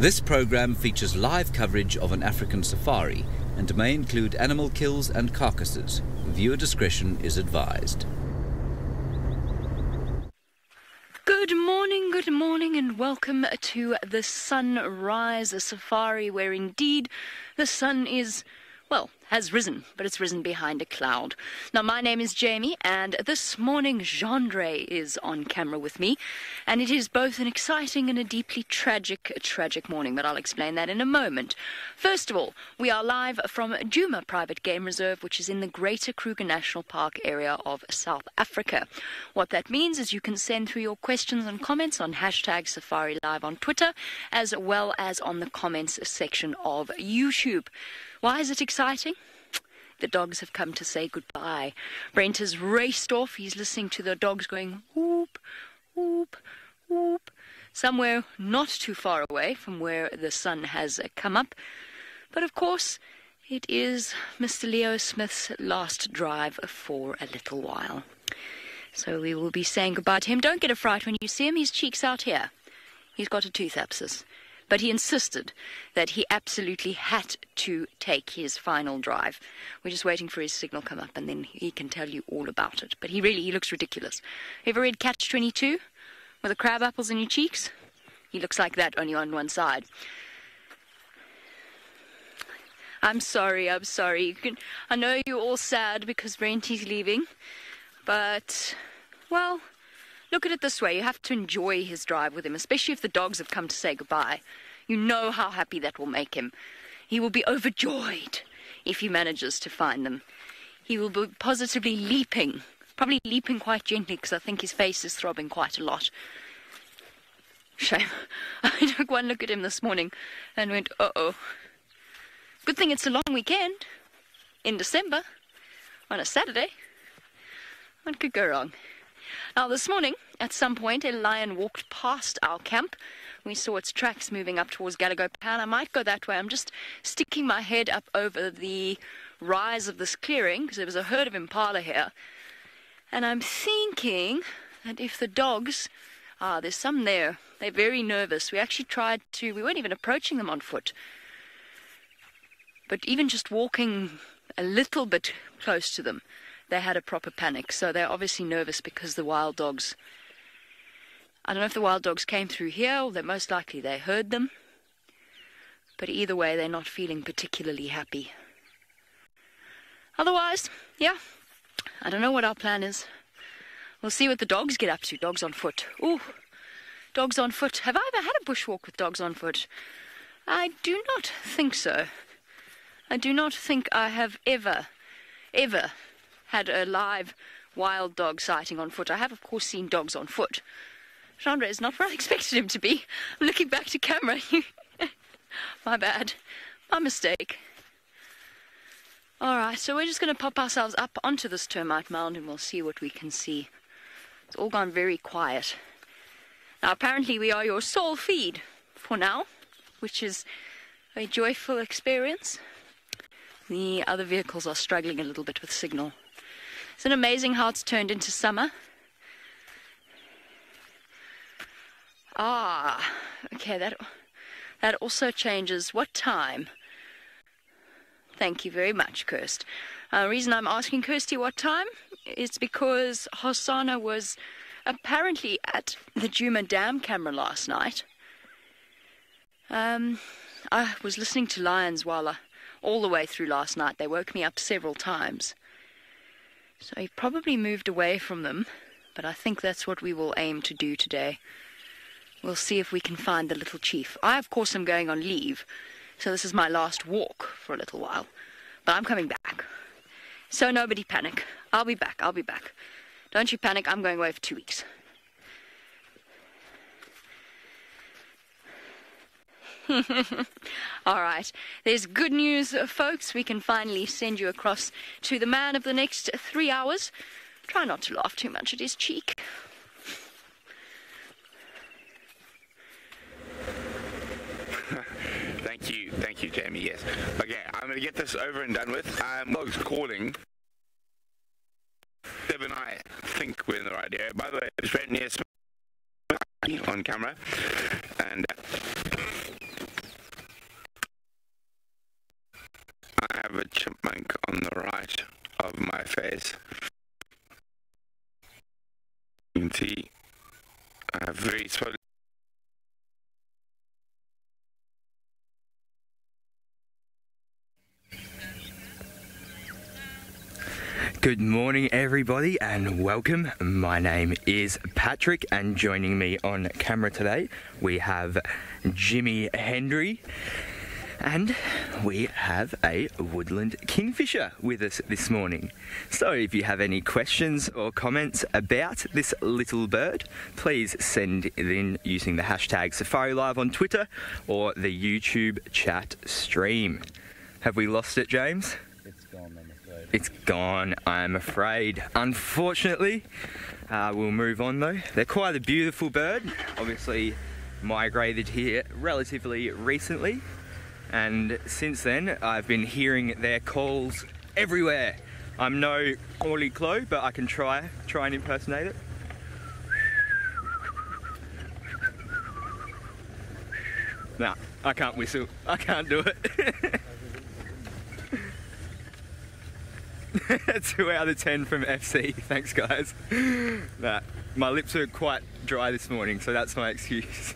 This program features live coverage of an African safari and may include animal kills and carcasses. Viewer discretion is advised. Good morning, and welcome to the Sunrise Safari, where indeed the sun is, well, has risen, but it's risen behind a cloud. Now, my name is Jamie, and this morning, Gendre is on camera with me, and it is both an exciting and a deeply tragic morning, but I'll explain that in a moment. First of all, we are live from Djuma Private Game Reserve, which is in the Greater Kruger National Park area of South Africa. What that means is you can send through your questions and comments on hashtag SafariLive on Twitter, as well as on the comments section of YouTube. Why is it exciting? The dogs have come to say goodbye. Brent has raced off. He's listening to the dogs going whoop, whoop, whoop, somewhere not too far away from where the sun has come up. But of course, it is Mr. Leo Smith's last drive for a little while. So we will be saying goodbye to him. Don't get a fright when you see him. His cheek's out here. He's got a tooth abscess. But he insisted that he absolutely had to take his final drive. We're just waiting for his signal to come up, and then he can tell you all about it. But he looks ridiculous. Ever read Catch-22 with the crab apples in your cheeks? He looks like that, only on one side. I'm sorry. I know you're all sad because Brenty's leaving. But, well, look at it this way. You have to enjoy his drive with him, especially if the dogs have come to say goodbye. You know how happy that will make him. He will be overjoyed if he manages to find them. He will be positively leaping, probably leaping quite gently because I think his face is throbbing quite a lot. Shame. I took one look at him this morning and went, uh-oh. Good thing it's a long weekend in December on a Saturday. What could go wrong? Now, this morning, at some point, a lion walked past our camp. We saw its tracks moving up towards Gallagher Pan. I might go that way. I'm just sticking my head up over the rise of this clearing, because there was a herd of impala here. And I'm thinking that if the dogs... there's some there. They're very nervous. We actually tried to... We weren't even approaching them on foot. But even just walking a little bit close to them, they had a proper panic. So they're obviously nervous because the wild dogs... I don't know if the wild dogs came through here, or most likely they heard them. But either way, they're not feeling particularly happy. Otherwise, yeah, I don't know what our plan is. We'll see what the dogs get up to. Dogs on foot. Ooh, dogs on foot. Have I ever had a bushwalk with dogs on foot? I do not think so. I do not think I have ever had a live wild dog sighting on foot. I have, of course, seen dogs on foot. Chandra is not where I expected him to be. I'm looking back to camera. My bad. My mistake. Alright, so we're just going to pop ourselves up onto this termite mound and we'll see what we can see. It's all gone very quiet. Now, apparently we are your sole feed for now, which is a joyful experience. The other vehicles are struggling a little bit with signal. Isn't it amazing how it's turned into summer? Okay, that also changes what time. Thank you very much, Kirst. The reason I'm asking Kirsty what time is because Hosanna was apparently at the Djuma Dam camera last night. I was listening to lions all the way through last night. They woke me up several times. So he probably moved away from them, but I think that's what we will aim to do today. We'll see if we can find the little chief. I, of course, am going on leave, so this is my last walk for a little while. But I'm coming back. So nobody panic. I'll be back. Don't you panic. I'm going away for 2 weeks. All right. There's good news, folks. We can finally send you across to the man of the next 3 hours. Try not to laugh too much at his cheek. Thank you, Jamie, yes. Okay, I'm going to get this over and done with. Dogs calling. Deb and I think we're in the right area. By the way, it's right near on camera. And image of my face. You can see very slowly. Good morning everybody and welcome. My name is Patrick and joining me on camera today we have Jimmy Hendry and we have a woodland kingfisher with us this morning. So if you have any questions or comments about this little bird, please send it in using the hashtag SafariLive on Twitter or the YouTube chat stream. Have we lost it, James? It's gone, I'm afraid. It's gone, I'm afraid. Unfortunately, we'll move on though. They're quite a beautiful bird. Obviously migrated here relatively recently. And since then, I've been hearing their calls everywhere. I'm no Orly Clo, but I can try and impersonate it. Nah, I can't whistle. I can't do it. 2 out of 10 from FC. Thanks, guys. Nah, my lips are quite dry this morning, so that's my excuse.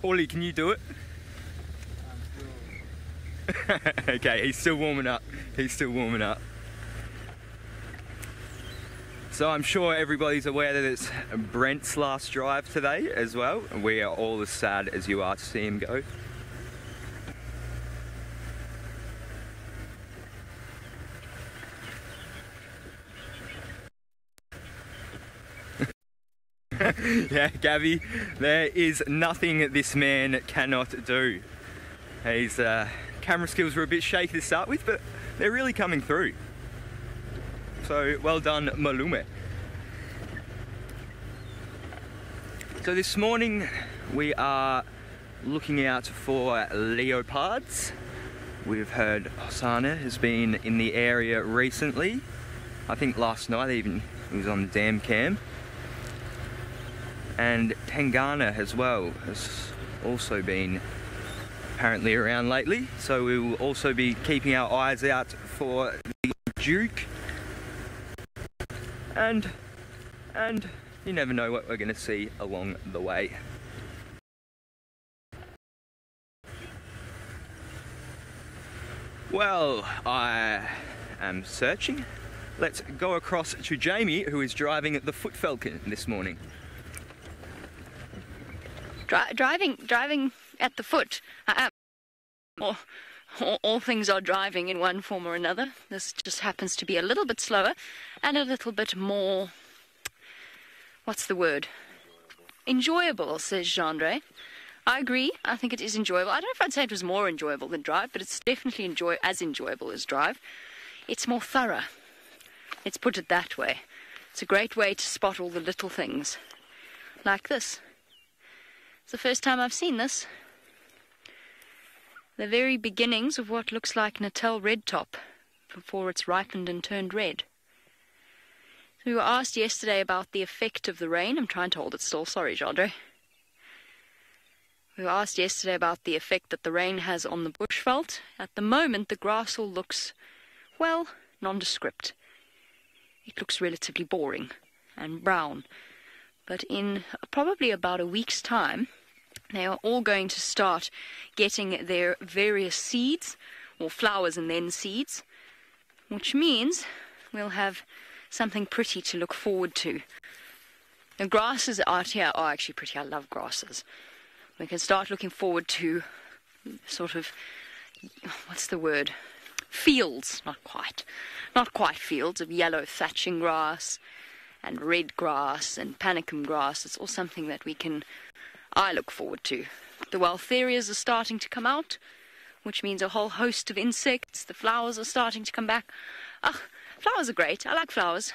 Orly, can you do it? Okay, he's still warming up. He's still warming up. So I'm sure everybody's aware that it's Brent's last drive today as well. We are all as sad as you are to see him go. Yeah, Gabby, there is nothing this man cannot do. His camera skills were a bit shaky to start with, but they're really coming through. So well done, Malume. So this morning we are looking out for leopards. We've heard Hosanna has been in the area recently. I think last night even he was on the dam cam. And Tangana as well has also been apparently around lately, so we will also be keeping our eyes out for the Duke, and you never know what we're going to see along the way. Well, I am searching. Let's go across to Jamie, who is driving the Foot Falcon this morning. Driving at the foot. All things are driving in one form or another. This just happens to be a little bit slower and a little bit more, what's the word? Enjoyable, says Gendre. I agree. I think it is enjoyable. I don't know if I'd say it was more enjoyable than drive, but it's definitely as enjoyable as drive. It's more thorough. Let's put it that way. It's a great way to spot all the little things. Like this. It's the first time I've seen this. The very beginnings of what looks like Natal redtop before it's ripened and turned red. So we were asked yesterday about the effect of the rain. I'm trying to hold it still. Sorry, Jandre. We were asked yesterday about the effect that the rain has on the bushveld. At the moment, the grass all looks, well, nondescript. It looks relatively boring and brown. But in probably about a week's time, they are all going to start getting their various seeds, or flowers and then seeds, which means we'll have something pretty to look forward to. The grasses out here are actually pretty. I love grasses. We can start looking forward to sort of, what's the word? Fields, not quite fields of yellow thatching grass and red grass and panicum grass. It's all something that I look forward to. The Waltherias are starting to come out, which means a whole host of insects. The flowers are starting to come back. Flowers are great. I like flowers,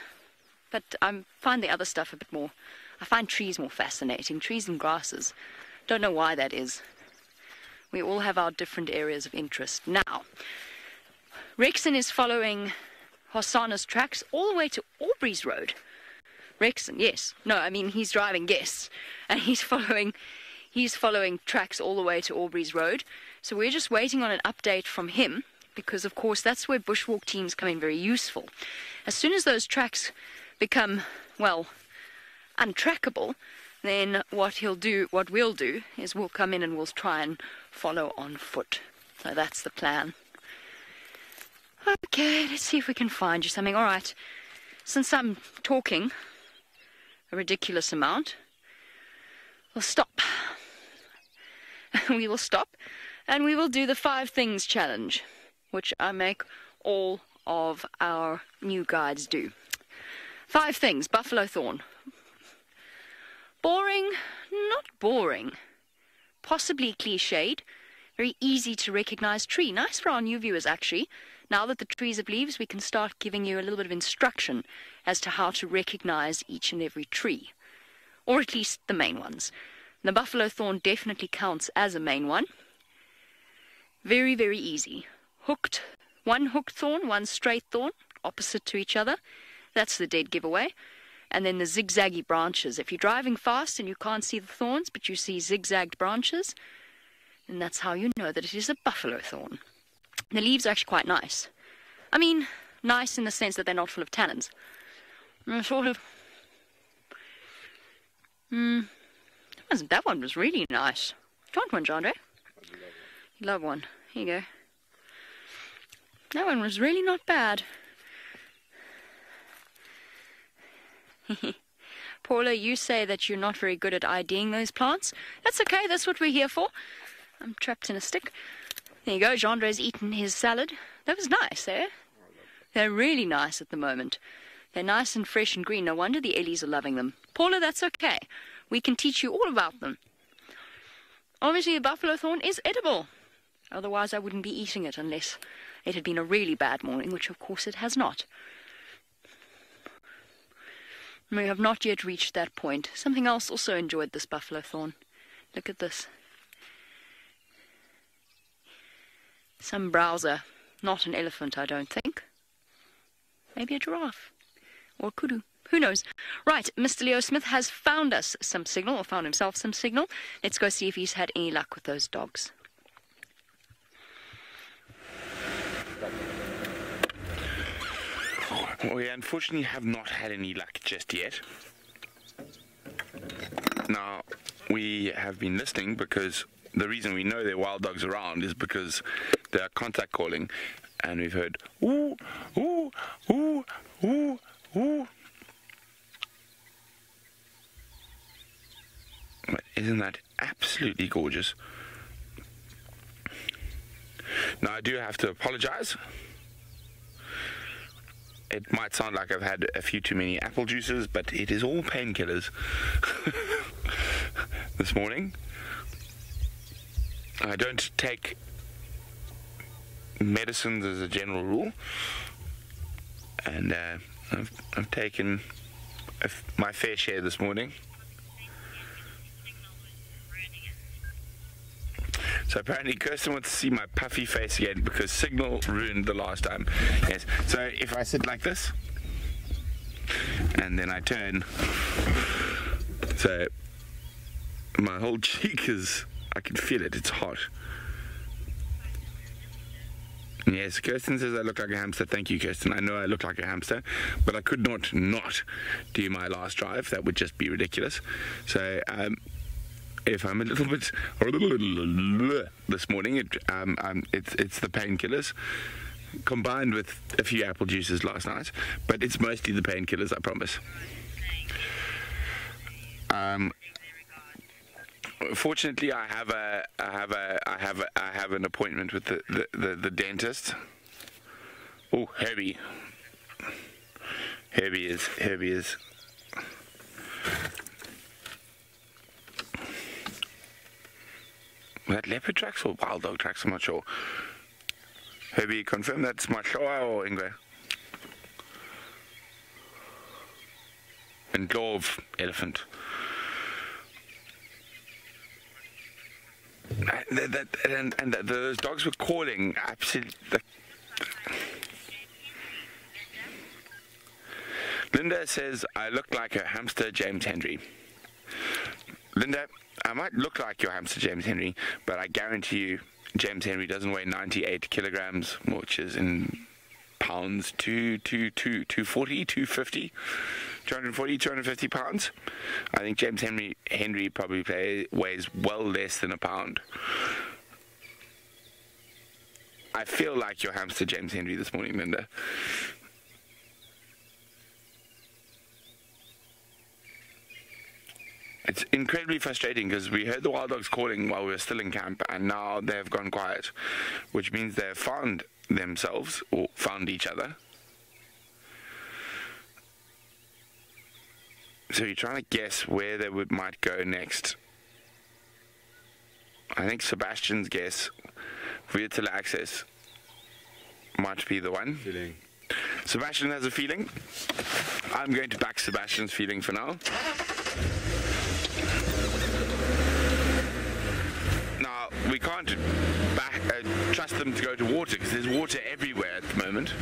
but I find the other stuff a bit more. I find trees more fascinating, trees and grasses. Don't know why that is. We all have our different areas of interest. Now, Rexon is following Hosanna's tracks all the way to Aubrey's Road. Rexon, yes. No, I mean he's driving, yes. And he's following tracks all the way to Aubrey's Road. So we're just waiting on an update from him because, of course, that's where bushwalk teams come in very useful. As soon as those tracks become, well, untrackable, then what we'll do is we'll come in and we'll try and follow on foot. So that's the plan. Okay, let's see if we can find you something. All right, since I'm talking a ridiculous amount, we'll stop. We will stop and we will do the 5 things challenge, which I make all of our new guides do. 5 things. Buffalo thorn. Boring? Not boring. Possibly cliched. Very easy to recognize tree. Nice for our new viewers, actually. Now that the trees have leaves, we can start giving you a little bit of instruction as to how to recognize each and every tree. Or at least the main ones. The buffalo thorn definitely counts as a main one. Very, very easy. Hooked. One hooked thorn, one straight thorn, opposite to each other. That's the dead giveaway. And then the zigzaggy branches. If you're driving fast and you can't see the thorns, but you see zigzagged branches, then that's how you know that it is a buffalo thorn. The leaves are actually quite nice. I mean, nice in the sense that they're not full of tannins. Sort of... that one was really nice. Do you want one, Jandre? You love one. Here you go. That one was really not bad. Paula, you say that you're not very good at IDing those plants. That's okay, that's what we're here for. I'm trapped in a stick. There you go, Jandre's eaten his salad. That was nice, eh? They're really nice at the moment. They're nice and fresh and green. No wonder the Ellies are loving them. Paula, that's okay. We can teach you all about them. Obviously, the buffalo thorn is edible. Otherwise, I wouldn't be eating it unless it had been a really bad morning, which of course it has not. We have not yet reached that point. Something else also enjoyed this buffalo thorn. Look at this. Some browser. Not an elephant, I don't think. Maybe a giraffe. Or a kudu. Who knows? Right, Mr. Leo Smith has found us some signal, or found himself some signal. Let's go see if he's had any luck with those dogs. We unfortunately have not had any luck just yet. Now, we have been listening because the reason we know there are wild dogs around is because they are contact calling, and we've heard ooh, ooh, ooh, ooh, ooh. But isn't that absolutely gorgeous? Now, I do have to apologize. It might sound like I've had a few too many apple juices, but it is all painkillers this morning. I don't take medicines as a general rule, and I've taken my fair share this morning. So apparently Kirsten wants to see my puffy face again because signal ruined the last time. Yes. So if I sit like this and then I turn, so my whole cheek is, I can feel it, it's hot. Yes, Kirsten says I look like a hamster. Thank you, Kirsten. I know I look like a hamster, but I could not do my last drive. That would just be ridiculous. So if I'm a little bit this morning, it's the painkillers combined with a few apple juices last night, but it's mostly the painkillers, I promise. Fortunately, I have an appointment with the dentist. Oh, Herbie is. That leopard tracks or wild dog tracks, I'm not sure. Herbie, confirm that's my Shoah or Ingwe? And dove, elephant. And those dogs were calling absolutely. Linda says I look like a hamster, James Henry. Linda, I might look like your hamster, James Henry, but I guarantee you James Henry doesn't weigh 98 kilograms, which is in pounds, 240, 250, 240, 250 pounds. I think James Henry probably weighs well less than a pound. I feel like your hamster James Henry this morning, Linda. It's incredibly frustrating because we heard the wild dogs calling while we were still in camp, and now they've gone quiet, which means they've found themselves or found each other. So you're trying to guess where they might go next. I think Sebastian's guess, Vehicle Access, might be the one. Feeling. Sebastian has a feeling. I'm going to back Sebastian's feeling for now. Now, we can't trust them to go to water because there's water everywhere at the moment.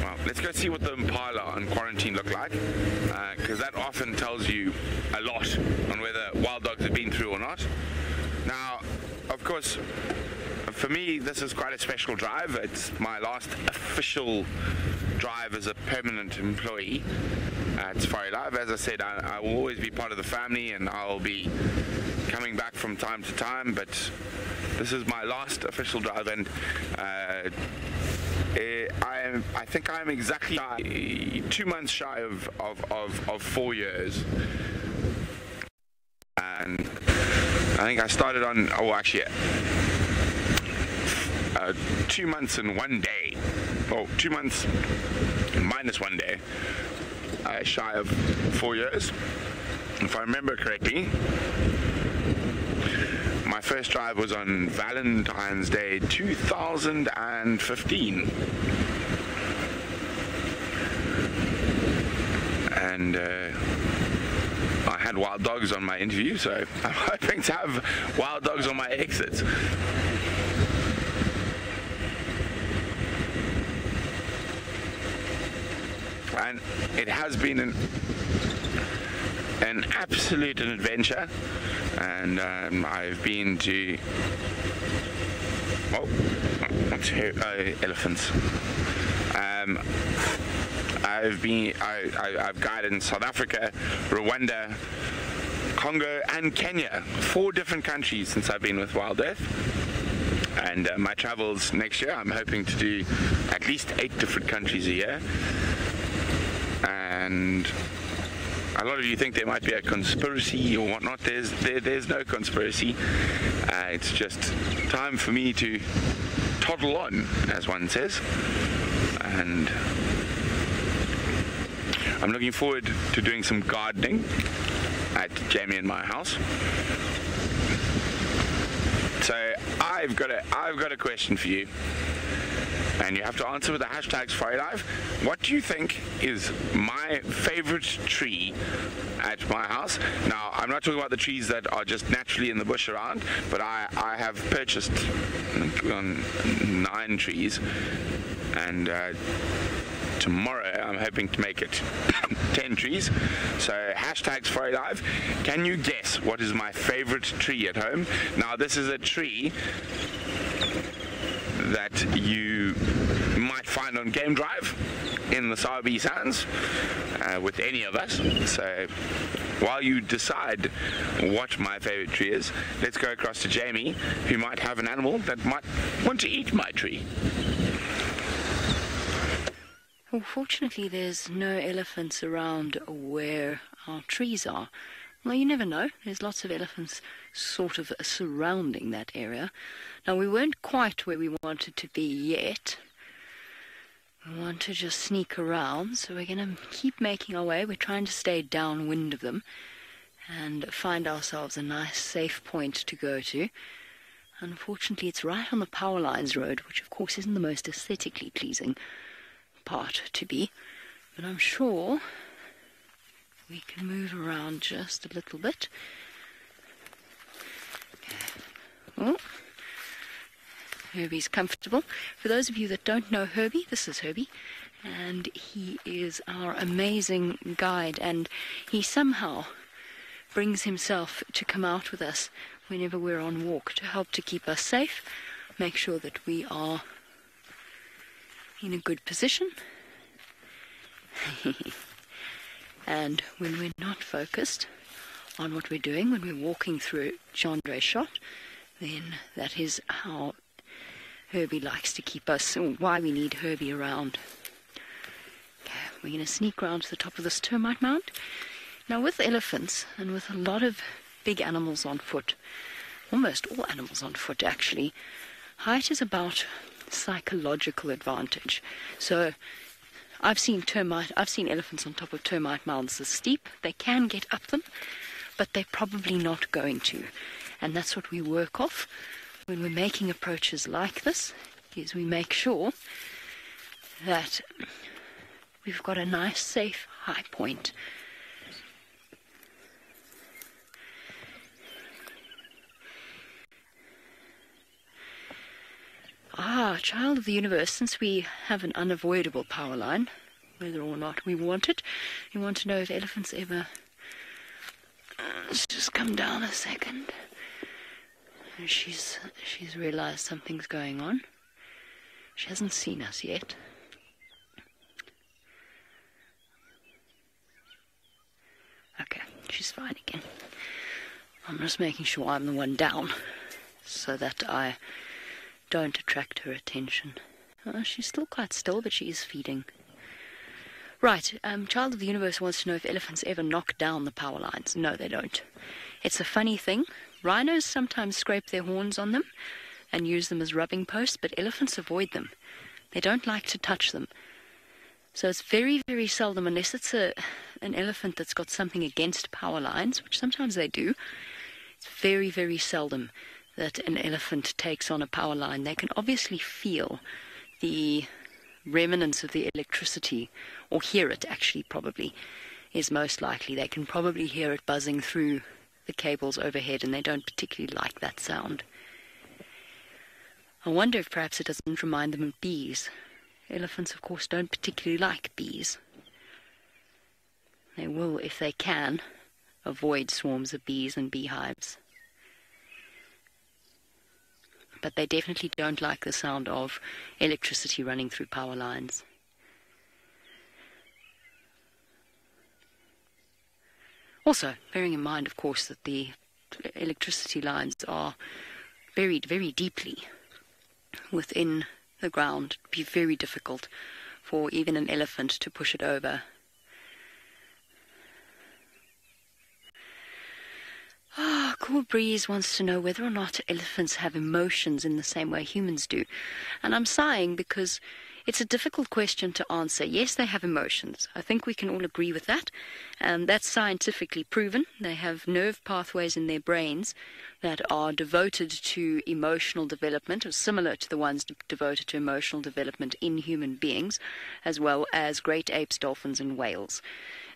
Well, let's go see what the impala on quarantine look like, because that often tells you a lot on whether wild dogs have been through or not. Now, of course, for me, this is quite a special drive. It's my last official drive as a permanent employee at SafariLive. As I said, I will always be part of the family, and I'll be coming back from time to time, but this is my last official drive, and I think I'm exactly 2 months shy of 4 years. And I think I started on, 2 months and 1 day. 2 months minus 1 day. Shy of 4 years. If I remember correctly, my first drive was on Valentine's Day 2015. And I had wild dogs on my interview, so I'm hoping to have wild dogs on my exits. And it has been an absolute adventure, and I've been to elephants. I've guided in South Africa, Rwanda, Congo, and Kenya. 4 different countries since I've been with Wild Earth. And my travels next year, I'm hoping to do at least 8 different countries a year. And a lot of you think there might be a conspiracy or whatnot. There's no conspiracy. It's just time for me to toddle on, as one says. And I'm looking forward to doing some gardening at Jamie and my house. So I've got a question for you, and you have to answer with the hashtag SafariLive. What do you think is my favorite tree at my house? Now, I'm not talking about the trees that are just naturally in the bush around, but I have purchased 9 trees, and tomorrow I'm hoping to make it 10 trees. So hashtag SafariLive. Can you guess what is my favorite tree at home? Now, this is a tree that you might find on Game Drive in the Sabi Sands with any of us. So while you decide what my favorite tree is, let's go across to Jamie, who might have an animal that might want to eat my tree. Well, fortunately, there's no elephants around where our trees are. Well, you never know. There's lots of elephants sort of surrounding that area. Now, we weren't quite where we wanted to be yet. We want to just sneak around, so we're going to keep making our way. We're trying to stay downwind of them and find ourselves a nice, safe point to go to. Unfortunately, it's right on the Power Lines Road, which, of course, isn't the most aesthetically pleasing part to be, but I'm sure we can move around just a little bit. Oh, Herbie's comfortable. For those of you that don't know Herbie, this is Herbie, and he is our amazing guide, and he somehow brings himself to come out with us whenever we're on walk to help to keep us safe, make sure that we are in a good position. And when we're not focused on what we're doing, when we're walking through a genre shot, then that is how Herbie likes to keep us, or why we need Herbie around. Okay, we're going to sneak around to the top of this termite mound. Now with elephants, and with a lot of big animals on foot, almost all animals on foot actually, height is about psychological advantage. So I've seen elephants on top of termite mounds this steep. They can get up them, but they're probably not going to. And that's what we work off when we're making approaches like this, is we make sure that we've got a nice, safe, high point. Child of the universe, since we have an unavoidable power line, whether or not we want it, we want to know if elephants ever... let's just come down a second. She's realized something's going on. She hasn't seen us yet. Okay, she's fine again. I'm just making sure I'm the one down so that I don't attract her attention. She's still quite still, but she is feeding. Right, Child of the Universe wants to know if elephants ever knock down the power lines. No, they don't. It's a funny thing. Rhinos sometimes scrape their horns on them and use them as rubbing posts, but elephants avoid them. They don't like to touch them. So it's very, very seldom, unless it's an elephant that's got something against power lines, which sometimes they do. It's very, very seldom that an elephant takes on a power line. They can obviously feel the remnants of the electricity, or hear it actually, probably, is most likely. They can probably hear it buzzing through the cables overhead, and they don't particularly like that sound. I wonder if perhaps it doesn't remind them of bees. Elephants, of course, don't particularly like bees. They will, if they can, avoid swarms of bees and beehives. But they definitely don't like the sound of electricity running through power lines. Also, bearing in mind, of course, that the electricity lines are buried very deeply within the ground. It would be very difficult for even an elephant to push it over. Cool Breeze wants to know whether or not elephants have emotions in the same way humans do. And I'm sighing because it's a difficult question to answer. Yes, they have emotions. I think we can all agree with that. That's scientifically proven. They have nerve pathways in their brains that are devoted to emotional development, or similar to the ones devoted to emotional development in human beings, as well as great apes, dolphins, and whales.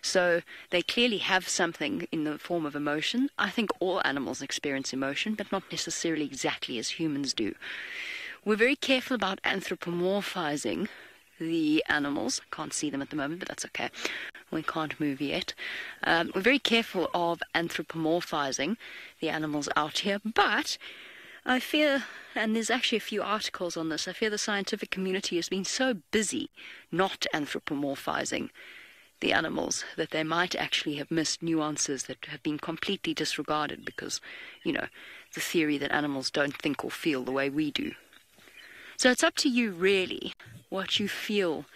So they clearly have something in the form of emotion. I think all animals experience emotion, but not necessarily exactly as humans do. We're very careful about anthropomorphizing the animals. I can't see them at the moment, but that's okay. We can't move yet. We're very careful of anthropomorphizing the animals out here, but I fear, and there's actually a few articles on this, I fear the scientific community has been so busy not anthropomorphizing the animals that they might actually have missed nuances that have been completely disregarded because, you know, the theory that animals don't think or feel the way we do. So it's up to you, really, what you feel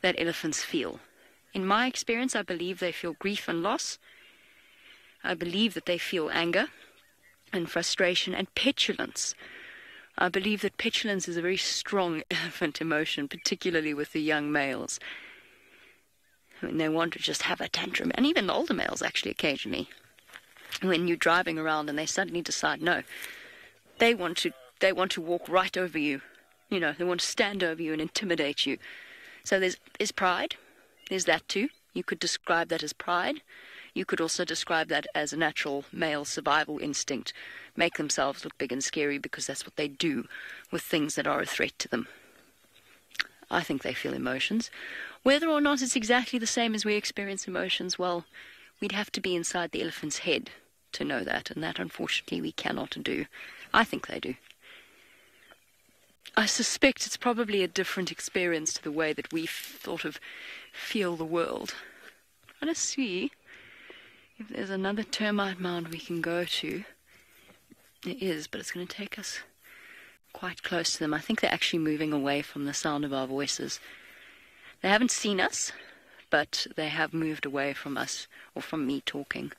that elephants feel. In my experience, I believe they feel grief and loss. I believe that they feel anger and frustration and petulance. I believe that petulance is a very strong elephant emotion, particularly with the young males, when they want to just have a tantrum, and even the older males actually occasionally, when you're driving around and they suddenly decide, no, they want to walk right over you. You know, they want to stand over you and intimidate you. So there's pride. There's that too. You could describe that as pride. You could also describe that as a natural male survival instinct. Make themselves look big and scary because that's what they do with things that are a threat to them. I think they feel emotions. Whether or not it's exactly the same as we experience emotions, well, we'd have to be inside the elephant's head to know that, and that unfortunately we cannot do. I think they do. I suspect it's probably a different experience to the way that we sort of feel the world. I'm going to see if there's another termite mound we can go to. There is, but it's going to take us quite close to them. I think they're actually moving away from the sound of our voices. They haven't seen us, but they have moved away from us, or from me talking.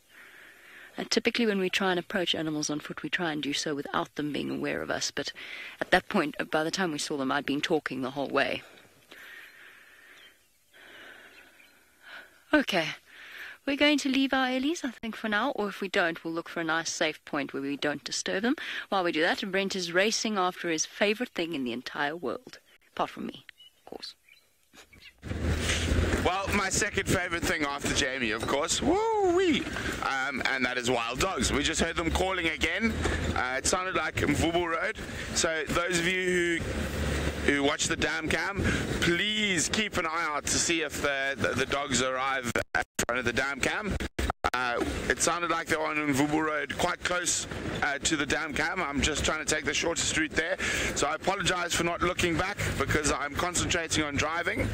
And typically when we try and approach animals on foot, we try and do so without them being aware of us. But at that point, by the time we saw them, I'd been talking the whole way. Okay. We're going to leave our Ellies, I think, for now, or if we don't, we'll look for a nice safe point where we don't disturb them. While we do that, Brent is racing after his favourite thing in the entire world. Apart from me, of course. Well, my second favourite thing after Jamie, of course, woo-wee, and that is wild dogs. We just heard them calling again. It sounded like Mvubu Road. So those of you who watch the dam cam, please keep an eye out to see if the dogs arrive at front of the dam cam. It sounded like they were on Mvubu Road, quite close to the dam cam. I'm just trying to take the shortest route there. So I apologise for not looking back because I'm concentrating on driving.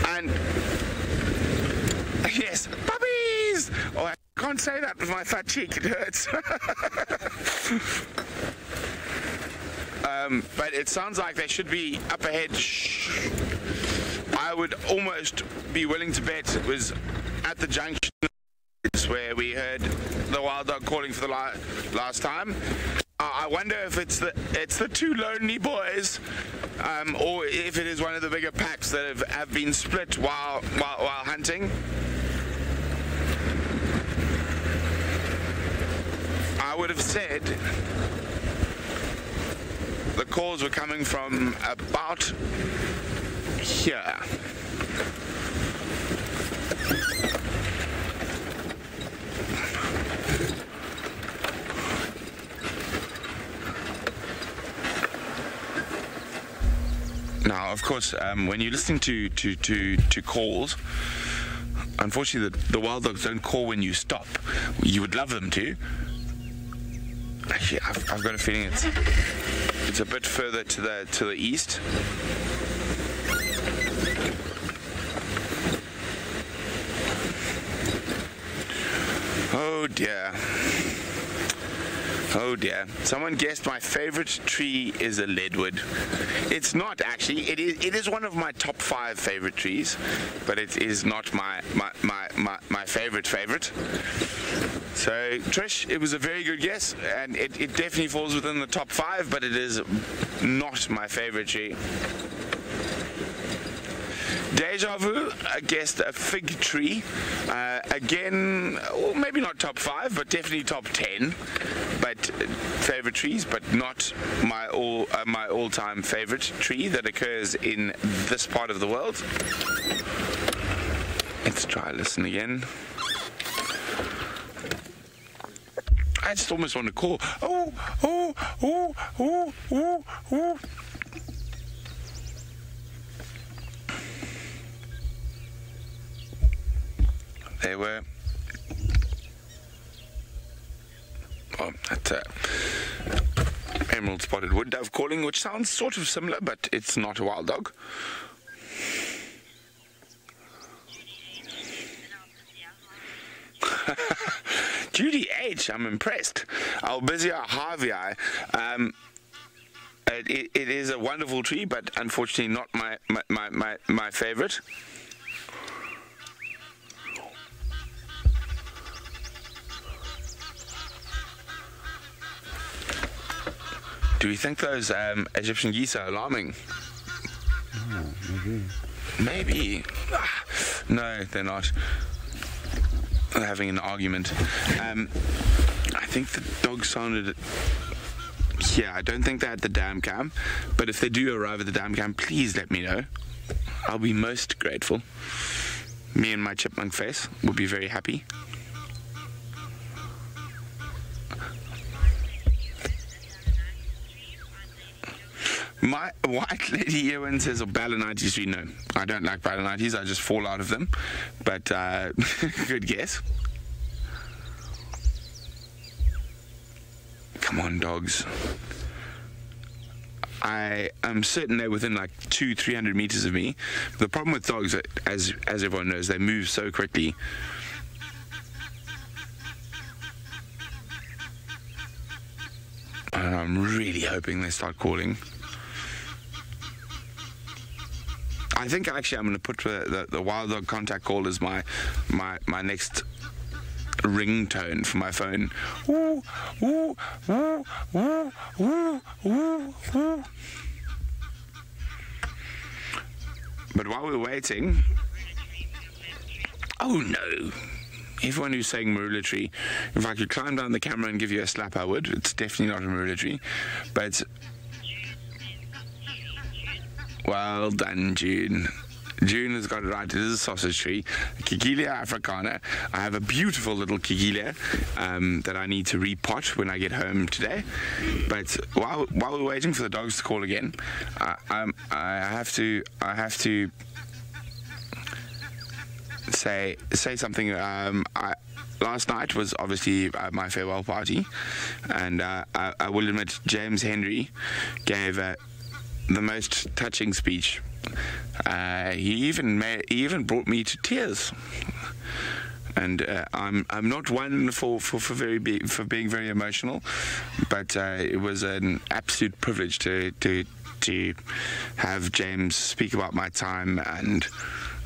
And yes, puppies! Oh, I can't say that with my fat cheek, it hurts. But it sounds like they should be up ahead. I would almost be willing to bet it was at the junction where we heard the wild dog calling for the last time. I wonder if it's the two lonely boys, or if it is one of the bigger packs that have been split while hunting. I would have said the calls were coming from about here. Now, of course, when you're listening to calls, unfortunately, the wild dogs don't call when you stop. You would love them to. Actually, I've got a feeling it's a bit further to the east. Oh dear. Oh dear. Someone guessed my favorite tree is a leadwood. It's not actually. It is one of my top 5 favorite trees, but it is not my favorite. So Trish, it was a very good guess, and it definitely falls within the top 5, but it is not my favorite tree. Deja Vu guessed a fig tree. Again, well, maybe not top 5, but definitely top 10. But favorite trees, but not my all-time favorite tree that occurs in this part of the world. Let's try listen again. I just almost want to call. Oh. They were. Oh, that's emerald spotted wood dove calling, which sounds sort of similar, but it's not a wild dog. Judy H, I'm impressed. Albizia harvii. It is a wonderful tree, but unfortunately not my favorite. Do we think those Egyptian geese are alarming? Oh, maybe. No, they're not. They're having an argument. I think the dog sounded. Yeah, I don't think they're at the dam cam, but if they do arrive at the dam cam, please let me know. I'll be most grateful. Me and my chipmunk face will be very happy. My White Lady Ewan says, or Bala93. No, I don't like Bala90s. I just fall out of them. But good guess. Come on, dogs. I am certain they're within like 200-300 meters of me. The problem with dogs, as everyone knows, they move so quickly. And I'm really hoping they start calling. I think actually I'm going to put the wild dog contact call as my next ringtone for my phone. Ooh, ooh, ooh, ooh, ooh, ooh, ooh. But while we're waiting, oh no, everyone who's saying Marula tree, if I could climb down the camera and give you a slap, I would. It's definitely not a Marula tree, but well done, June. June has got it right. It is a sausage tree, Kikilia africana. I have a beautiful little Kikilia that I need to repot when I get home today. But while we're waiting for the dogs to call again, I have to say something. Last night was obviously my farewell party, and I will admit James Henry gave the most touching speech. He even brought me to tears, and I'm not one for being very emotional, but it was an absolute privilege to have James speak about my time, and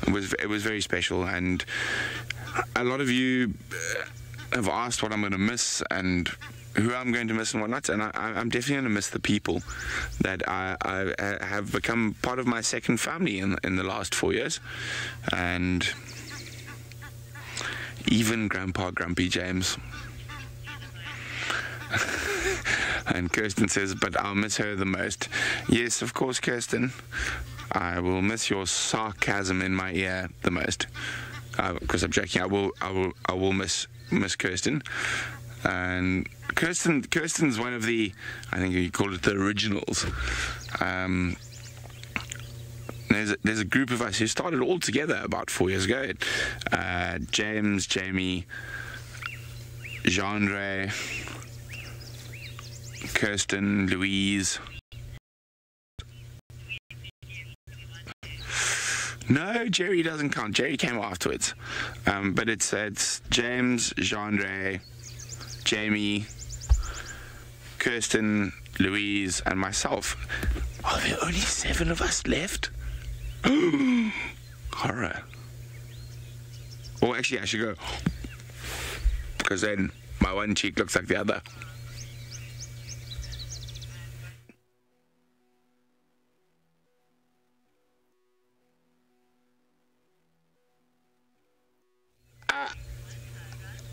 it was very special. And a lot of you have asked what I'm going to miss and who I'm going to miss and whatnot, and I'm definitely going to miss the people that I have become part of my second family in the last 4 years, and even Grandpa Grumpy James. And Kirsten says, but I'll miss her the most. Yes, of course, Kirsten. I will miss your sarcasm in my ear the most. Because I'm joking. I will miss Kirsten. And Kirsten's one of the, I think you call it the originals. There's a group of us who started all together about 4 years ago. James, Jamie, Jean-Ray, Kirsten, Louise. No, Jerry doesn't count. Jerry came afterwards. But it's James, Jean-Ray, Jamie, Kirsten, Louise, and myself. Are there only 7 of us left? Horror. Or actually, I should go, because then my one cheek looks like the other.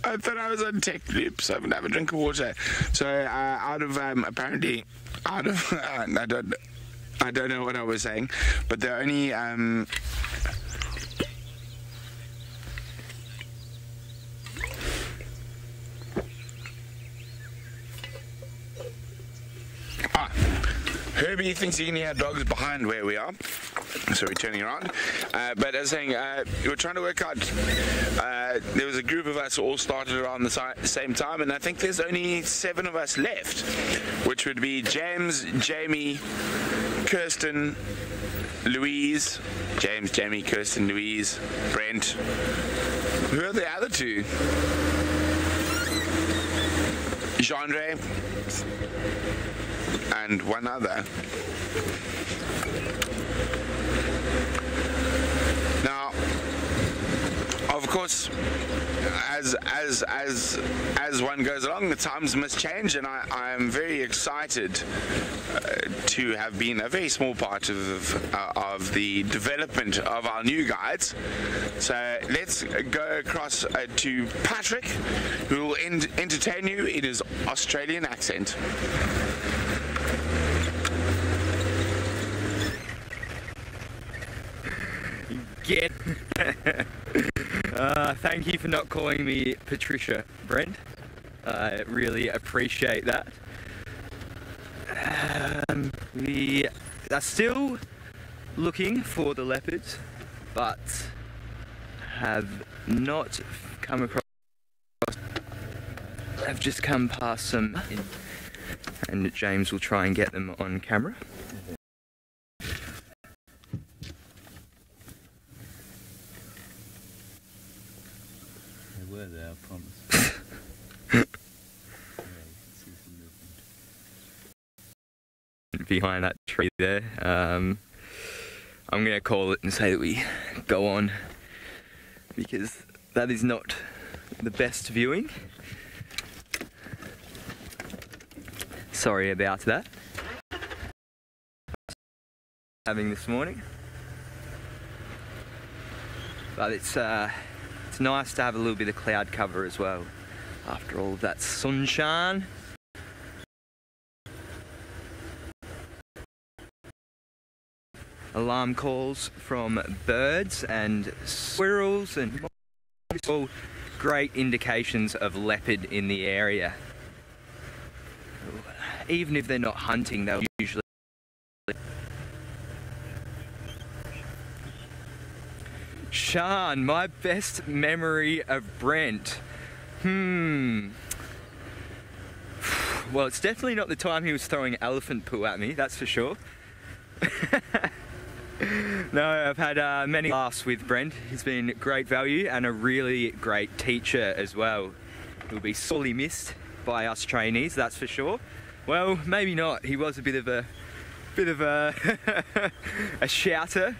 I thought I was on tech loops. I'm gonna have a drink of water. So I don't know what I was saying, but there are only Herbie thinks he can hear dogs behind where we are, so we're turning around. But as I was saying, we were trying to work out, there was a group of us who all started around the same time, and I think there's only 7 of us left, which would be James, Jamie, Kirsten, Louise, James, Jamie, Kirsten, Louise, Brent. Who are the other 2? Jean-Ray and one other. Now, of course, as one goes along, the times must change, and I am very excited to have been a very small part of the development of our new guides. So let's go across to Patrick, who will entertain you in his Australian accent. Thank you for not calling me Patricia, Brent. I really appreciate that. The are still looking for the leopards, but have not come across. Have just come past some, and James will try and get them on camera. They were there, I promise. Behind that tree there. I'm going to call it and say that we go on, because that is not the best viewing. Sorry about that. Having this morning, but it's nice to have a little bit of cloud cover as well after all of that sunshine. Alarm calls from birds and squirrels and all great indications of leopard in the area. Even if they're not hunting, they'll usually... Sean, my best memory of Brent. Well, it's definitely not the time he was throwing elephant poo at me, that's for sure. No, I've had many laughs with Brent. He's been great value and a really great teacher as well. He'll be sorely missed by us trainees, that's for sure. Well, maybe not. He was a bit of a a shouter.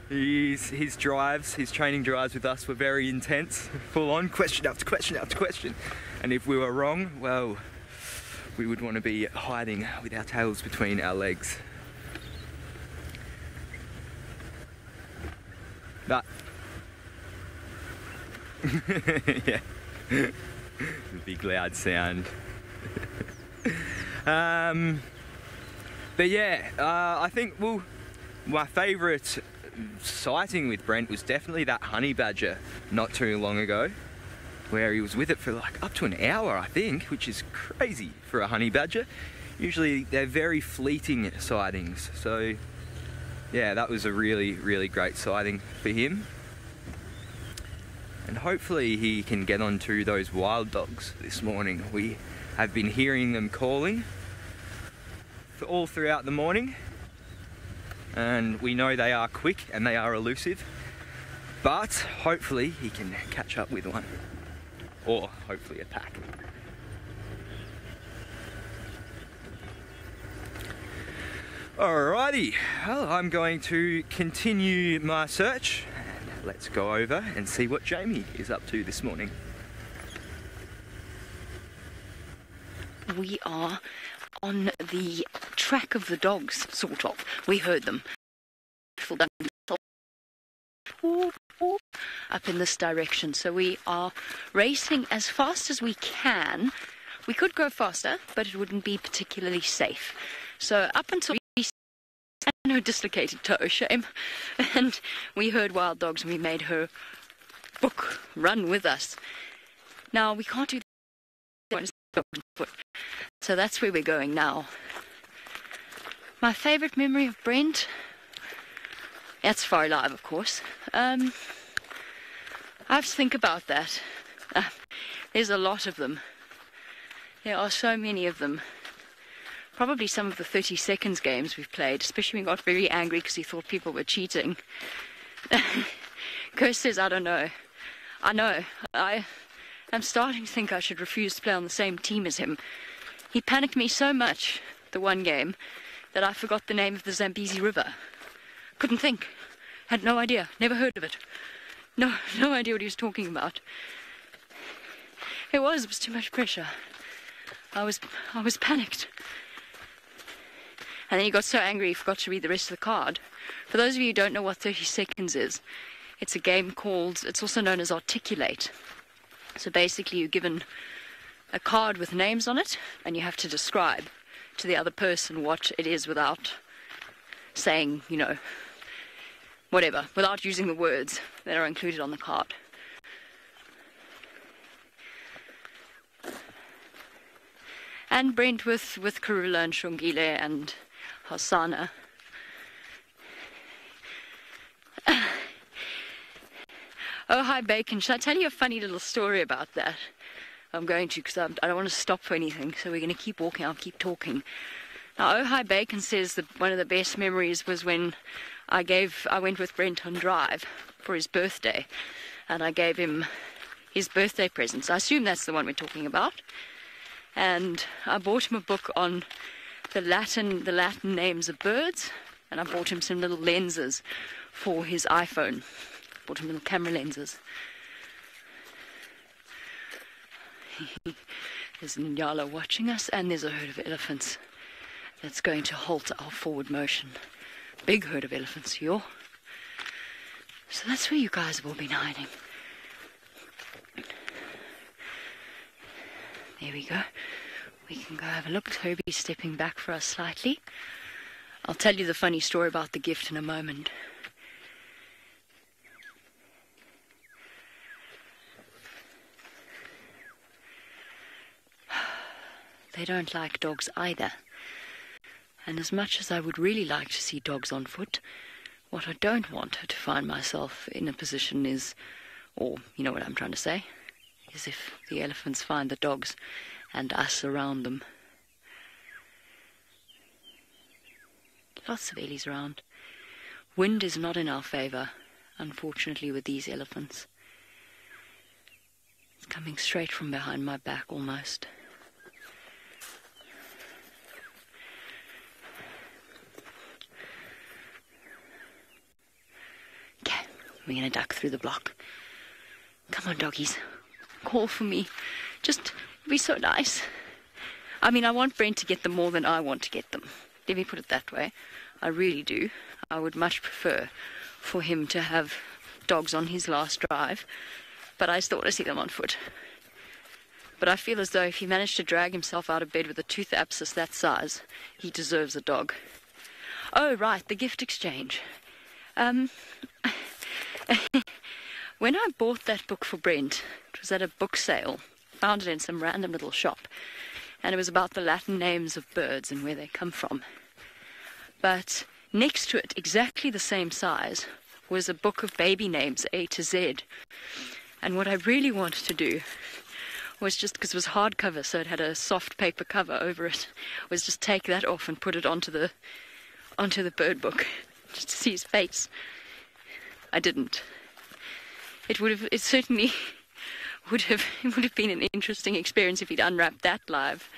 His training drives with us were very intense, full on, question after question after question. And if we were wrong, well, we would want to be hiding with our tails between our legs. But yeah, the big loud sound. But yeah, I think, well, my favourite sighting with Brent was definitely that honey badger not too long ago, where he was with it for like up to an hour, I think, which is crazy for a honey badger. Usually they're very fleeting sightings, so yeah, that was a really, really great sighting for him. And hopefully he can get onto those wild dogs this morning. We have been hearing them calling all throughout the morning, and we know they are quick and they are elusive, but hopefully he can catch up with one, or hopefully a pack. Alrighty, well, I'm going to continue my search, and let's go over and see what Jamie is up to this morning. We are on the track of the dogs, sort of. We heard them up in this direction, so we are racing as fast as we can. We could go faster, but it wouldn't be particularly safe. So up until no dislocated toe, shame, and we heard wild dogs and we made her run with us. Now we can't do that, so that's where we're going now. My favourite memory of Brent, that's SafariLive, of course. I have to think about that. There's a lot of them. There are so many of them. Probably some of the 30 seconds games we've played, especially when he got very angry because he thought people were cheating. Kirst says, I don't know. I know. I'm starting to think I should refuse to play on the same team as him. He panicked me so much, the one game, that I forgot the name of the Zambezi River. Couldn't think. Had no idea. Never heard of it. No idea what he was talking about. It was too much pressure. I was panicked. And then he got so angry he forgot to read the rest of the card. For those of you who don't know what 30 seconds is, it's a game called, it's also known as Articulate. So basically you're given a card with names on it, and you have to describe to the other person what it is without saying, you know, whatever, without using the words that are included on the card. And Brent with Karula and Shungile and Hasana Oh, hi, Bacon. Should I tell you a funny little story about that? I'm going to, because I don't want to stop for anything, so we're going to keep walking. I'll keep talking. Now, Oh, hi, Bacon says that one of the best memories was when I went with Brent on drive for his birthday, and I gave him his birthday presents. I assume that's the one we're talking about. And I bought him a book on the Latin names of birds, and I bought him some little lenses for his iPhone. Bought him little camera lenses. There's an Nyala watching us, and there's a herd of elephants that's going to halt our forward motion. Big herd of elephants, yo. So that's where you guys have all been hiding. There we go. We can go have a look. Toby's stepping back for us slightly. I'll tell you the funny story about the gift in a moment. They don't like dogs either. And as much as I would really like to see dogs on foot, what I don't want to find myself in a position is, or you know what I'm trying to say, is if the elephants find the dogs and us around them. Lots of ellies around. Wind is not in our favour, unfortunately, with these elephants. It's coming straight from behind my back almost. Okay, we're going to duck through the block. Come on, doggies. Call for me. Just be so nice. I mean, I want Brent to get them more than I want to get them. Let me put it that way. I really do. I would much prefer for him to have dogs on his last drive, but I still want to see them on foot. But I feel as though if he managed to drag himself out of bed with a tooth abscess that size, he deserves a dog. Oh, right, the gift exchange. When I bought that book for Brent, it was at a book sale. Found it in some random little shop. And it was about the Latin names of birds and where they come from. But next to it, exactly the same size, was a book of baby names, A to Z. And what I really wanted to do was just, because it was hardcover, so it had a soft paper cover over it, was just take that off and put it onto the bird book, just to see his face. I didn't. It certainly would have been an interesting experience if he'd unwrapped that live.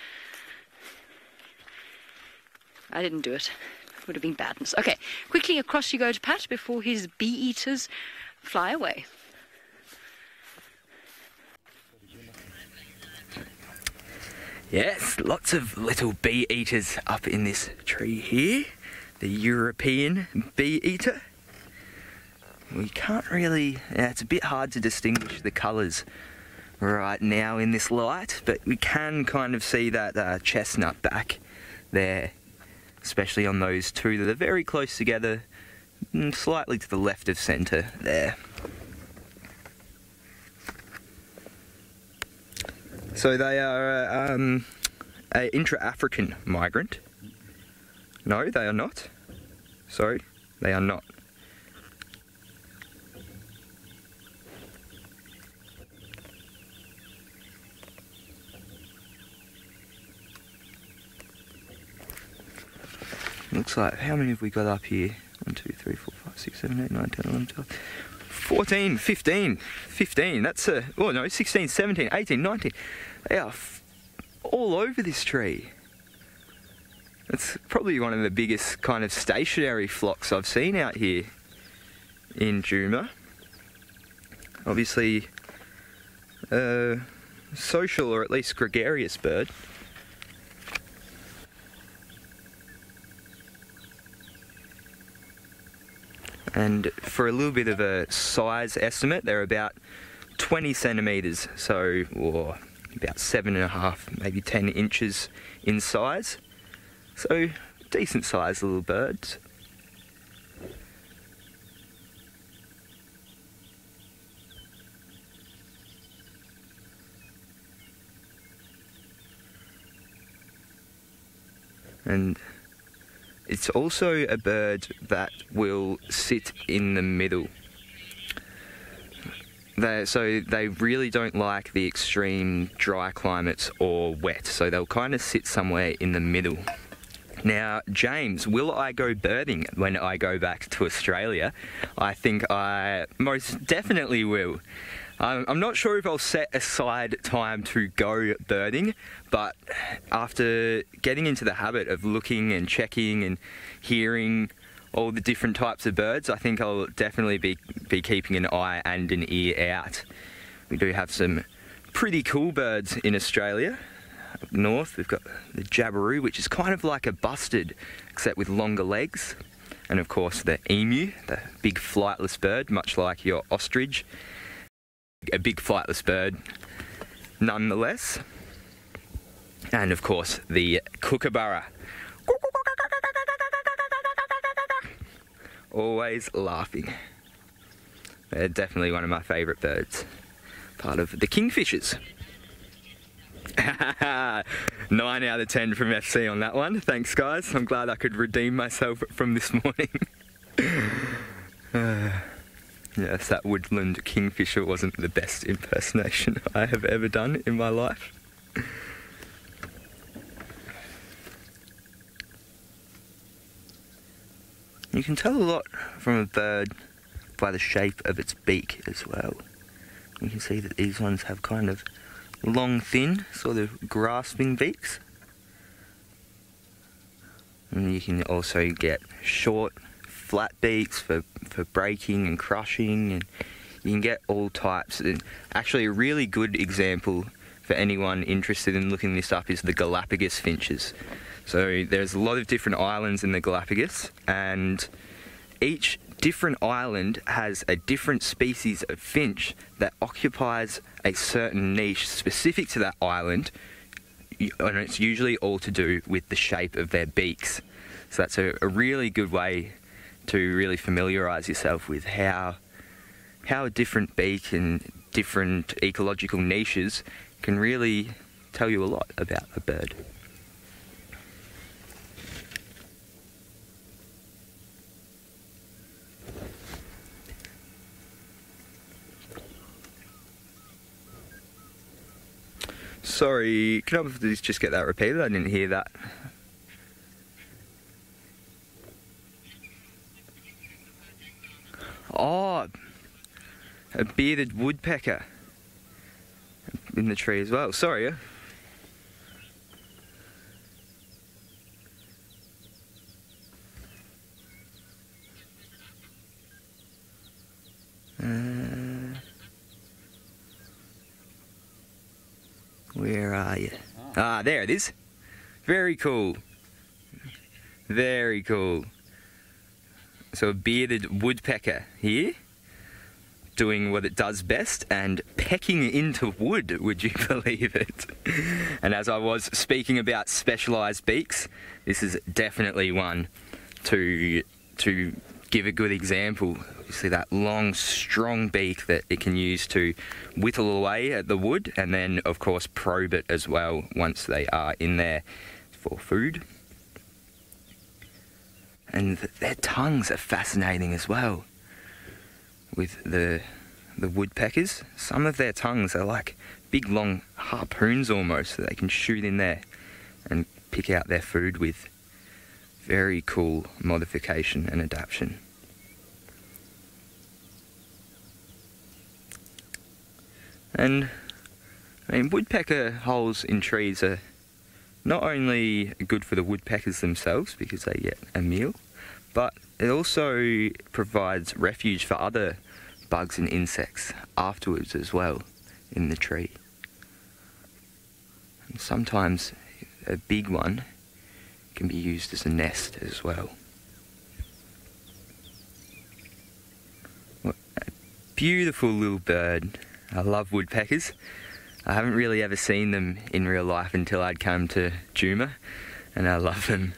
I didn't do it. It would have been badness. Okay, quickly across you go to Pat before his bee-eaters fly away. Yes, lots of little bee-eaters up in this tree here. The European bee-eater. We can't really, it's a bit hard to distinguish the colours right now in this light, but we can kind of see that chestnut back there, especially on those two that are very close together, slightly to the left of centre there. So they are an intra-African migrant. No, they are not. Sorry, they are not. Looks like, how many have we got up here? 1, 2, 3, 4, 5, 6, 7, 8, 9, 10, 11, 12, 14, 15, that's oh no, 16, 17, 18, 19. They are all over this tree. It's probably one of the biggest kind of stationary flocks I've seen out here in Djuma. Obviously, social or at least gregarious bird. And for a little bit of a size estimate, they're about 20 centimetres, so or about 7.5, maybe 10 inches in size. So decent sized little birds. And it's also a bird that will sit in the middle. So they really don't like the extreme dry climates or wet, so they'll kind of sit somewhere in the middle. Now, James, will I go birding when I go back to Australia? I think I most definitely will. I'm not sure if I'll set aside time to go birding, but after getting into the habit of looking and checking and hearing all the different types of birds, I think I'll definitely be keeping an eye and an ear out. We do have some pretty cool birds in Australia. Up north we've got the jabiru, which is kind of like a bustard except with longer legs, and of course the emu, the big flightless bird, much like your ostrich. A big flightless bird nonetheless. And of course the kookaburra. Always laughing. They're definitely one of my favourite birds. Part of the kingfishers. 9 out of 10 from FC on that one. Thanks guys. I'm glad I could redeem myself from this morning. Yes, that woodland kingfisher wasn't the best impersonation I have ever done in my life. You can tell a lot from a bird by the shape of its beak as well. You can see that these ones have kind of long, thin, sort of grasping beaks. And you can also get short, flat beaks for breaking and crushing, and you can get all types. And actually a really good example for anyone interested in looking this up is the Galapagos finches. So there's a lot of different islands in the Galapagos, and each different island has a different species of finch that occupies a certain niche specific to that island, and it's usually all to do with the shape of their beaks. So that's a really good way to really familiarise yourself with how a different beak and different ecological niches can really tell you a lot about a bird. Sorry, can I please just get that repeated? I didn't hear that. Oh, a bearded woodpecker in the tree as well. Sorry. Where are you? Ah, there it is. Very cool. Very cool. So a bearded woodpecker here, doing what it does best and pecking into wood, would you believe it? And as I was speaking about specialised beaks, this is definitely one to give a good example. You see that long, strong beak that it can use to whittle away at the wood, and then of course probe it as well once they are in there for food. And their tongues are fascinating as well. With the woodpeckers, some of their tongues are like big long harpoons almost that they can shoot in there and pick out their food with. Very cool modification and adaptation. And I mean, woodpecker holes in trees are not only good for the woodpeckers themselves because they get a meal, but it also provides refuge for other bugs and insects afterwards as well in the tree. And sometimes a big one can be used as a nest as well. What a beautiful little bird. I love woodpeckers. I haven't really ever seen them in real life until I'd come to Juma, and I love them.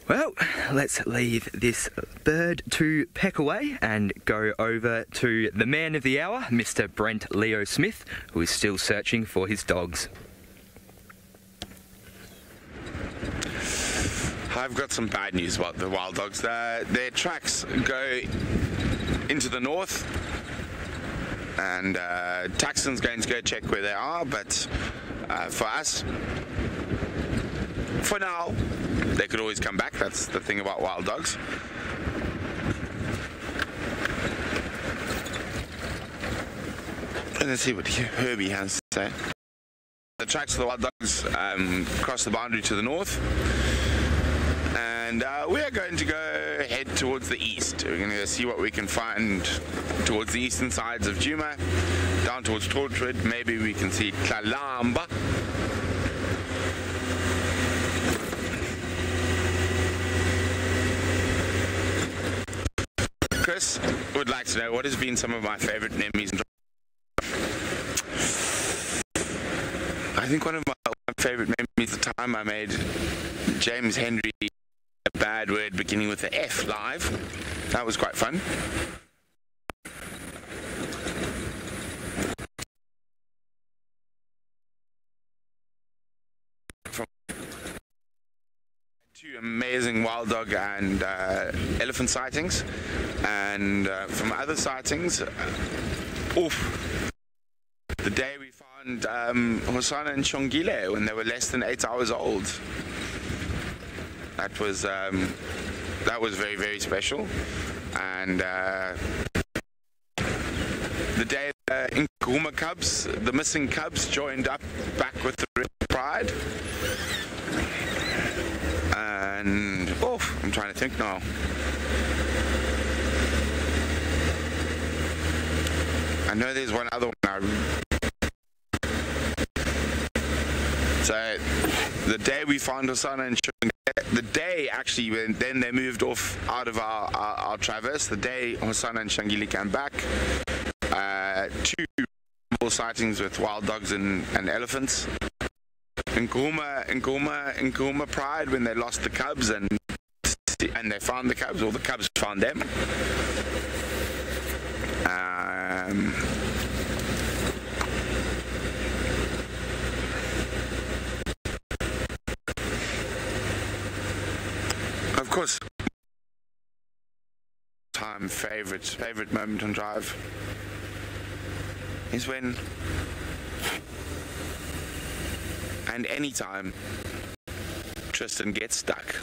Well, let's leave this bird to peck away and go over to the man of the hour, Mr. Brent Leo Smith, who is still searching for his dogs. I've got some bad news about the wild dogs. Their tracks go into the north, and Tuxton's going to go check where they are, but for us, for now, they could always come back. That's the thing about wild dogs. Let's see what Herbie has to say. The tracks of the wild dogs cross the boundary to the north, and we are going to go head towards the east. We're going to go see what we can find towards the eastern sides of Djuma, down towards Torchwood. Maybe we can see Tlalamba. Chris would like to know what has been some of my favorite memories. I think one of my favorite memories is the time I made James Henry a bad word beginning with the F live. That was quite fun. From two amazing wild dog and elephant sightings, and from other sightings, the day we found Hosana and Shongile when they were less than 8 hours old. That was very, very special. And the day the Nkrumah cubs, the missing cubs, joined up back with the Red Pride. And I'm trying to think now. I know there's one other one. So the day we found Hosana and Shongile, the day actually when then they moved off out of our traverse, the day Hosana and Shongile came back, two sightings with wild dogs and elephants. Nkrumah Pride when they lost the cubs and they found the cubs, or the cubs found them. Of course, favorite moment on drive is when, and anytime, Tristan gets stuck.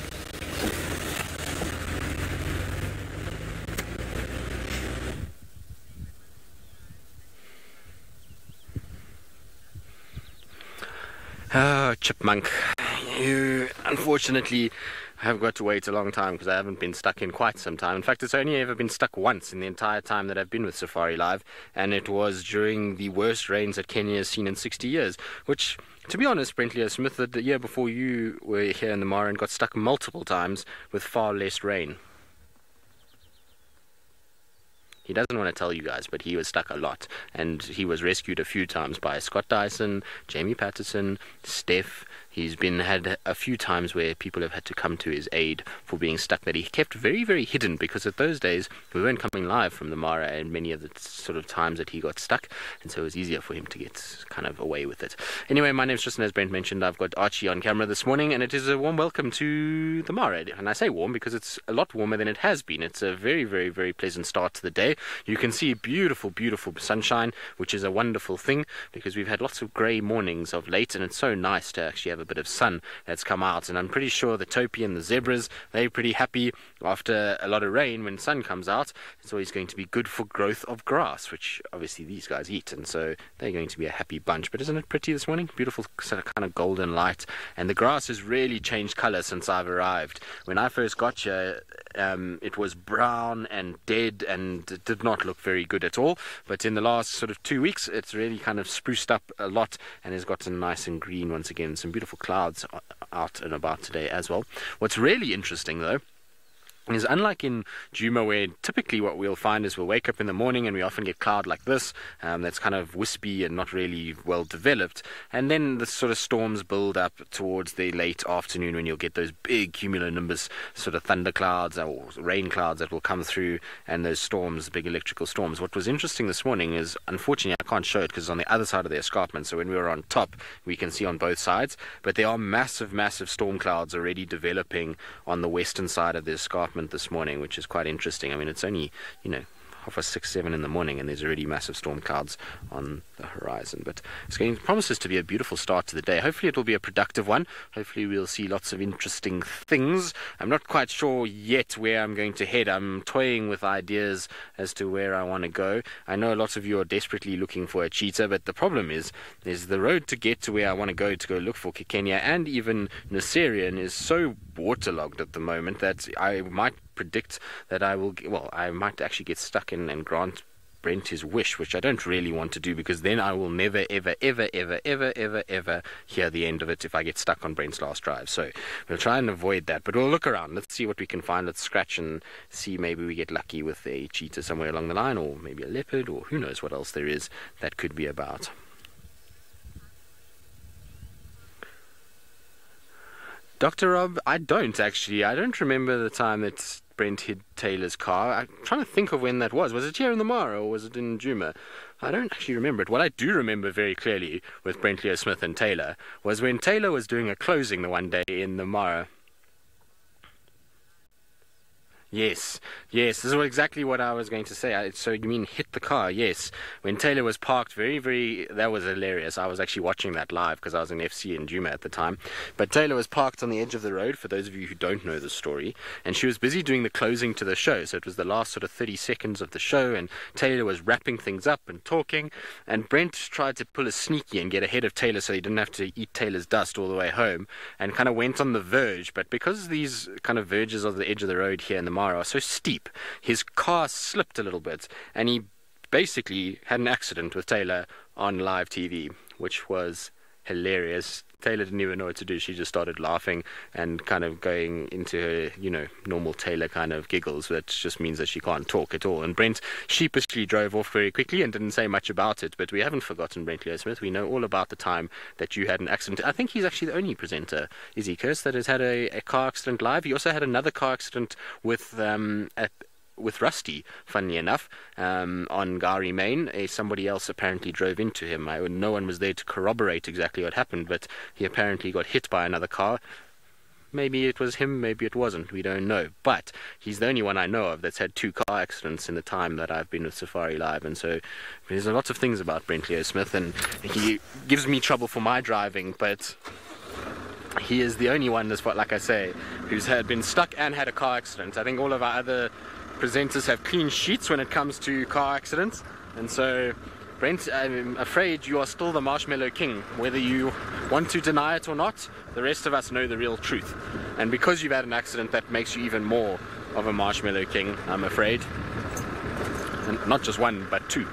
Oh, Chipmunk, you unfortunately have got to wait a long time because I haven't been stuck in quite some time. In fact, it's only ever been stuck once in the entire time that I've been with SafariLive, and it was during the worst rains that Kenya has seen in 60 years, which, to be honest, Brentley Smith, the year before you were here in the Mara and got stuck multiple times with far less rain. He doesn't want to tell you guys, but he was stuck a lot, and he was rescued a few times by Scott Dyson, Jamie Patterson, Steph. He's had a few times where people have had to come to his aid for being stuck that he kept very, very hidden, because at those days we weren't coming live from the Mara and many of the sort of times that he got stuck, and so it was easier for him to get kind of away with it. Anyway, my name's Tristan, as Brent mentioned. I've got Archie on camera this morning, and it is a warm welcome to the Mara. And I say warm because it's a lot warmer than it has been. It's a very, very, very pleasant start to the day. You can see beautiful, beautiful sunshine, which is a wonderful thing because we've had lots of grey mornings of late, and it's so nice to actually have a bit of sun that's come out. And I'm pretty sure the Topi and the zebras, they're pretty happy after a lot of rain. When sun comes out, it's always going to be good for growth of grass, which obviously these guys eat, and so they're going to be a happy bunch. But isn't it pretty this morning? Beautiful sort of kind of golden light, and the grass has really changed colour since I've arrived. When I first got here, it was brown and dead and it did not look very good at all, but in the last sort of 2 weeks it's really kind of spruced up a lot and has gotten nice and green once again. Some beautiful clouds out and about today as well. What's really interesting though is, unlike in Djuma, where typically what we'll find is we'll wake up in the morning and we often get cloud like this, that's kind of wispy and not really well developed, and then the sort of storms build up towards the late afternoon when you'll get those big cumulonimbus sort of thunder clouds or rain clouds that will come through, and those storms, big electrical storms. What was interesting this morning is, unfortunately I can't show it because it's on the other side of the escarpment, so when we were on top we can see on both sides, but there are massive storm clouds already developing on the western side of the escarpment this morning, which is quite interesting. I mean, it's only, 6, 7 in the morning, and there's already massive storm clouds on the horizon. But promises to be a beautiful start to the day. Hopefully it will be a productive one. Hopefully we'll see lots of interesting things. I'm not quite sure yet where I'm going to head. I'm toying with ideas as to where I want to go. I know a lot of you are desperately looking for a cheetah, but the problem is the road to get to where I want to go look for Kenya and even Naserian is so waterlogged at the moment that I might predict that I might actually get stuck in and grant Brent his wish, which I don't really want to do, because then I will never, ever, ever, ever, ever, ever, ever hear the end of it if I get stuck on Brent's last drive. So we'll try and avoid that, but we'll look around. Let's see what we can find. Let's scratch and see, maybe we get lucky with a cheetah somewhere along the line, or maybe a leopard, or who knows what else there is that could be about. Dr. Rob, I don't remember the time that Brent hit Taylor's car. I'm trying to think of when that was. Was it here in the Mara or was it in Djuma? I don't actually remember it. What I do remember very clearly with Brent Leo Smith and Taylor was when Taylor was doing a closing the one day in the Mara. Yes, this is exactly what I was going to say. So you mean hit the car? Yes. When Taylor was parked that was hilarious. I was actually watching that live because I was in FC in Djuma at the time. But Taylor was parked on the edge of the road, for those of you who don't know the story, and she was busy doing the closing to the show. So it was the last sort of 30 seconds of the show, and Taylor was wrapping things up and talking, and Brent tried to pull a sneaky and get ahead of Taylor so he didn't have to eat Taylor's dust all the way home, and kind of went on the verge. But because these kind of verges of the edge of the road here in the are so steep, his car slipped a little bit and he basically had an accident with Taylor on live TV, which was hilarious. Taylor didn't even know what to do. She just started laughing and kind of going into her, normal Taylor kind of giggles. That just means that she can't talk at all. And Brent sheepishly drove off very quickly and didn't say much about it. But we haven't forgotten Brent Leo Smith. We know all about the time that you had an accident. I think he's actually the only presenter, is he, Kirst, that has had a car accident live? He also had another car accident with Rusty, funnily enough, on Gari Main. Somebody else apparently drove into him. No one was there to corroborate exactly what happened, but he apparently got hit by another car. Maybe it was him, maybe it wasn't, we don't know. But he's the only one I know of that's had 2 car accidents in the time that I've been with SafariLive. And so there's a lot of things about Brent Leo Smith, and he gives me trouble for my driving, but he is the only one, like I say, who's been stuck and had a car accident. I think all of our other presenters have clean sheets when it comes to car accidents, and so Brent, I'm afraid you are still the Marshmallow King, whether you want to deny it or not. The rest of us know the real truth, and because you've had an accident, that makes you even more of a Marshmallow King, I'm afraid. And not just one, but 2.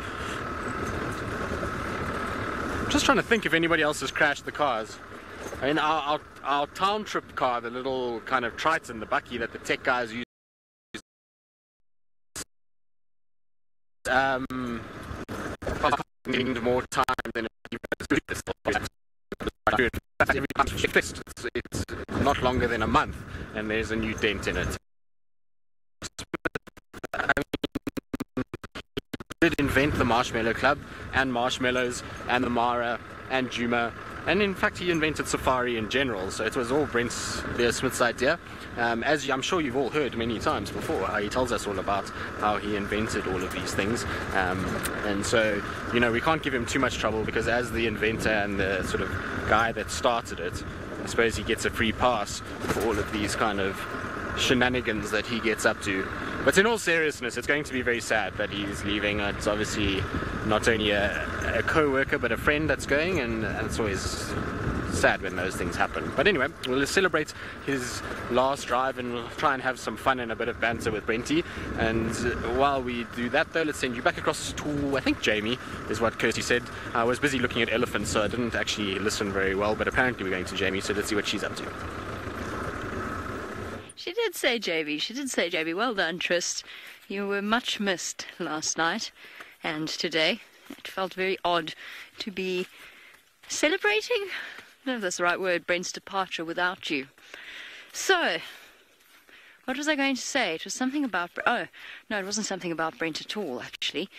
I'm just trying to think if anybody else has crashed the cars. I mean, our town trip car, the little kind of Triton, the Bucky that the tech guys use, needing more time than it's not longer than a month, and there's a new dent in it. I mean, he did invent the Marshmallow Club and marshmallows and the Mara and Djuma, and in fact he invented Safari in general, so it was all Brent Leo Smith's idea. As I'm sure you've all heard many times before, how he tells us all about how he invented all of these things, and so we can't give him too much trouble, because as the inventor and the sort of guy that started it, I suppose he gets a free pass for all of these kind of shenanigans that he gets up to. But in all seriousness, it's going to be very sad that he's leaving. It's obviously not only a co-worker but a friend that's going, and it's always sad when those things happen. But anyway, we'll celebrate his last drive and we'll try and have some fun and a bit of banter with Brenty. And while we do that though, let's send you back across to, I think, Jamie is what Kirsty said. I was busy looking at elephants, so I didn't actually listen very well, but apparently we're going to Jamie, so let's see what she's up to. She did say JB. Well done, Trist. You were much missed last night and today. It felt very odd to be celebrating, I don't know if that's the right word, Brent's departure without you. So, what was I going to say? It was something about... Oh, no, it wasn't something about Brent at all, actually.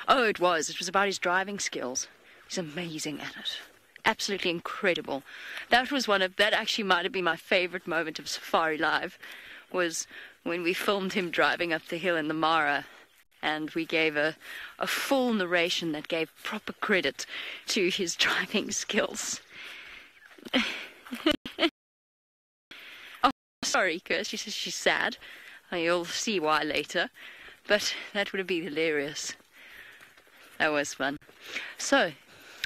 Oh, it was. It was about his driving skills. He's amazing at it. Absolutely incredible. That actually might have been my favourite moment of SafariLive, was when we filmed him driving up the hill in the Mara, and we gave a full narration that gave proper credit to his driving skills. Oh, sorry, Kirst, she says she's sad. You'll see why later, but that would have been hilarious. That was fun. So,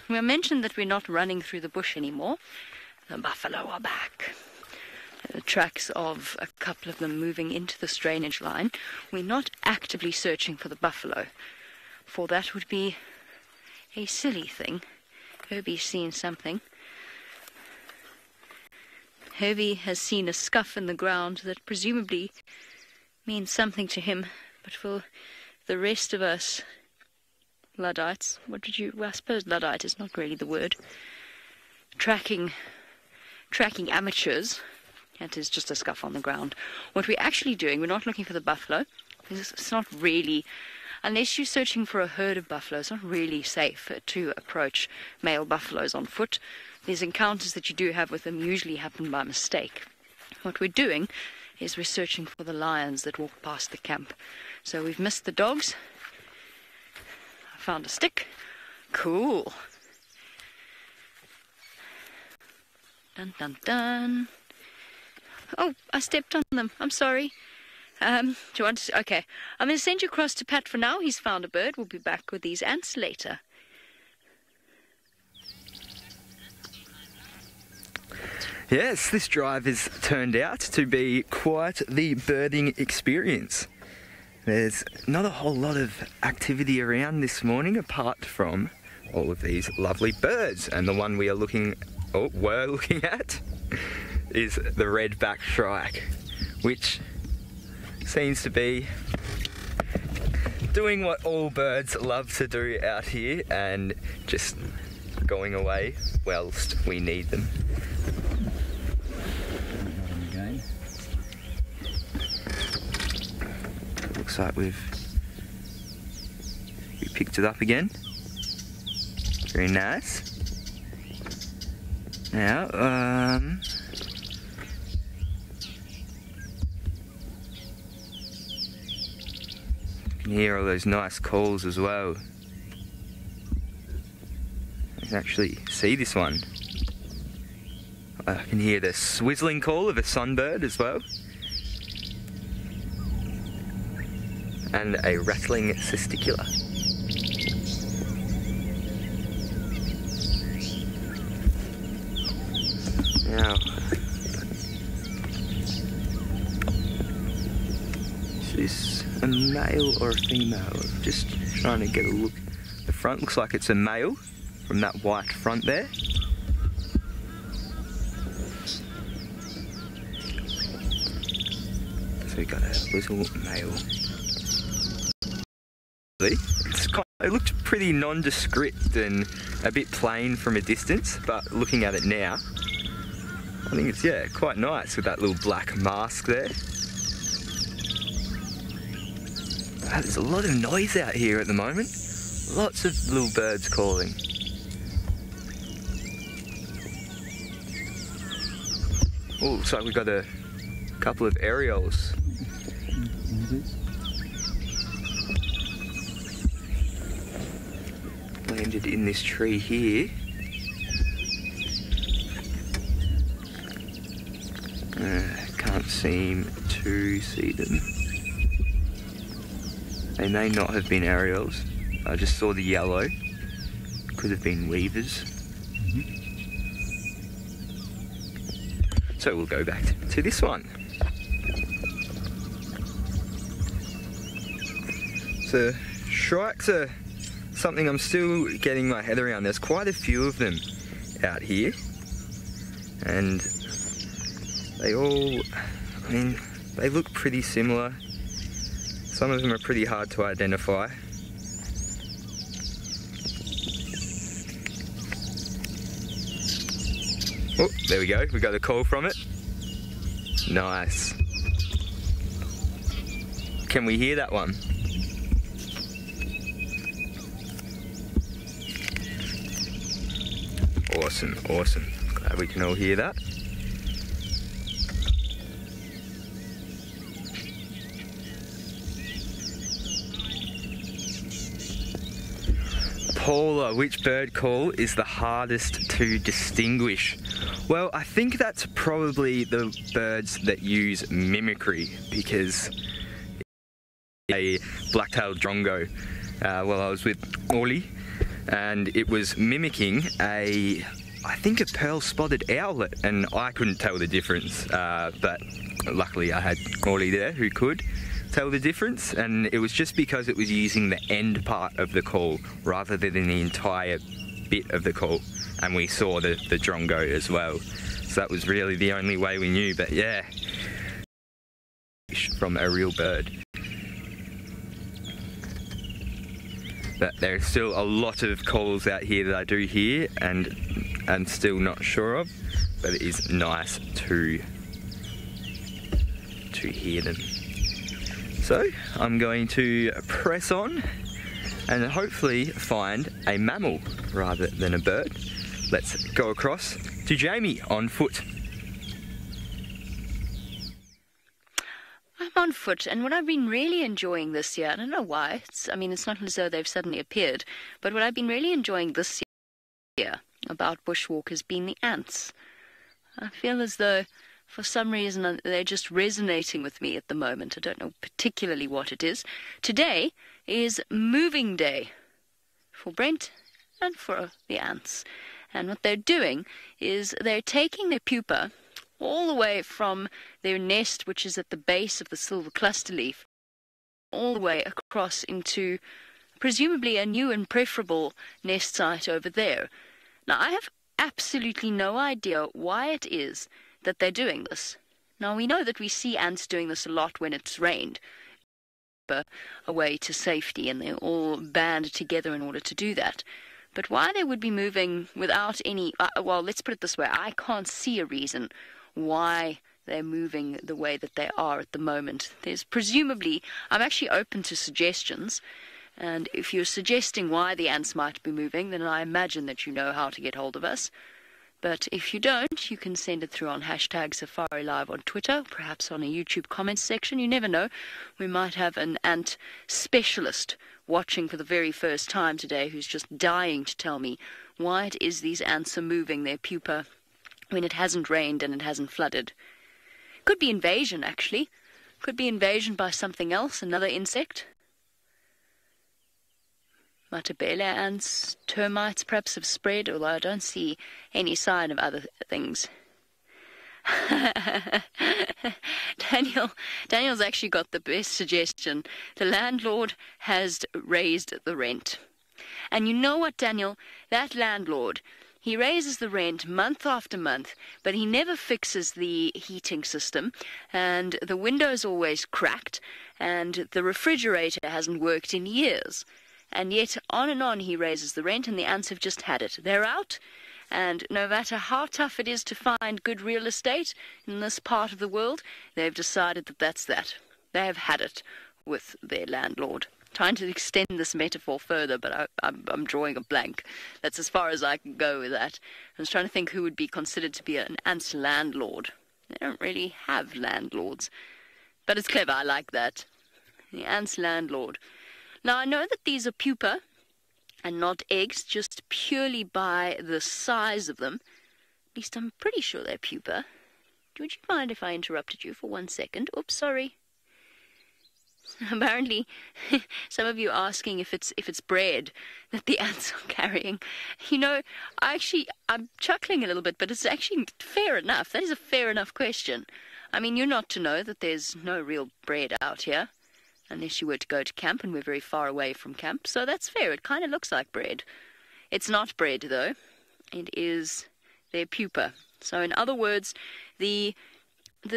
we mentioned that we're not running through the bush anymore. The buffalo are back. The tracks of a couple of them moving into the strainage line. We're not actively searching for the buffalo, for that would be a silly thing. Herbie's seen something. Herbie has seen a scuff in the ground that presumably means something to him, but for the rest of us Luddites, well, I suppose Luddite is not really the word. Tracking amateurs, that is just a scuff on the ground. What we're actually doing, we're not looking for the buffalo. It's not really, unless you're searching for a herd of buffalo, it's not really safe to approach male buffaloes on foot. These encounters that you do have with them usually happen by mistake. What we're doing is we're searching for the lions that walk past the camp. So we've missed the dogs. I found a stick. Cool. Dun dun dun. Oh, I stepped on them. I'm sorry. Do you want to? Okay. I'm going to send you across to Pat for now. He's found a bird. We'll be back with these ants later. Yes, this drive has turned out to be quite the birding experience. There's not a whole lot of activity around this morning apart from all of these lovely birds, and the one we are looking at is the red-backed shrike, which seems to be doing what all birds love to do out here and just going away whilst we need them. Looks like we picked it up again. Very nice. Now, you can hear all those nice calls as well. I can actually see this one. I can hear the swizzling call of a sunbird as well. And a rattling testicular. Now, is this a male or a female? Just trying to get a look. The front looks like it's a male from that white front there. So we got a little male. It looked pretty nondescript and a bit plain from a distance, but looking at it now, I think it's, yeah, quite nice with that little black mask there. There's a lot of noise out here at the moment. Lots of little birds calling. Oh, looks like we've got a couple of aerials. Landed in this tree here. Can't seem to see them. They may not have been aerials. I just saw the yellow. Could have been weavers. So we'll go back to this one. So shrikes are something I'm still getting my head around. There's quite a few of them out here, and they all, I mean, they look pretty similar. Some of them are pretty hard to identify. Oh, there we go, we got a call from it. Nice. Can we hear that one? Awesome, awesome. Glad we can all hear that. caller, which bird call is the hardest to distinguish? Well, I think that's probably the birds that use mimicry, because a black-tailed drongo, while I was with Orly, and it was mimicking I think a pearl-spotted owlet, and I couldn't tell the difference, but luckily I had Orly there who could tell the difference, and it was just because it was using the end part of the call rather than the entire bit of the call, and we saw the drongo as well, so that was really the only way we knew. But yeah, from a real bird. But there's still a lot of calls out here that I do hear and I'm still not sure of, but it is nice to hear them. So I'm going to press on and hopefully find a mammal rather than a bird. Let's go across to Jamie on foot. I'm on foot, and what I've been really enjoying this year, I don't know why, it's not as though they've suddenly appeared, but what I've been really enjoying this year about bushwalk has been the ants. I feel as though for some reason they're just resonating with me at the moment. I don't know particularly what it is. Today is moving day for Brent and for the ants. And what they're doing is they're taking their pupa all the way from their nest, which is at the base of the silver cluster leaf, all the way across into presumably a new and preferable nest site over there. Now, I have absolutely no idea why it is that they're doing this. Now, we know that we see ants doing this a lot when it's rained, away to safety, and they're all band together in order to do that. But why they would be moving without any, well, let's put it this way, I can't see a reason why they're moving the way that they are at the moment. There's presumably, I'm actually open to suggestions, and if you're suggesting why the ants might be moving, then I imagine that you know how to get hold of us. But if you don't, you can send it through on #SafariLive on Twitter, perhaps on a YouTube comments section. You never know. We might have an ant specialist watching for the very first time today who's just dying to tell me why it is these ants are moving their pupa when it hasn't rained and it hasn't flooded. Could be invasion, actually. Could be invasion by something else, another insect. Matabele ants, termites perhaps have spread, although I don't see any sign of other things. Daniel's actually got the best suggestion. The landlord has raised the rent. And you know what, Daniel? That landlord, he raises the rent month after month, but he never fixes the heating system, and the window's always cracked, and the refrigerator hasn't worked in years. And yet, on and on, he raises the rent, and the ants have just had it. They're out, and no matter how tough it is to find good real estate in this part of the world, they've decided that that's that. They have had it with their landlord. Trying to extend this metaphor further, but I'm drawing a blank. That's as far as I can go with that. I was trying to think who would be considered to be an ant's landlord. They don't really have landlords. But it's clever, I like that. The ant's landlord. Now, I know that these are pupa and not eggs, just purely by the size of them. At least I'm pretty sure they're pupa. Would you mind if I interrupted you for 1 second? Oops, sorry. Apparently, some of you are asking if it's bread that the ants are carrying. You know, I'm chuckling a little bit, but it's actually fair enough. That is a fair enough question. I mean, you're not to know that there's no real bread out here, unless you were to go to camp, and we're very far away from camp, so that's fair. It kind of looks like bread. It's not bread, though. It is their pupa. So in other words, the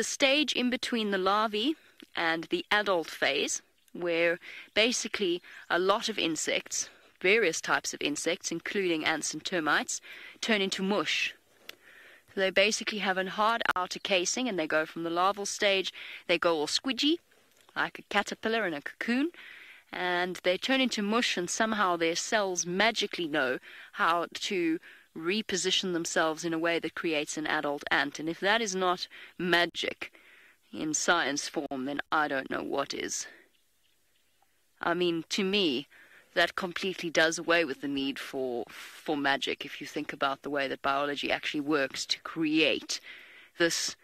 stage in between the larvae and the adult phase, where basically a lot of insects, various types of insects, including ants and termites, turn into mush. So they basically have a hard outer casing, and they go from the larval stage, they go all squidgy, like a caterpillar in a cocoon, and they turn into mush, and somehow their cells magically know how to reposition themselves in a way that creates an adult ant. And if that is not magic in science form, then I don't know what is. I mean, to me, that completely does away with the need for magic, if you think about the way that biology actually works to create this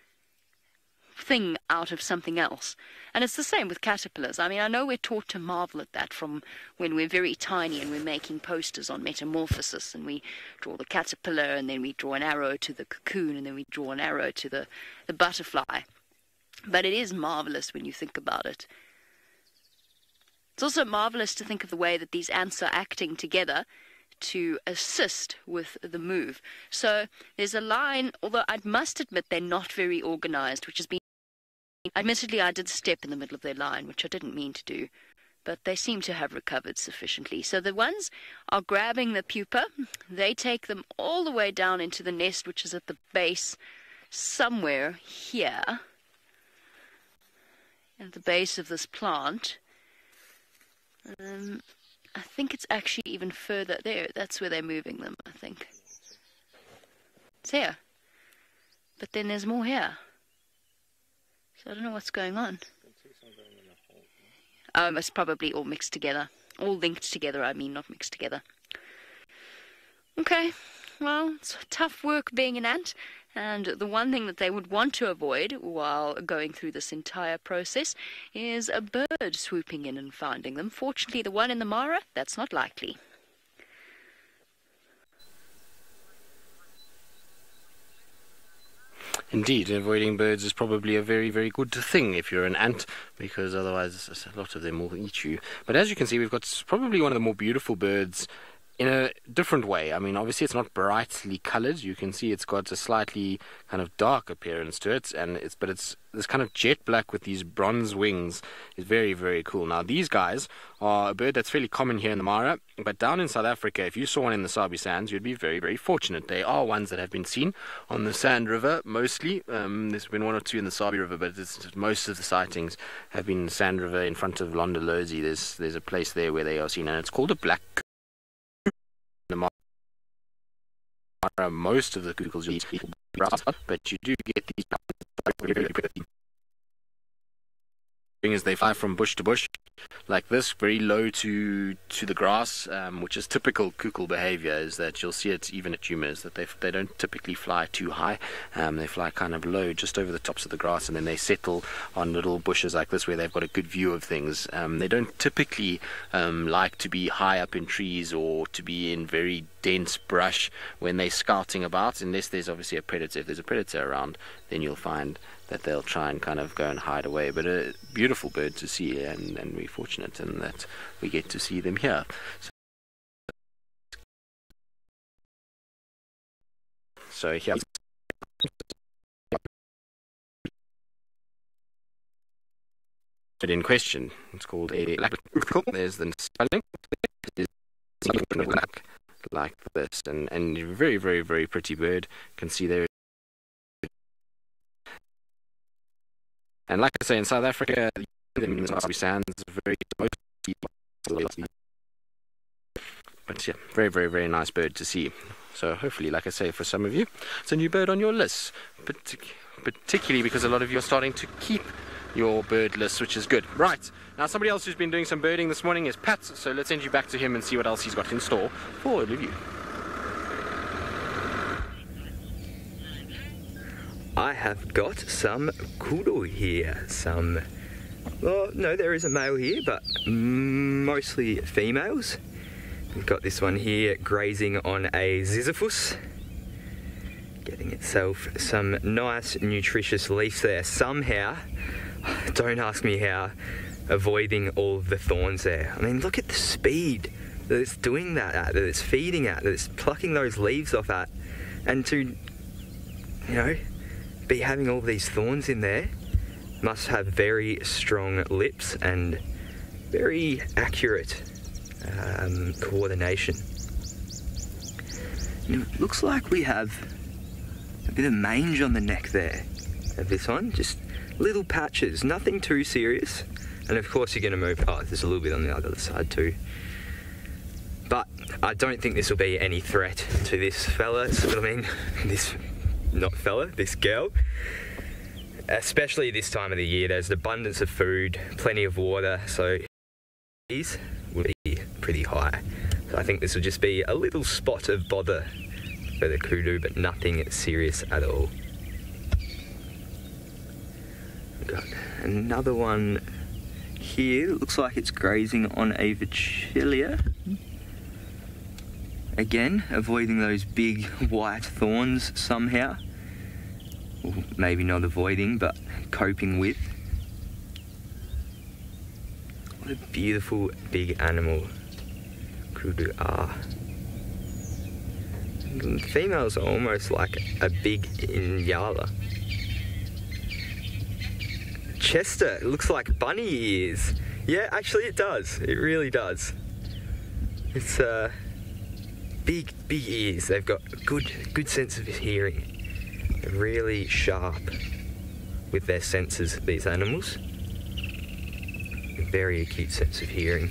thing out of something else. And it's the same with caterpillars. I mean, I know we're taught to marvel at that from when we're very tiny and we're making posters on metamorphosis, and we draw the caterpillar and then we draw an arrow to the cocoon and then we draw an arrow to the butterfly. But it is marvelous when you think about it. It's also marvelous to think of the way that these ants are acting together to assist with the move. So there's a line, although I must admit they're not very organized, which has been... Admittedly, I did step in the middle of their line, which I didn't mean to do, but they seem to have recovered sufficiently. So the ones are grabbing the pupa. They take them all the way down into the nest, which is at the base somewhere here, at the base of this plant. I think it's actually even further there. That's where they're moving them, I think. It's here. But then there's more here. So I don't know what's going on. It's probably all mixed together. All linked together, I mean, not mixed together. Okay, well, it's tough work being an ant. And the one thing that they would want to avoid while going through this entire process is a bird swooping in and finding them. Fortunately, the one in the Mara, that's not likely. Indeed, avoiding birds is probably a very, very good thing if you're an ant, because otherwise a lot of them will eat you. But as you can see, we've got probably one of the more beautiful birds in a different way. I mean, obviously it's not brightly coloured. You can see it's got a slightly kind of dark appearance to it, but it's this kind of jet black with these bronze wings is very, very cool. Now, these guys are a bird that's fairly common here in the Mara, but down in South Africa, if you saw one in the Sabi Sands, you'd be very, very fortunate. They are ones that have been seen on the Sand River mostly. There's been one or two in the Sabi River, but most of the sightings have been in the Sand River in front of Londolozi. There's a place there where they are seen, and it's called a black. Most of the kukels eat grass, but you do get these as they fly from bush to bush like this, very low to the grass, which is typical kukul behavior, is that you'll see it even at humours, that they don't typically fly too high. They fly kind of low, just over the tops of the grass, and then they settle on little bushes like this where they've got a good view of things. They don't typically like to be high up in trees or to be in very dense brush when they're scouting about, unless there's obviously a predator. If there's a predator around, then you'll find that they'll try and kind of go and hide away. But a beautiful bird to see, and we're fortunate in that we get to see them here. So here, but in question, it's called a black kukel. There's the spelling. Black like this, and very, very, very pretty bird. You can see there. And like I say, in South Africa, the sands very mostly, but yeah, very, very, very nice bird to see. So hopefully, like I say, for some of you, it's a new bird on your list, particularly because a lot of you are starting to keep your bird list, which is good. Right, now somebody else who's been doing some birding this morning is Pat, so let's send you back to him and see what else he's got in store for all of you. I have got some kudu here, well, no, there is a male here, but mostly females. We've got this one here grazing on a ziziphus, getting itself some nice nutritious leaves there. Somehow, don't ask me how, avoiding all of the thorns there. I mean, look at the speed that it's doing that it's feeding at, that it's plucking those leaves off at, and to, you know, be having all these thorns in there. Must have very strong lips and very accurate coordination. It looks like we have a bit of mange on the neck there of this one, just little patches, nothing too serious. And of course you're going to move, oh, there's a little bit on the other side too. But I don't think this will be any threat to this fella, this girl. Especially this time of the year, there's an abundance of food, plenty of water, so these will be pretty high. So I think this will just be a little spot of bother for the kudu, but nothing serious at all. We've got another one here. It looks like it's grazing on a Vigilia. Again, avoiding those big white thorns somehow. Or maybe not avoiding, but coping with. What a beautiful big animal kudu are. The females are almost like a big Inyala. Chester, it looks like bunny ears. Yeah, actually it does. It really does. It's big ears. They've got good sense of hearing. They're really sharp with their senses, these animals. A very acute sense of hearing,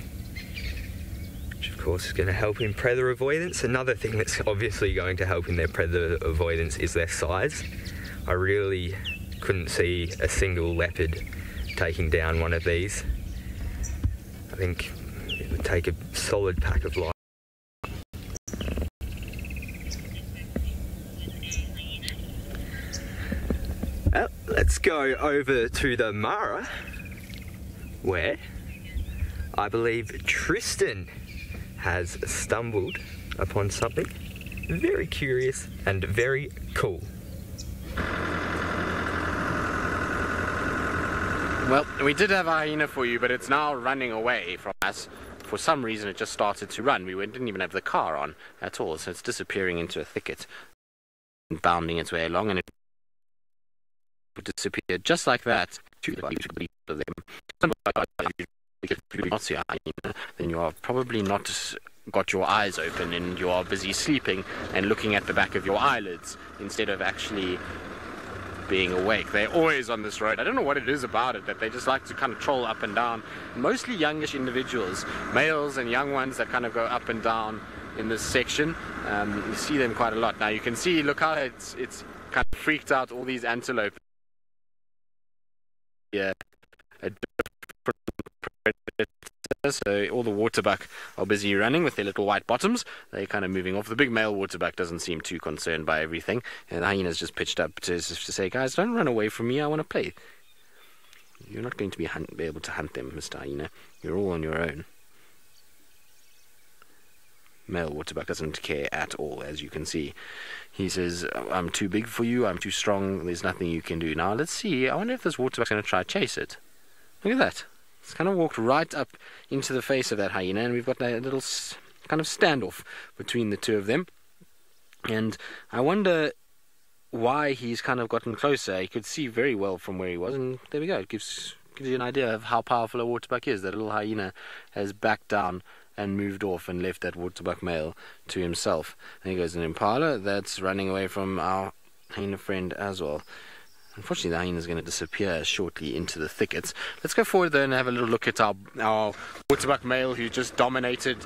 which of course is going to help in predator avoidance. Another thing that's obviously going to help in their predator avoidance is their size. I really couldn't see a single leopard taking down one of these. I think it would take a solid pack of lions. Let's go over to the Mara, where I believe Tristan has stumbled upon something very curious and very cool. Well, we did have a hyena for you, but it's now running away from us. For some reason, it just started to run. We didn't even have the car on at all, so it's disappearing into a thicket, bounding its way along, and it disappeared just like that. Then you are probably not got your eyes open and you are busy sleeping and looking at the back of your eyelids instead of actually being awake. They're always on this road. I don't know what it is about it, that they just like to kind of troll up and down. Mostly youngish individuals, males and young ones that kind of go up and down in this section. You see them quite a lot. Now you can see, look how it's kind of freaked out all these antelope. Yeah, a different predator. So all the waterbuck are busy running with their little white bottoms. They're kind of moving off. The big male waterbuck doesn't seem too concerned by everything. And the hyena's just pitched up to say, guys, don't run away from me. I want to play. You're not going to be able to hunt them, Mr. Hyena. You're all on your own. Male waterbuck doesn't care at all, as you can see. He says, I'm too big for you, I'm too strong, there's nothing you can do. Now, let's see. I wonder if this waterbuck's going to try to chase it. Look at that. It's kind of walked right up into the face of that hyena, and we've got a little kind of standoff between the two of them. And I wonder why he's kind of gotten closer. He could see very well from where he was, and there we go. It gives you an idea of how powerful a waterbuck is. That little hyena has backed down and moved off and left that waterbuck male to himself. And here goes an impala that's running away from our hyena friend as well. Unfortunately, the hyena is going to disappear shortly into the thickets. Let's go forward though and have a little look at our waterbuck male who just dominated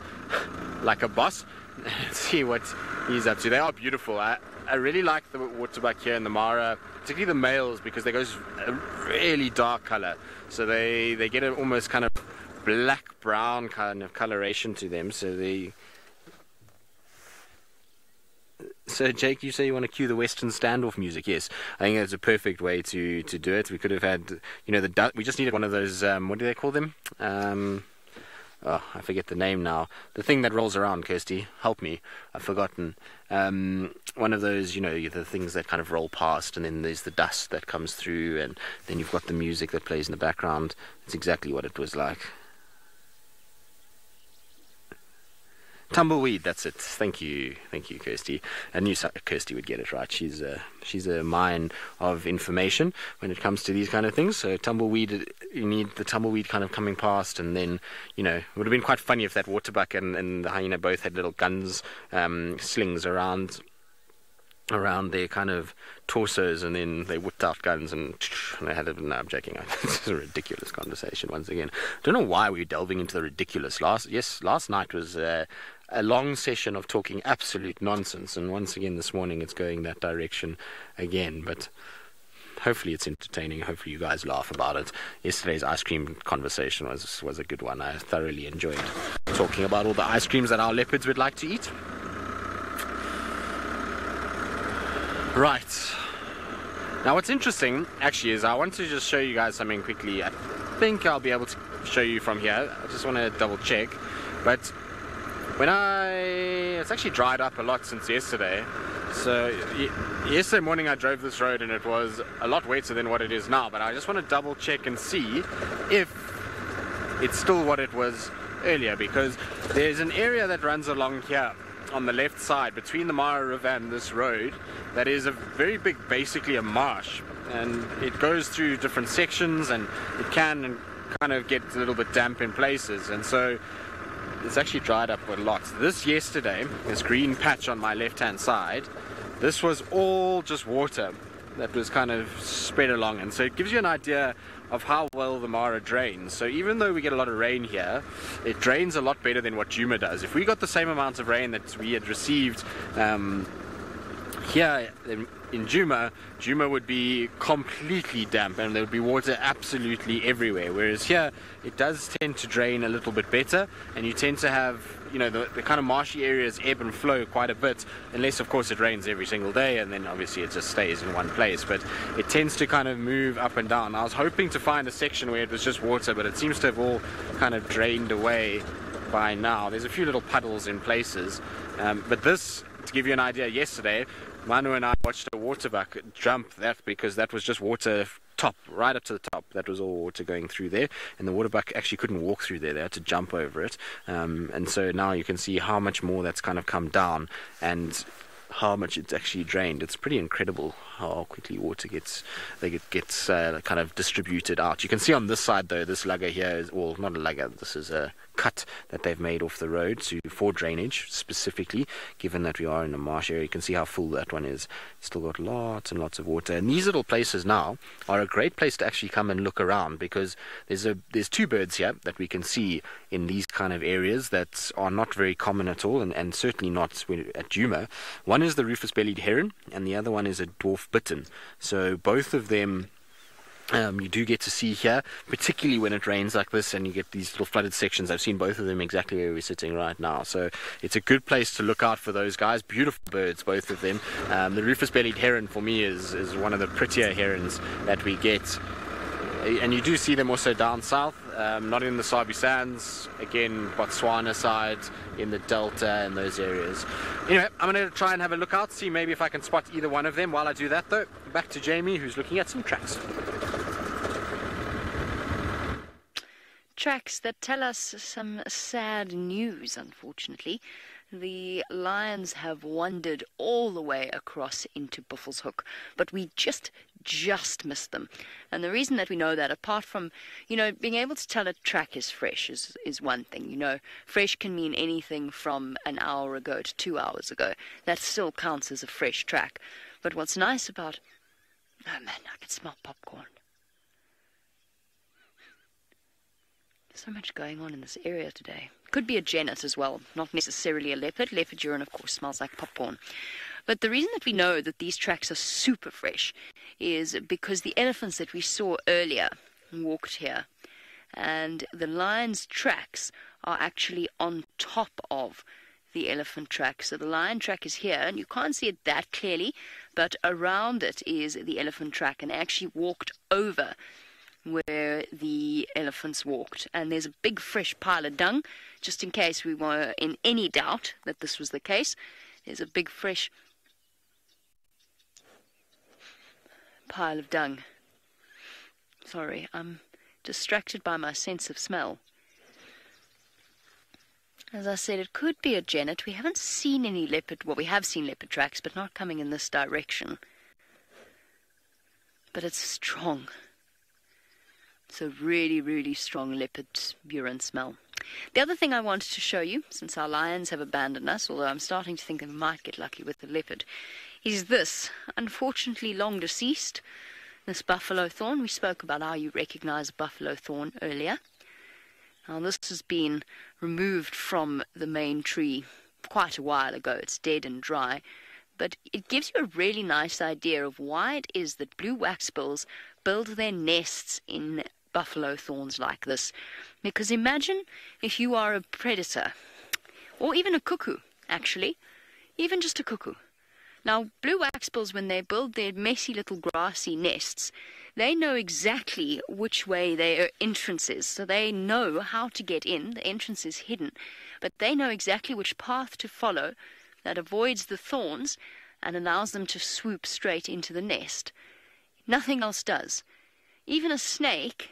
like a boss. Let's see what he's up to. They are beautiful. I really like the waterbuck here in the Mara, particularly the males, because they go a really dark color. So they get an almost kind of black brown kind of coloration to them. So Jake, you say you want to cue the Western standoff music? Yes, I think that's a perfect way to do it. We could have had, we just needed one of those, what do they call them? Oh, I forget the name now. The thing that rolls around, Kirsty, help me, I've forgotten. One of those, the things that kind of roll past, and then there's the dust that comes through, and then you've got the music that plays in the background. It's exactly what it was like. Tumbleweed, that's it. Thank you, Kirsty. I knew Kirsty would get it right. She's a mine of information when it comes to these kind of things. So tumbleweed, you need the tumbleweed kind of coming past, and then it would have been quite funny if that waterbuck and the hyena both had little guns, slings around their kind of torsos, and then they whipped out guns and they had it. No, I'm joking. This is a ridiculous conversation once again. I don't know why we're delving into the ridiculous. Last night was a long session of talking absolute nonsense, and once again this morning it's going that direction again. But hopefully it's entertaining. Hopefully you guys laugh about it. Yesterday's ice cream conversation was a good one. I thoroughly enjoyed talking about all the ice creams that our leopards would like to eat. Right. Now what's interesting actually is I want to just show you guys something quickly. I think I'll be able to show you from here. I just want to double check. But it's actually dried up a lot since yesterday. So yesterday morning I drove this road and it was a lot wetter than what it is now, but I just want to double check and see if it's still what it was earlier, because there's an area that runs along here on the left side between the Mara River and this road that is a very big, basically a marsh, and it goes through different sections and it can kind of get a little bit damp in places, and so it's actually dried up a lot. This yesterday, this green patch on my left hand side, this was all just water that was kind of spread along, and so it gives you an idea of how well the Mara drains. So even though we get a lot of rain here, it drains a lot better than what Djuma does. If we got the same amount of rain that we had received here in Djuma would be completely damp and there would be water absolutely everywhere, whereas here it does tend to drain a little bit better, and you tend to have, you know, the kind of marshy areas ebb and flow quite a bit, unless of course it rains every single day and then obviously it just stays in one place, but it tends to kind of move up and down. I was hoping to find a section where it was just water, but it seems to have all kind of drained away by now. There's a few little puddles in places, but this, to give you an idea, yesterday Manu and I watched a waterbuck jump that, because that was just water top, right up to the top. That was all water going through there, and the waterbuck actually couldn't walk through there. They had to jump over it, and so now you can see how much more that's kind of come down and how much it's actually drained. It's pretty incredible how quickly water gets kind of distributed out. You can see on this side though, this lugger here is, well, not a lugger, this is a cut that they've made off the road for drainage specifically, given that we are in a marsh area. You can see how full that one is. Still got lots and lots of water, and these little places now are a great place to actually come and look around, because there's two birds here that we can see in these kind of areas that are not very common at all, and certainly not at Djuma. One is the rufous-bellied heron and the other one is a dwarf bittern. So both of them you do get to see here, particularly when it rains like this and you get these little flooded sections. I've seen both of them exactly where we're sitting right now, so it's a good place to look out for those guys. Beautiful birds, both of them. The rufous-bellied heron for me is one of the prettier herons that we get, and you do see them also down south, not in the Sabi Sands, again Botswana side, in the Delta and those areas. Anyway, I'm going to try and have a look out, see maybe if I can spot either one of them. While I do that though, back to Jamie, who's looking at some tracks. Tracks that tell us some sad news, unfortunately. The lions have wandered all the way across into Buffelshoek, but we just missed them. And the reason that we know that, apart from, being able to tell a track is fresh is one thing. Fresh can mean anything from an hour ago to 2 hours ago. That still counts as a fresh track. But what's nice about... Oh man, I can smell popcorn. So much going on in this area today. Could be a genet as well, not necessarily a leopard. Leopard urine, of course, smells like popcorn. But the reason that we know that these tracks are super fresh is because the elephants that we saw earlier walked here. And the lion's tracks are actually on top of the elephant track. So the lion track is here, and you can't see it that clearly, but around it is the elephant track, and they actually walked over where the elephants walked. And there's a big fresh pile of dung, just in case we were in any doubt that this was the case. There's a big fresh pile of dung. Sorry, I'm distracted by my sense of smell. As I said, it could be a genet. We haven't seen any leopard, well, we have seen leopard tracks, but not coming in this direction. But it's strong. It's a really, really strong leopard urine smell. The other thing I wanted to show you, since our lions have abandoned us, although I'm starting to think that we might get lucky with the leopard, is this, unfortunately long deceased, this buffalo thorn. We spoke about how you recognize a buffalo thorn earlier. Now this has been removed from the main tree quite a while ago. It's dead and dry, but it gives you a really nice idea of why it is that blue waxbills build their nests in buffalo thorns like this. Because imagine if you are a predator, or even a cuckoo, actually, even just a cuckoo. Now, blue waxbills, when they build their messy little grassy nests, they know exactly which way their entrance is, so they know how to get in. The entrance is hidden, but they know exactly which path to follow that avoids the thorns and allows them to swoop straight into the nest. Nothing else does. Even a snake,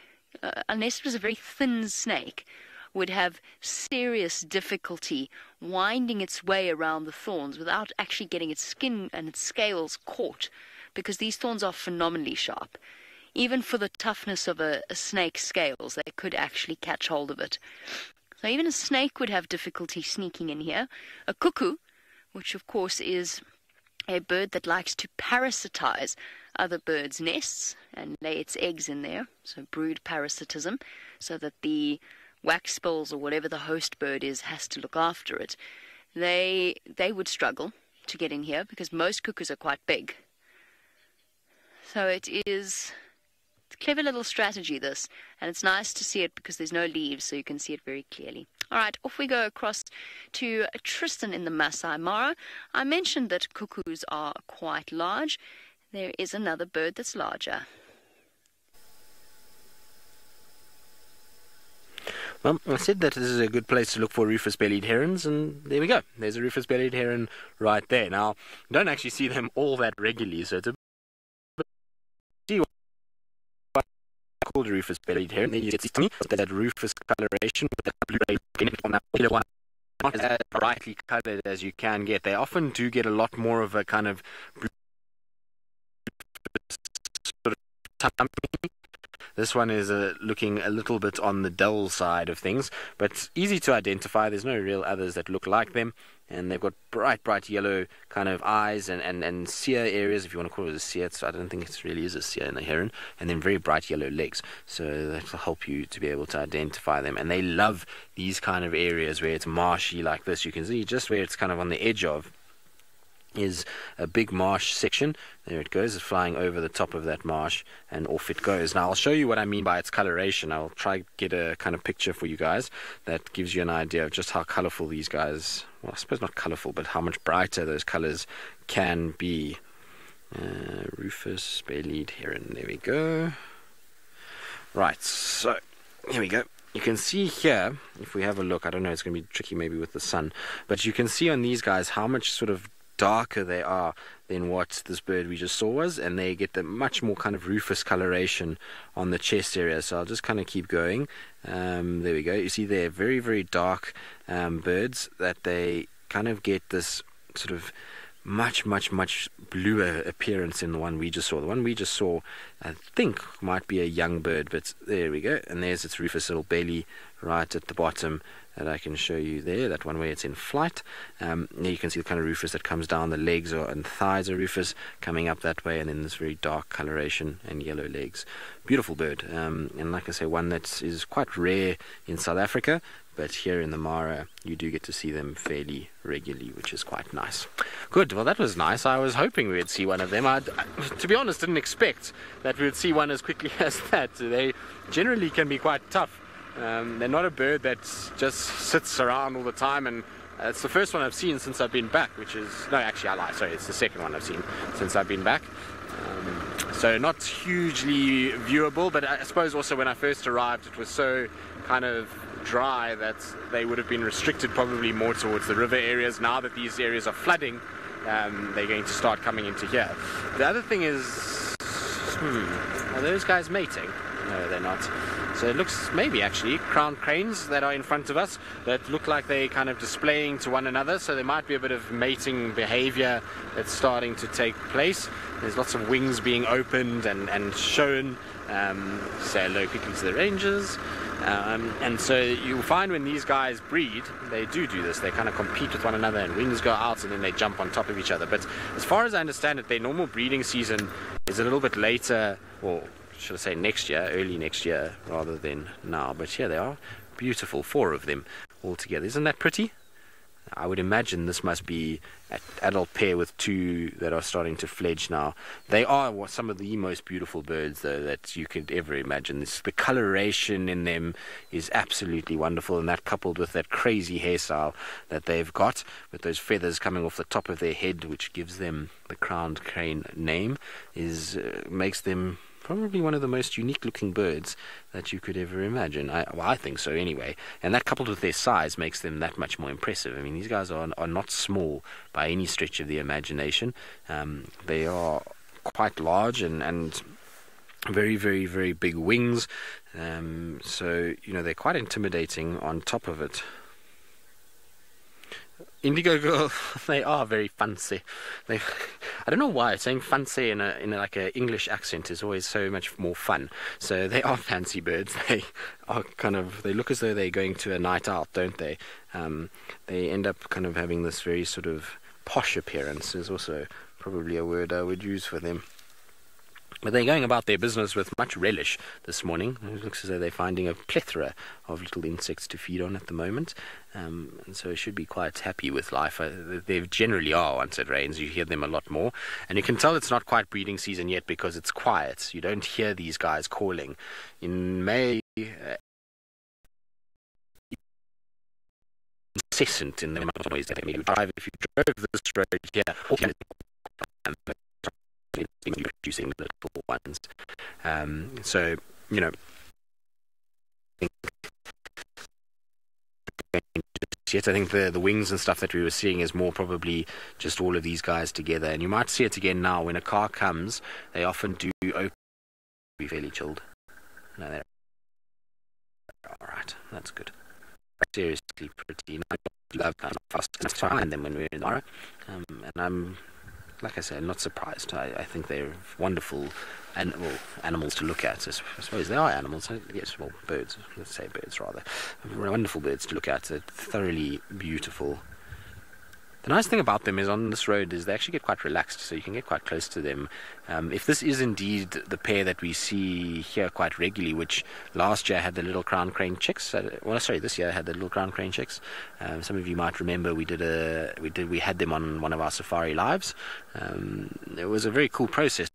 unless it was a very thin snake, would have serious difficulty winding its way around the thorns without actually getting its skin and its scales caught, because these thorns are phenomenally sharp. Even for the toughness of a snake's scales, they could actually catch hold of it. So even a snake would have difficulty sneaking in here. A cuckoo, which of course is a bird that likes to parasitize other birds' nests and lay its eggs in there, so brood parasitism, so that the waxbills or whatever the host bird is has to look after it. They would struggle to get in here because most cuckoos are quite big. So it is a clever little strategy, this, and it's nice to see it because there's no leaves, so you can see it very clearly. All right, off we go across to Tristan in the Masai Mara. I mentioned that cuckoos are quite large. There is another bird that's larger. Well, I said that this is a good place to look for rufous-bellied herons, and there we go. There's a rufous-bellied heron right there. Now, you don't actually see them all that regularly, so it's a bit called a rufous-bellied heron. Then you get that rufous coloration with that blue on that killer one. Not as brightly colored as you can get. They often do get a lot more of a kind of sort of tummy. This one is looking a little bit on the dull side of things, but easy to identify. There's no real others that look like them, and they've got bright yellow kind of eyes and sear areas, if you want to call it a sear. So I don't think it really is a sear in a heron, and then very bright yellow legs. So that will help you to be able to identify them. And they love these kind of areas where it's marshy like this. You can see just where it's kind of on the edge of is a big marsh section. There it goes, it's flying over the top of that marsh, and off it goes. Now I'll show you what I mean by its coloration. I'll try get a kind of picture for you guys that gives you an idea of just how colorful these guys, well, I suppose not colorful, but how much brighter those colors can be. Rufous-bellied heron, there we go. Right, so here we go. You can see here, if we have a look, I don't know, it's going to be tricky maybe with the sun, but you can see on these guys how much sort of darker they are than what this bird we just saw was, and they get the much more kind of rufous coloration on the chest area. So I'll just kind of keep going. There we go. You see they're very dark birds that they kind of get this sort of much bluer appearance in the one we just saw. The one we just saw, I think, might be a young bird, but there we go. And there's its rufous little belly right at the bottom that I can show you there, that one where it's in flight. There you can see the kind of rufous that comes down the legs and thighs are rufous coming up that way, and then this very dark coloration and yellow legs. Beautiful bird, and like I say, one that is quite rare in South Africa, but here in the Mara you do get to see them fairly regularly, which is quite nice. Good, well that was nice. I was hoping we would see one of them. I to be honest, didn't expect that we would see one as quickly as that. They generally can be quite tough. They're not a bird that just sits around all the time, and it's the first one I've seen since I've been back, which is, no, actually I lie, sorry, it's the second one I've seen since I've been back. So not hugely viewable, but I suppose also when I first arrived it was so kind of dry that they would have been restricted probably more towards the river areas. Now that these areas are flooding, they're going to start coming into here. The other thing is, are those guys mating? No, they're not. So it looks maybe actually crowned cranes that are in front of us that look like they're kind of displaying to one another, so there might be a bit of mating behavior that's starting to take place. There's lots of wings being opened and shown. Say hello quickly to the rangers. And so you'll find when these guys breed, they do this. They kind of compete with one another, and wings go out and then they jump on top of each other. But as far as I understand it, their normal breeding season is a little bit later, or should I say next year, early next year rather than now. But here they are, beautiful, 4 of them all together. Isn't that pretty? I would imagine this must be an adult pair with two that are starting to fledge now. They are some of the most beautiful birds, though, that you could ever imagine. The coloration in them is absolutely wonderful, and that coupled with that crazy hairstyle that they've got, with those feathers coming off the top of their head, which gives them the crowned crane name, makes them probably one of the most unique looking birds that you could ever imagine. I think so anyway. And that coupled with their size makes them that much more impressive. I mean, these guys are not small by any stretch of the imagination. They are quite large and very, very, very big wings. So, they're quite intimidating on top of it. Indigo Girl, they are very fancy. I don't know why saying fancy in a like a English accent is always so much more fun. So they are fancy birds. They are they look as though they're going to a night out, don't they? They end up kind of having this very sort of posh appearance. Is also probably a word I would use for them. But they're going about their business with much relish this morning. It looks as though they're finding a plethora of little insects to feed on at the moment. And so should be quite happy with life. They generally are once it rains. You hear them a lot more. And you can tell it's not quite breeding season yet because it's quiet. You don't hear these guys calling. In May, incessant in the amount of noise that they make. If you drove this road here, producing little ones. So, I think the wings and stuff that we were seeing is more probably just all of these guys together. And you might see it again now when a car comes. They often do open, be fairly chilled. No, they're all right. That's good. Seriously, pretty. I love kind of fast enough to find them when we're in the car. And I'm, like I said, not surprised. I think they're wonderful animals to look at. I suppose they are animals. Yes, well, birds. Let's say birds, rather. Wonderful birds to look at. They're thoroughly beautiful. The nice thing about them is on this road is they actually get quite relaxed, so you can get quite close to them. If this is indeed the pair that we see here quite regularly, which last year had the little crown crane chicks, this year had the little crown crane chicks. Some of you might remember we had them on one of our safari lives. It was a very cool process.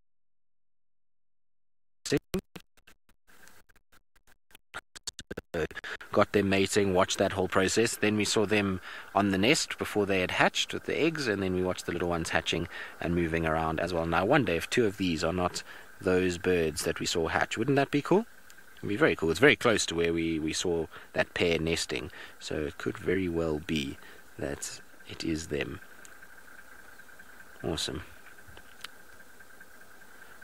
Got them mating, watched that whole process. Then we saw them on the nest before they had hatched with the eggs, and then we watched the little ones hatching and moving around as well. Now I wonder if two of these are not those birds that we saw hatch. Wouldn't that be cool? It would be very cool. It's very close to where we saw that pair nesting, so it could very well be that it is them. Awesome.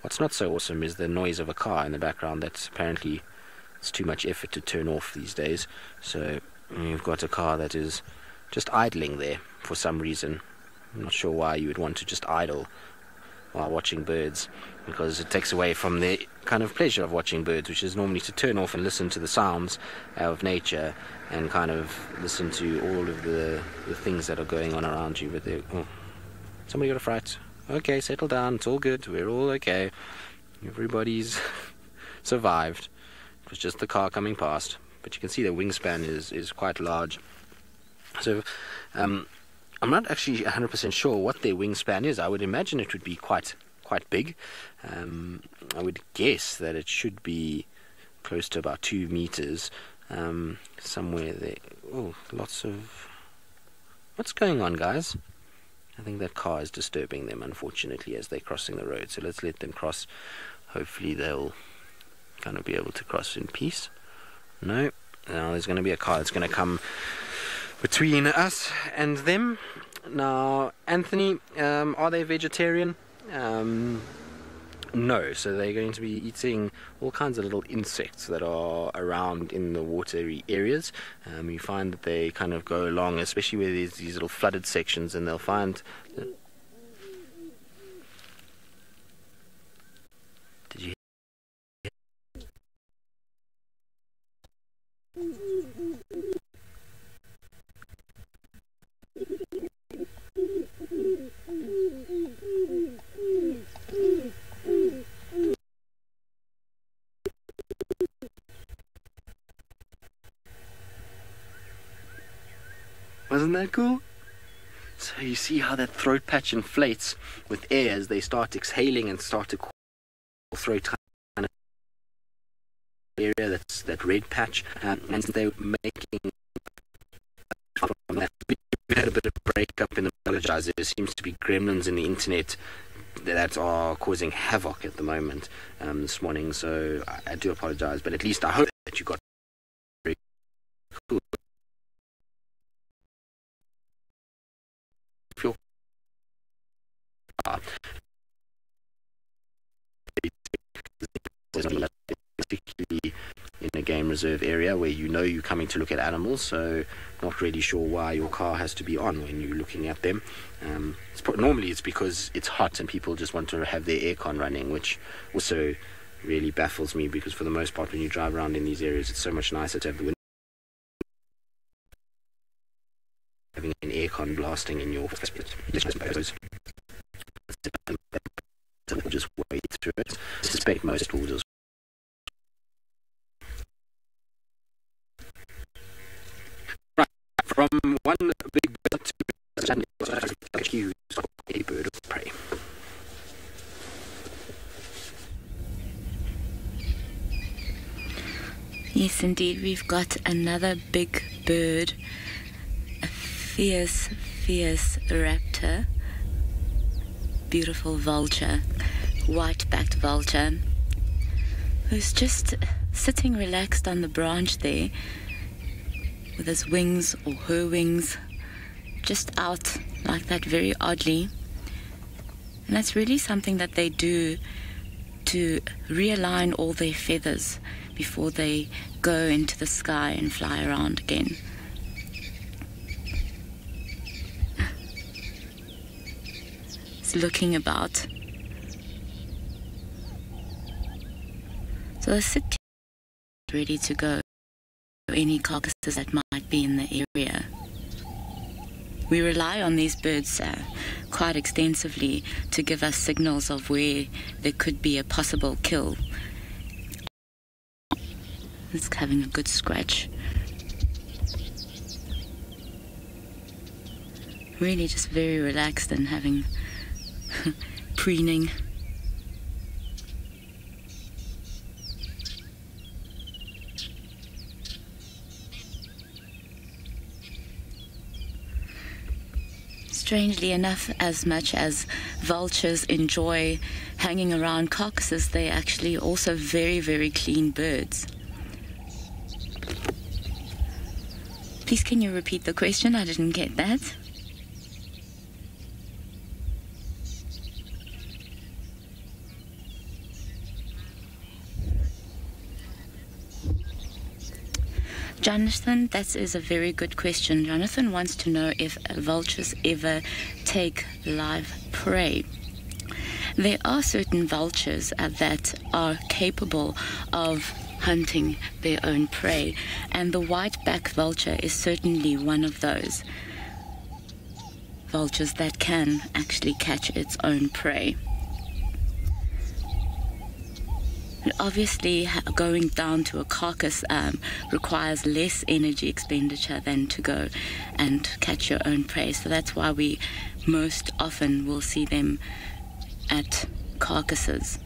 What's not so awesome is the noise of a car in the background. That's apparently it's too much effort to turn off these days. So you've got a car that is just idling there for some reason. I'm not sure why you would want to just idle while watching birds, because it takes away from the kind of pleasure of watching birds, which is normally to turn off and listen to the sounds of nature and kind of listen to all of the things that are going on around you. But somebody got a fright. Okay, settle down. It's all good. We're all okay. Everybody's survived. It was just the car coming past, but you can see the wingspan is quite large. So I'm not actually 100% sure what their wingspan is. I would imagine it would be quite big. I would guess that it should be close to about 2 meters, somewhere there. Oh, lots of... What's going on, guys? I think that car is disturbing them, unfortunately, as they're crossing the road. So let's let them cross. Hopefully they'll kind of be able to cross in peace. No, now there's going to be a car that's going to come between us and them. Now, Anthony, are they vegetarian? No, so they're going to be eating all kinds of little insects that are around in the watery areas. You find that they kind of go along, especially where there's these little flooded sections, and they'll find... Did you Wasn't that cool? So you see how that throat patch inflates with air as they start exhaling and start to cool throat kind of area. That's that red patch, and they're making from that. We had a bit of breakup in the apologize. There seems to be gremlins in the internet that are causing havoc at the moment this morning. So I do apologize, but at least I hope that you got very cool. Feel particularly in a game reserve area where you know you're coming to look at animals, so not really sure why your car has to be on when you're looking at them. Normally it's because it's hot and people just want to have their aircon running, which also really baffles me, because for the most part when you drive around in these areas it's so much nicer to have the window, having an aircon blasting in your face. We'll just wade through it. I suspect most will just from one big bird to a huge bird of prey. Yes, indeed, we've got another big bird, a fierce raptor, beautiful vulture, white-backed vulture, who's just sitting relaxed on the branch there, with his wings or her wings just out like that, very oddly. And that's really something that they do to realign all their feathers before they go into the sky and fly around again. It's looking about. So they sit ready to go. Any carcasses that might be in the area. We rely on these birds quite extensively to give us signals of where there could be a possible kill. It's having a good scratch. Really just very relaxed and having preening. Strangely enough, as much as vultures enjoy hanging around carcasses, they're actually also very clean birds. Please, can you repeat the question? I didn't get that. Jonathan, that is a very good question. Jonathan wants to know if vultures ever take live prey. There are certain vultures that are capable of hunting their own prey, and the white-backed vulture is certainly one of those vultures that can actually catch its own prey. Obviously, going down to a carcass requires less energy expenditure than to go and catch your own prey. So that's why we most often will see them at carcasses.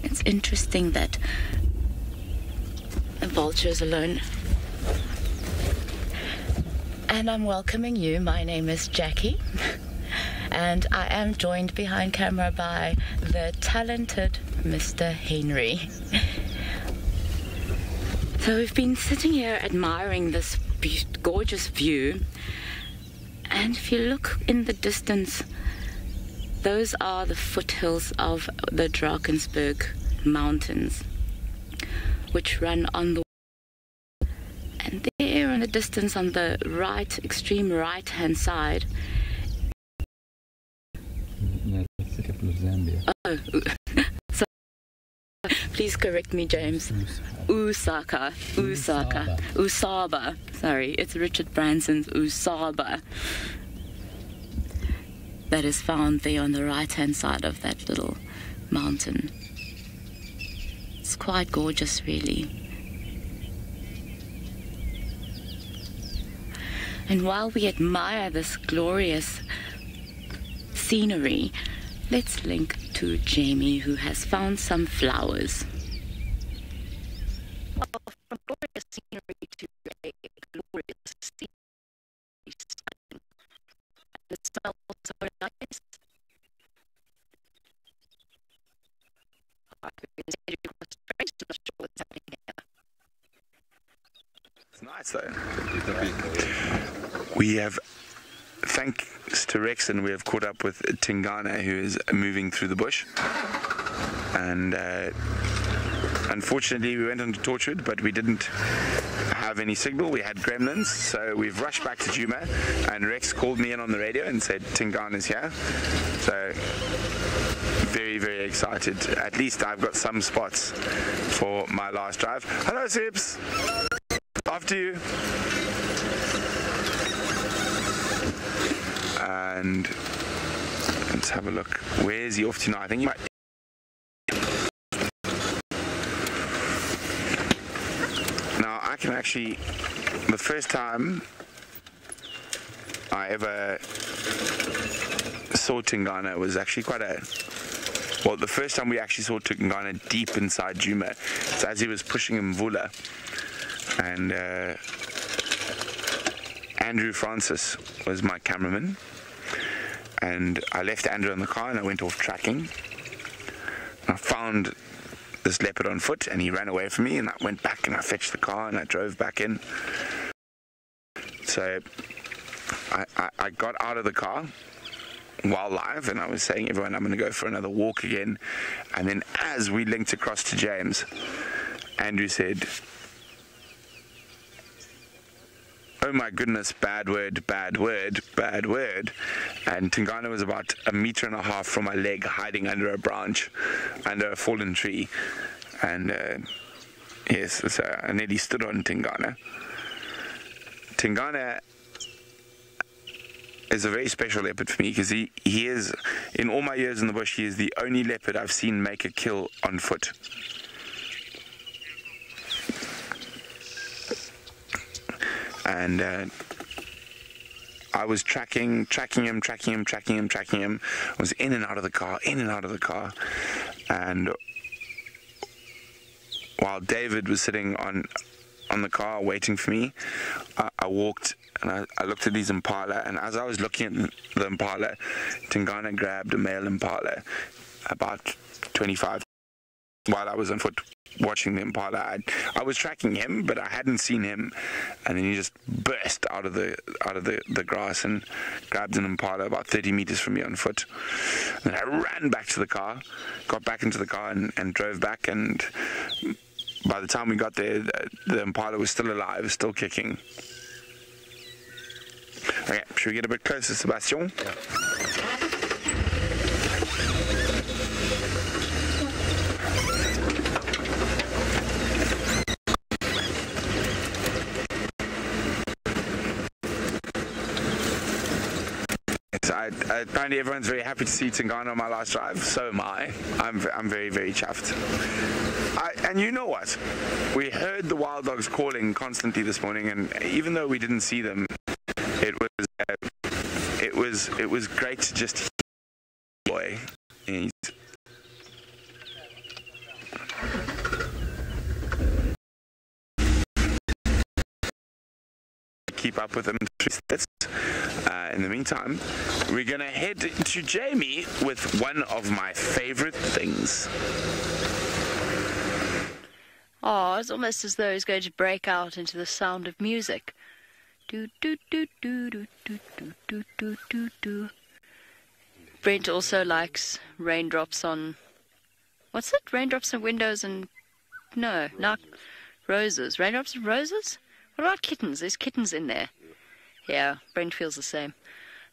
It's interesting that vultures alone. And I'm welcoming you. My name is Jackie, and I am joined behind camera by the talented Mr. Henry. So we've been sitting here admiring this gorgeous view, and if you look in the distance, those are the foothills of the Drakensberg Mountains, which run on the, and there in the distance on the right, extreme right hand side. Yeah, that's the capital of Zambia. Oh, so please correct me, James. Usaba. Sorry, it's Richard Branson's Usaba. that is found there on the right-hand side of that little mountain. It's quite gorgeous, really. And while we admire this glorious scenery, let's link to Jamie, who has found some flowers. Well, from glorious scenery to a glorious scenery, and it smells so nice. It's nice though. We have, thanks to Rex, and we have caught up with Tingana, who is moving through the bush. And unfortunately we went onto Torchwood, but we didn't have any signal. We had gremlins, so we've rushed back to Djuma, and Rex called me in on the radio and said Tingana's here. So very, very excited. At least I've got some spots for my last drive. Hello, Sips. After you. And let's have a look. Where is he off to now? I think he might. Now I can actually, the first time I ever saw Tingana was actually quite a, well, the first time we actually saw Tingana deep inside Djuma. It's as he was pushing Mvula. And Andrew Francis was my cameraman, and I left Andrew in the car and I went off tracking. I found this leopard on foot and he ran away from me, and I went back and I fetched the car and I drove back in. So I got out of the car while live, and I was saying, everyone, I'm going to go for another walk again. And then as we linked across to James, Andrew said, "Oh my goodness, bad word, bad word, bad word." And Tingana was about 1.5 meters from my leg, hiding under a branch, under a fallen tree. And yes, so I nearly stood on Tingana. Tingana is a very special leopard for me, because he is, in all my years in the bush, he is the only leopard I've seen make a kill on foot. And I was tracking him. I was in and out of the car, and while David was sitting on the car waiting for me, I walked and I looked at these impala, and as I was looking at the impala, Tingana grabbed a male impala about 25 while I was on foot watching the impala. I was tracking him, but I hadn't seen him, and then he just burst out of the grass and grabbed an impala about 30 meters from me on foot. And then I ran back to the car, got back into the car and drove back, and by the time we got there, the impala was still alive, still kicking. Okay, should we get a bit closer, Sebastian? Yeah. Apparently everyone's very happy to see Tingana on my last drive. So am I. I'm very, very chuffed. And you know what? We heard the wild dogs calling constantly this morning, and even though we didn't see them, it was great to just hear the boy. Keep up with them through this. In the meantime, we're going to head to Jamie with one of my favorite things. Oh, it's almost as though he's going to break out into the sound of music. Do do do do do do do do do do. Brent also likes raindrops on, what's it? Raindrops on windows and not roses. Raindrops and roses? What about kittens? There's kittens in there. Yeah, Brent feels the same.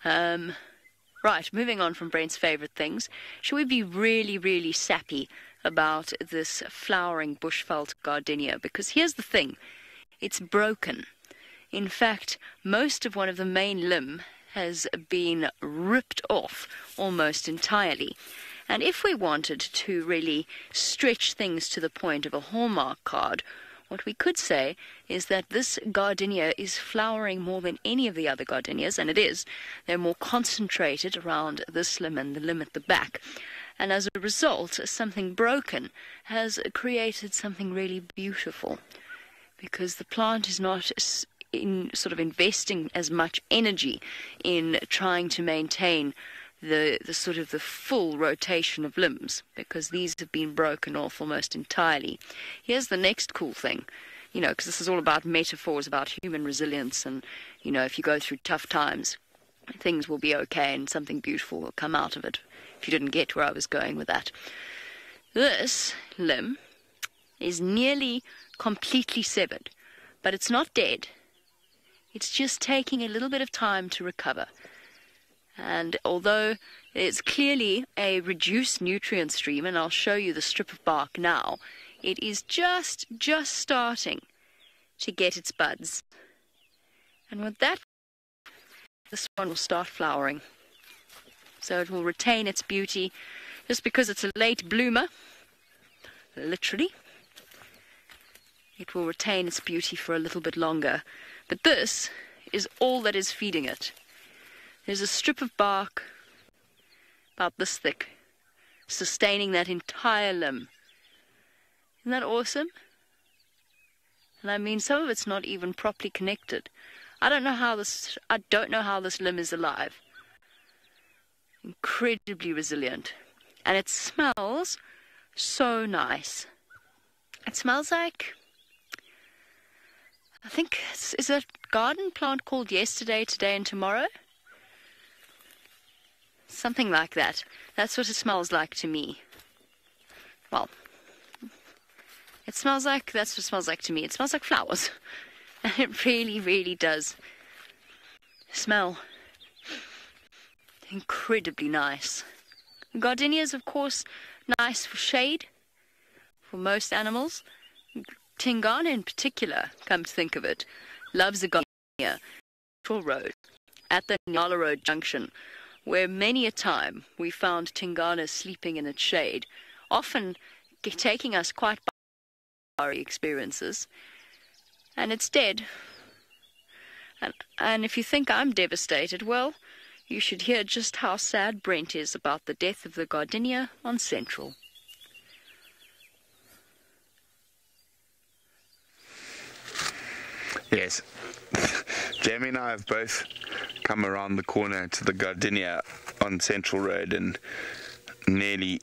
Right, moving on from Brent's favourite things, should we be really, really sappy about this flowering bushveld gardenia? Because here's the thing, it's broken. In fact, most of one of the main limb has been ripped off almost entirely. And if we wanted to really stretch things to the point of a Hallmark card, what we could say is that this gardenia is flowering more than any of the other gardenias, and it is. They're more concentrated around this limb and the limb at the back. And as a result, something broken has created something really beautiful, because the plant is not investing as much energy in trying to maintain the full rotation of limbs, because these have been broken off almost entirely. Here's the next cool thing, because this is all about metaphors, about human resilience, and, if you go through tough times, things will be okay and something beautiful will come out of it, if you didn't get where I was going with that. This limb is nearly completely severed, but it's not dead. It's just taking a little bit of time to recover. And although it's clearly a reduced nutrient stream, and I'll show you the strip of bark now, it is just starting to get its buds. And with that, this one will start flowering. So it will retain its beauty. Just because it's a late bloomer, literally, it will retain its beauty for a little bit longer. But this is all that is feeding it. There's a strip of bark about this thick, sustaining that entire limb. Isn't that awesome? And I mean, some of it's not even properly connected. I don't know how this limb is alive. Incredibly resilient. And it smells so nice. It smells like, I think, is a garden plant called Yesterday, Today and Tomorrow? Something like that. That's what it smells like to me. Well, that's what it smells like to me. It smells like flowers. And it really, really does smell incredibly nice. Gardenias, of course, nice for shade for most animals. Tingana in particular, come to think of it, loves a gardenia. Central Road, at the Nyala Road junction, where many a time we found Tingana sleeping in its shade, often taking us quite by our experiences. And it's dead. And if you think I'm devastated, well, you should hear just how sad Brent is about the death of the gardenia on Central. Yes, Jamie and I have both come around the corner to the gardenia on Central Road and nearly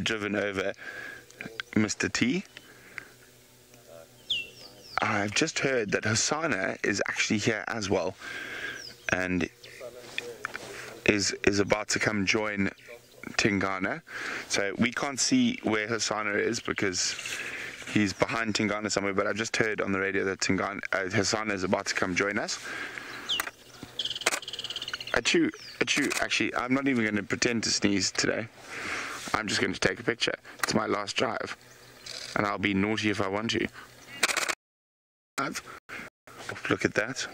driven over Mr. T. I've just heard that Hosanna is actually here as well, and is about to come join Tingana. So we can't see where Hosanna is because he's behind Tingana somewhere, but I've just heard on the radio that Hosanna is about to come join us. Achoo, actually, I'm not even going to pretend to sneeze today. I'm just going to take a picture. It's my last drive, and I'll be naughty if I want to. Look at that.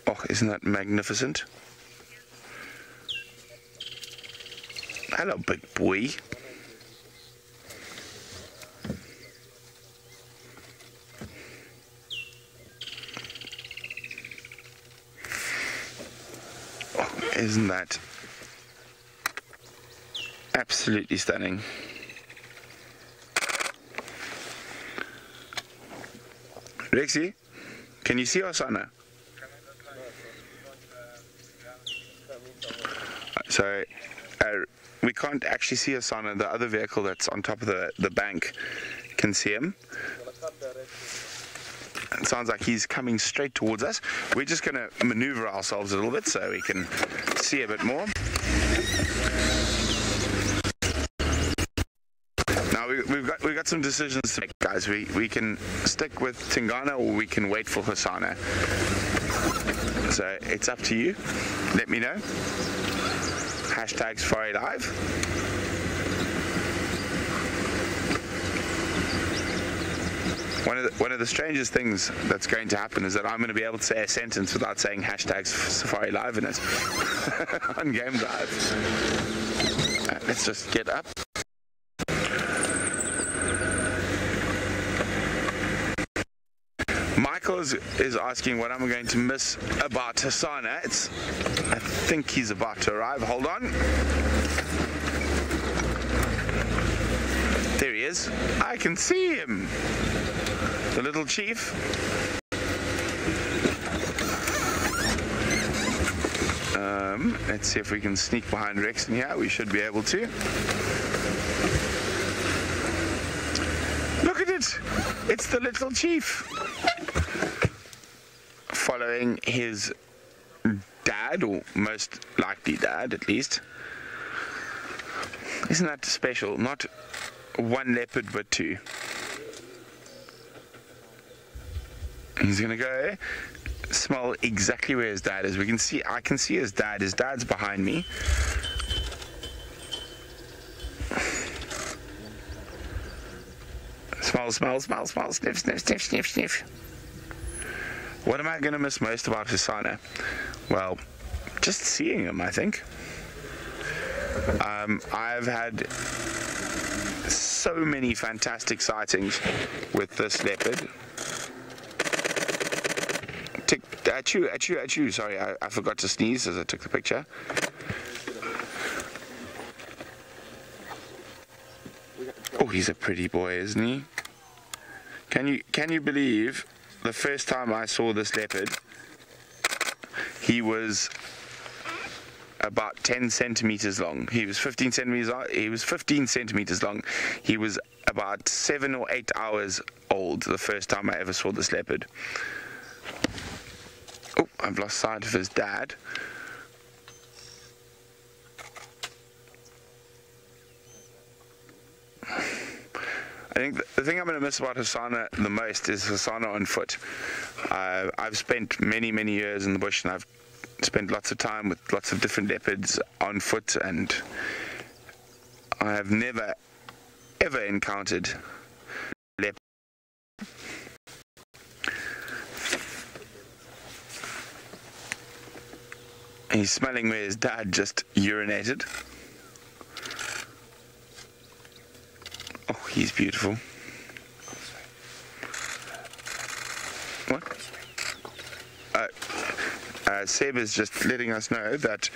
Oh, isn't that magnificent? Hello, big boy. Oh, isn't that absolutely stunning? Rexy, can you see Hosanna? So, we can't actually see Hosanna. The other vehicle that's on top of the bank can see him. It sounds like he's coming straight towards us. We're just going to maneuver ourselves a little bit so we can see a bit more. Now we've got some decisions to make, guys. We can stick with Tingana or we can wait for Hosanna. So it's up to you. Let me know. #SafariLive. One of the strangest things that's going to happen is that I'm going to be able to say a sentence without saying #SafariLive in it on Game Drive. Let's just get up. Michael is asking what I'm going to miss about Hassana. I think he's about to arrive. Hold on. There he is. I can see him. The little chief. Let's see if we can sneak behind Rex in here. We should be able to. Look at it. It's the little chief. Following his dad, or most likely dad at least. Isn't that special? Not one leopard but two. He's gonna go smell exactly where his dad is. I can see his dad. His dad's behind me. Smell, sniff. What am I going to miss most about Hassana? Well, just seeing him, I think. I've had so many fantastic sightings with this leopard. Achoo. Sorry, I forgot to sneeze as I took the picture. Oh, he's a pretty boy, isn't he? Can you believe the first time I saw this leopard, he was about 10 centimeters long. He was 15 centimeters long. He was 15 centimeters long. He was about 7 or 8 hours old the first time I ever saw this leopard. Oh, I've lost sight of his dad. I think the thing I'm going to miss about Hassana the most is Hassana on foot. I've spent many years in the bush, and I've spent lots of time with lots of different leopards on foot, and I have never ever encountered leopard. He's smelling where his dad just urinated. Oh, he's beautiful. What? Seb is just letting us know that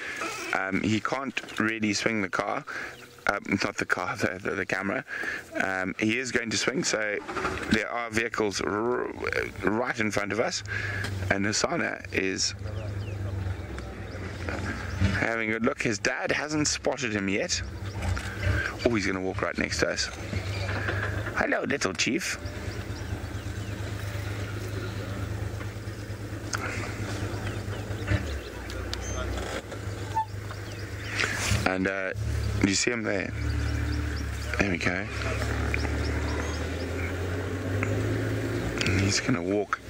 he can't really swing the car. Not the car, the camera. He is going to swing, so there are vehicles right in front of us, and Hassana is having a look. His dad hasn't spotted him yet. Oh, he's going to walk right next to us. Hello, little chief. And do you see him there? There we go. And he's going to walk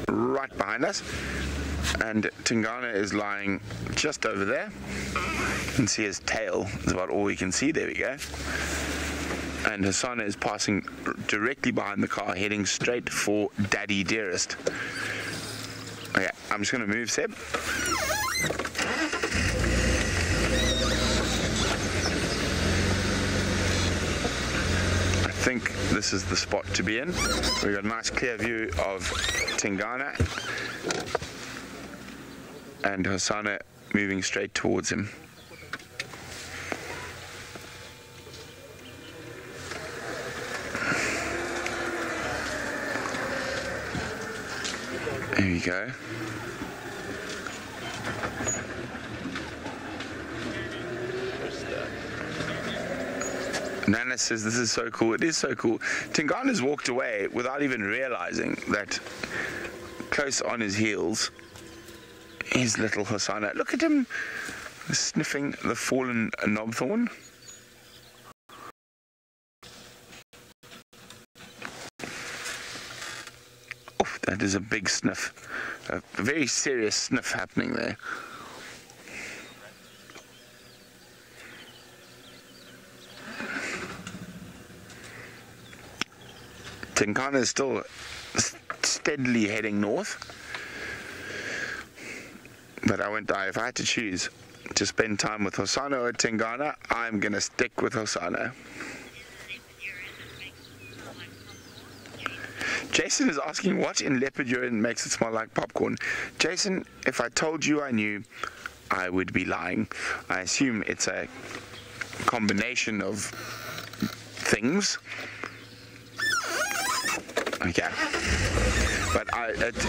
right behind us. And Tingana is lying just over there. You can see his tail. That's about all we can see. There we go. And Hassana is passing directly behind the car, heading straight for Daddy Dearest. Okay, I'm just going to move, Seb. I think this is the spot to be in. We've got a nice clear view of Tingana and Hassana moving straight towards him. There you go. Nana says this is so cool. It is so cool. Tingana's walked away without even realizing that close on his heels is little Hassana. Look at him sniffing the fallen knobthorn. Oh, that is a big sniff. A very serious sniff happening there. Tingana is still steadily heading north. But I won't die. If I had to choose to spend time with Hosana or Tingana, I'm going to stick with Hosana. Jason is asking what in leopard urine makes it smell like popcorn. Jason, if I told you I knew, I would be lying. I assume it's a combination of things. Okay. But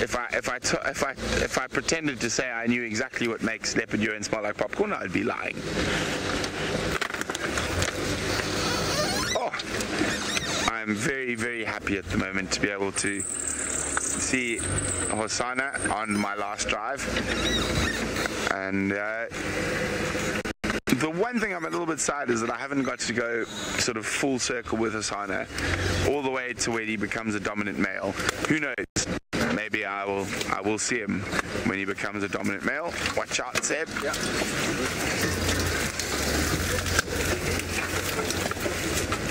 if I pretended to say I knew exactly what makes leopard urine smell like popcorn, I'd be lying. Oh, I'm very, very happy at the moment to be able to see Hosana on my last drive. And the one thing I'm a little bit sad is that I haven't got to go sort of full circle with Hosana all the way to where he becomes a dominant male. Who knows? Maybe I will see him when he becomes a dominant male. Watch out, Seb. Yeah.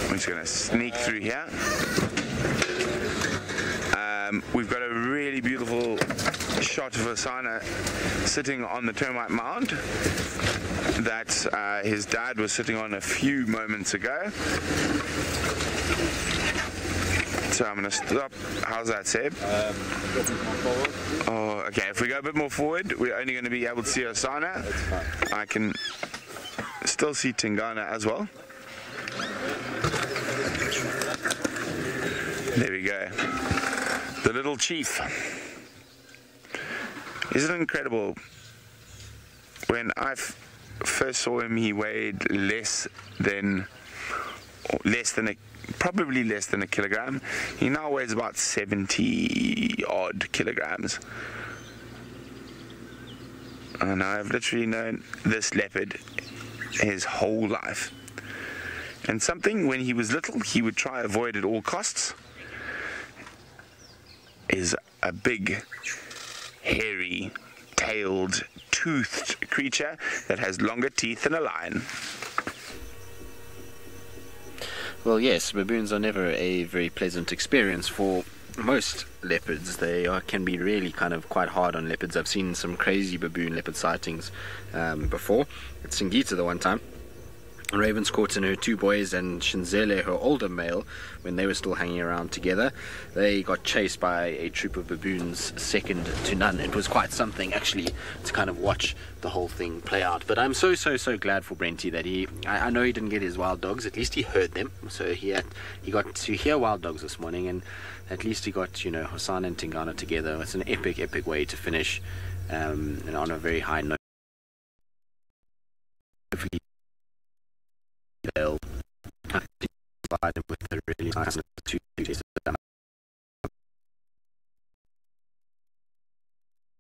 I'm just going to sneak through here. We've got a really beautiful shot of Hosana sitting on the termite mound that his dad was sitting on a few moments ago. So I'm going to stop. How's that, Seb? Oh, okay. If we go a bit more forward, we're only going to be able to see Hosana. I can still see Tingana as well. There we go. The little chief. Isn't it incredible? When I first saw him, he weighed probably less than a kilogram. He now weighs about 70 odd kilograms. And I've literally known this leopard his whole life. And something when he was little he would try to avoid at all costs is a big, hairy, tailed, toothed creature that has longer teeth than a lion. Well, yes, baboons are never a very pleasant experience for most leopards. They can be really kind of quite hard on leopards. I've seen some crazy baboon leopard sightings before. At Singita the one time, Ravenscourt and her two boys and Shinzele, her older male, when they were still hanging around together, they got chased by a troop of baboons second to none. It was quite something actually to kind of watch the whole thing play out. But I'm so glad for Brenty that I know he didn't get his wild dogs, at least he heard them. So he got to hear wild dogs this morning, and at least he got, Hosana and Tingana together. It's an epic way to finish, and on a very high note. They'll provide him with a really nice two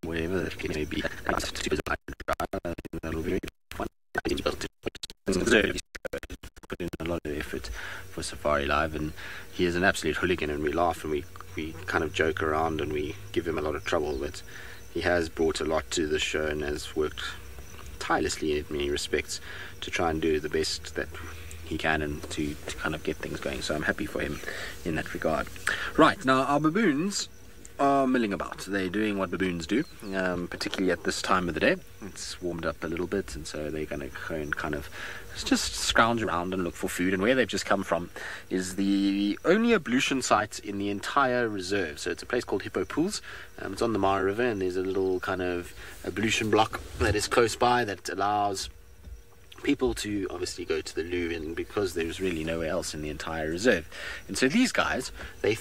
whatever that may be. That'll be fun. Put in a lot of effort for Safari Live, and he is an absolute hooligan, and we laugh and we kind of joke around and we give him a lot of trouble, but he has brought a lot to the show and has worked tirelessly in many respects to try and do the best that he can and to kind of get things going. So I'm happy for him in that regard. Right, now our baboons are milling about. They're doing what baboons do, particularly at this time of the day. It's warmed up a little bit, and so they're going to go and kind of just scrounge around and look for food. And where they've just come from is the only ablution site in the entire reserve. So it's a place called Hippo Pools. It's on the Mara River, and there's a little kind of ablution block that is close by that allows people to obviously go to the loo, and because there's really nowhere else in the entire reserve. And so these guys, they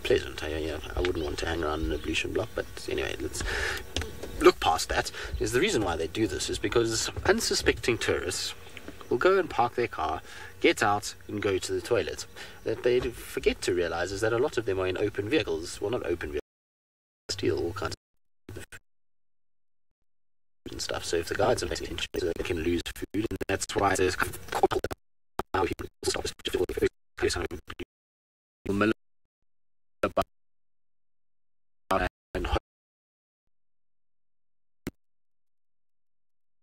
pleasant. I wouldn't want to hang around an ablution block, but anyway, let's look past that. Is the reason why they do this is because unsuspecting tourists will go and park their car, get out and go to the toilet. That they forget to realize is that a lot of them are in open vehicles. Well, not open vehicles, steal all kinds of food and stuff. So if the guides are paying attention, they can lose food, and that's why there's kind of how people stop us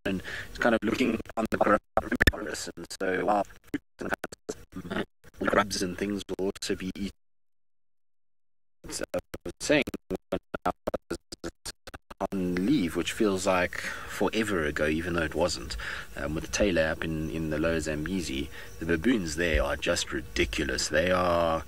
and it's kind of looking on the carnivorous, and so while grubs and things will also be eaten. So I was saying when I was on leave, which feels like forever ago, even though it wasn't, with Taylor up in the lower Zambezi, the baboons there are just ridiculous. They are,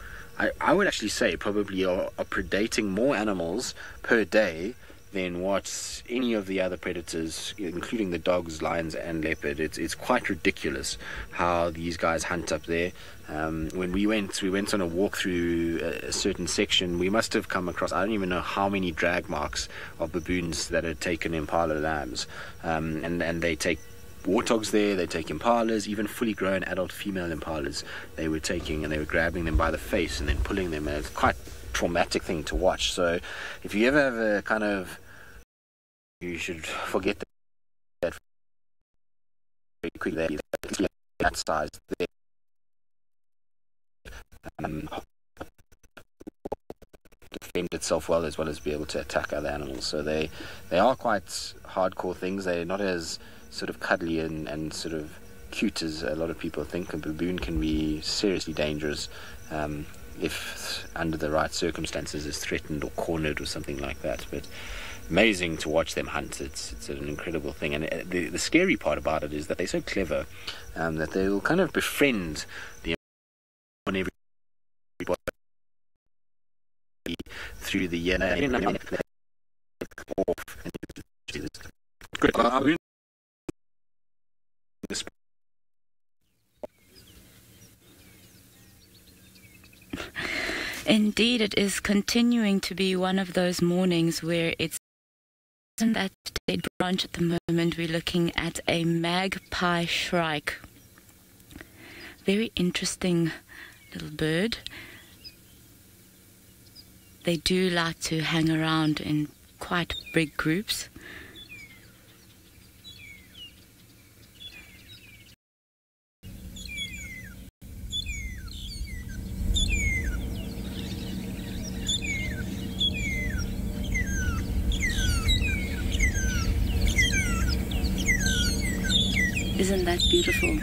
I would actually say, probably are predating more animals per day than what any of the other predators, including the dogs, lions and leopard. It's quite ridiculous how these guys hunt up there. When we went on a walk through a certain section. We must have come across, I don't even know how many drag marks of baboons that had taken impala lambs, and they take warthogs there, they take impalas, even fully grown adult female impalas they were taking, and they were grabbing them by the face and then pulling them, and it's quite a traumatic thing to watch. So if you ever have a kind of, you should forget that very quickly, that size there. Defend itself well as be able to attack other animals. So they are quite hardcore things. They're not as sort of cuddly and sort of cute as a lot of people think. A baboon can be seriously dangerous if under the right circumstances is threatened or cornered or something like that. But amazing to watch them hunt. It's an incredible thing, and the scary part about it is that they're so clever that they will kind of befriend the everybody through the year. Indeed, it is continuing to be one of those mornings where it's in that dead branch at the moment. We're looking at a magpie shrike. Very interesting little bird. They do like to hang around in quite big groups. Isn't that beautiful?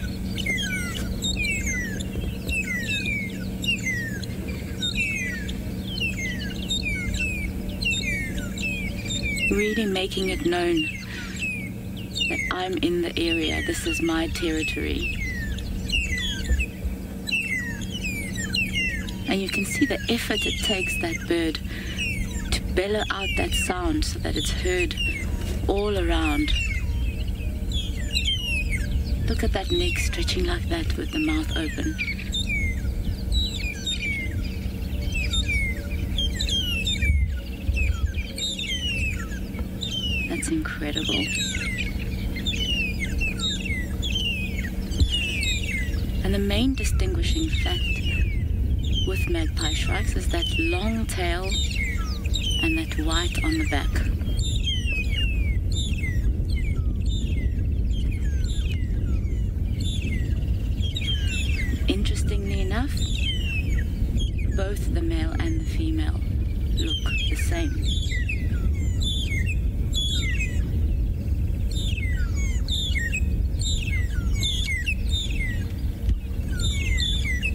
Really making it known that I'm in the area, this is my territory. And you can see the effort it takes that bird to bellow out that sound so that it's heard all around. Look at that neck stretching like that with the mouth open. That's incredible. And the main distinguishing fact with magpie shrikes is that long tail and that white on the back. Interestingly enough, both the male and the female look the same.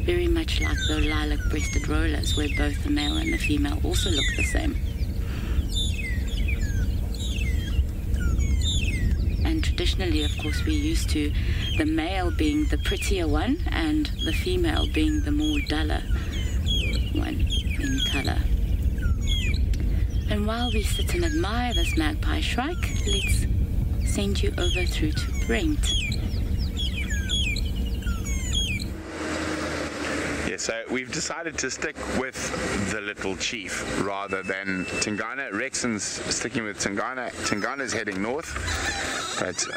Very much like the lilac-breasted rollers, where both the male and the female also look the same. And traditionally, of course, we're used to the male being the prettier one and the female being the more duller one in colour. And while we sit and admire this magpie shrike, let's send you over through to Brent. So we've decided to stick with the little chief rather than Tingana. Rexon's sticking with Tingana. Tingana's heading north, but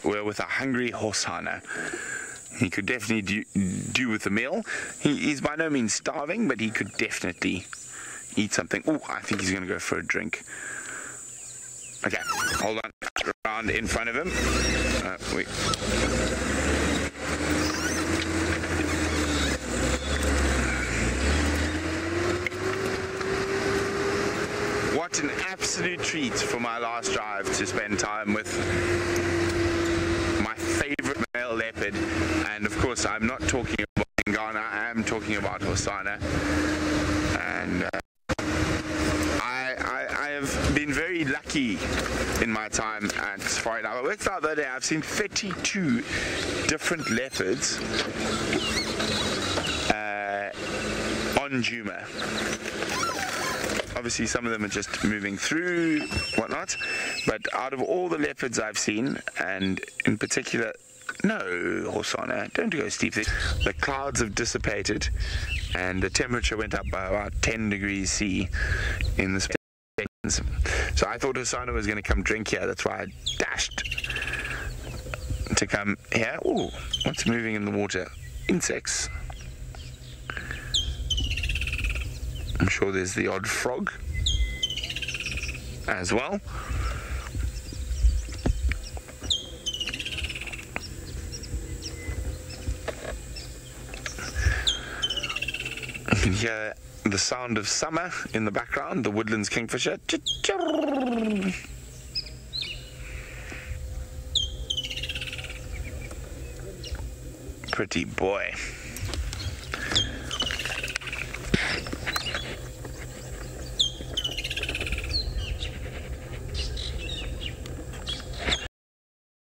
we're with a hungry horsehana. He could definitely do with a meal. He's by no means starving, but he could definitely eat something. Oh, I think he's going to go for a drink. Okay, hold on. Around in front of him. Wait. What an absolute treat for my last drive to spend time with my favorite male leopard, and of course I'm not talking about Ghana, I am talking about Hosana. And I have been very lucky in my time at SafariLive. I worked out the other day, I've seen 32 different leopards on Juma. Obviously some of them are just moving through, whatnot, but out of all the leopards I've seen, and in particular, no, Hosana, don't go steep. The clouds have dissipated and the temperature went up by about 10 degrees C in the seconds. So I thought Hosana was going to come drink here, that's why I dashed to come here. Ooh, what's moving in the water? Insects. I'm sure there's the odd frog as well. You can hear the sound of summer in the background, the woodlands kingfisher. Pretty boy.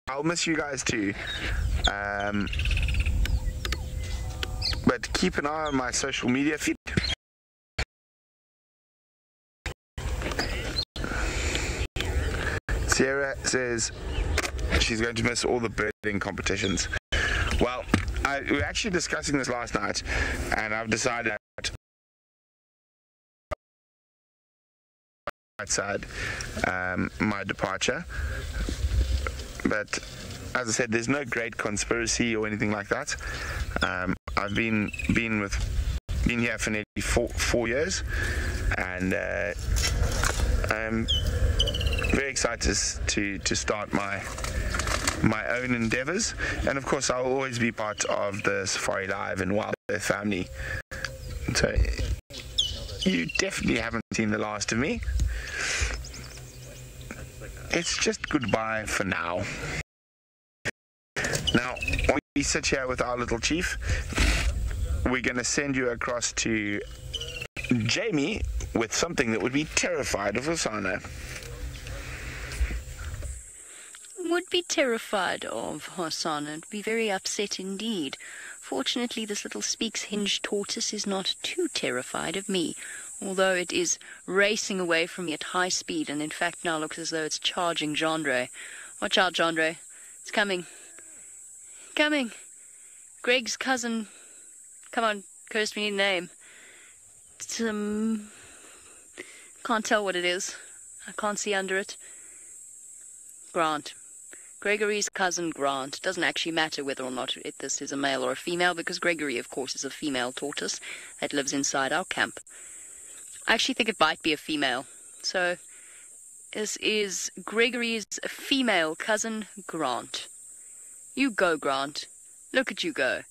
I'll miss you guys too, but keep an eye on my social media feed. Sierra says she's going to miss all the birding competitions. Well, we were actually discussing this last night, and I've decided outside my departure. But as I said, there's no great conspiracy or anything like that. I've been here for nearly four years, and I'm very excited to start my own endeavors. And of course, I'll always be part of the SafariLive and Wildlife family. So you definitely haven't seen the last of me. It's just goodbye for now. Now, when we sit here with our little chief, we're going to send you across to Jamie with something that would be terrified of Hosana. Would be terrified of Hosana. Would be very upset indeed. Fortunately, this little Speaks Hinge tortoise is not too terrified of me, although it is racing away from me at high speed, and in fact now looks as though it's charging Jandre. Watch out, Jandre. It's coming. Coming. Greg's cousin. Come on, Kirst, we need a name. It's, can't tell what it is. I can't see under it. Grant. Gregory's cousin Grant. Doesn't actually matter whether or not this is a male or a female, because Gregory, of course, is a female tortoise that lives inside our camp. I actually think it might be a female. So, this is Gregory's female cousin, Grant. You go, Grant. Look at you go.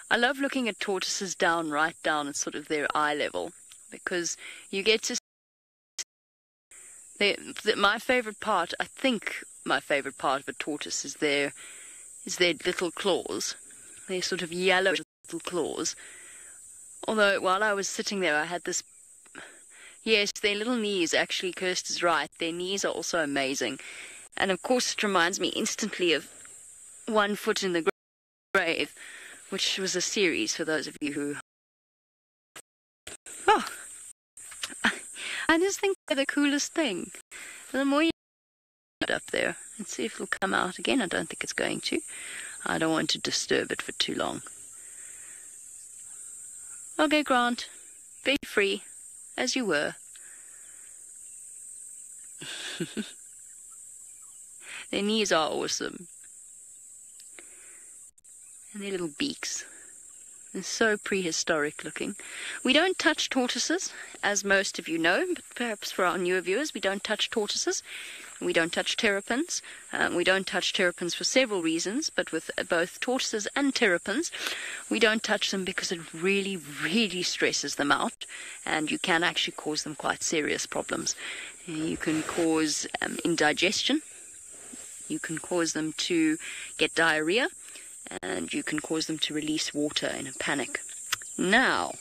I love looking at tortoises right down at sort of their eye level, because you get to see my favorite part, I think my favorite part of a tortoise is their little claws. Their sort of yellow little claws. Although, while I was sitting there, I had this... Yes, their little knees, actually, Kirst is right. Their knees are also amazing. And of course, it reminds me instantly of One Foot in the Grave, which was a series for those of you who... Oh! I just think they're the coolest thing. The more you up there, let's see if it'll come out again. I don't think it's going to. I don't want to disturb it for too long. Okay, Grant. Be free. As you were. Their knees are awesome. And their little beaks. They're so prehistoric looking. We don't touch tortoises, as most of you know, but perhaps for our newer viewers, we don't touch tortoises. We don't touch terrapins. We don't touch terrapins for several reasons, but with both tortoises and terrapins, we don't touch them because it really, really stresses them out, and you can actually cause them quite serious problems. You can cause indigestion. You can cause them to get diarrhea, and you can cause them to release water in a panic. Now,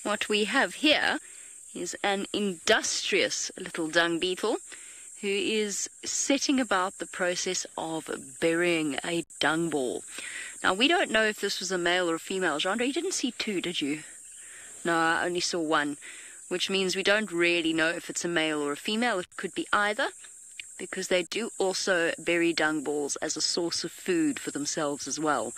what we have here is an industrious little dung beetle who is setting about the process of burying a dung ball. Now, we don't know if this was a male or a female. Jandre, you didn't see two, did you? No, I only saw one, which means we don't really know if it's a male or a female. It could be either, because they do also bury dung balls as a source of food for themselves as well.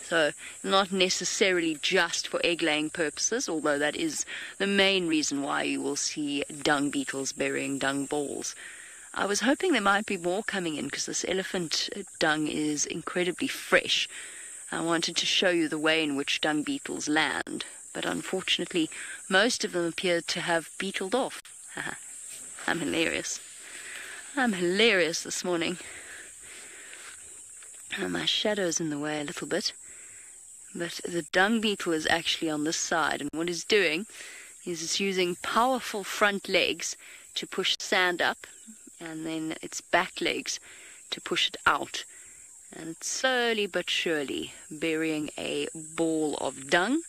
So not necessarily just for egg-laying purposes, although that is the main reason why you will see dung beetles burying dung balls. I was hoping there might be more coming in because this elephant dung is incredibly fresh. I wanted to show you the way in which dung beetles land, but unfortunately most of them appear to have beetled off. I'm hilarious. I'm hilarious this morning. My shadow's in the way a little bit, but the dung beetle is actually on this side, and what it's doing is it's using powerful front legs to push sand up, and then its back legs to push it out. And it's slowly but surely burying a ball of dung.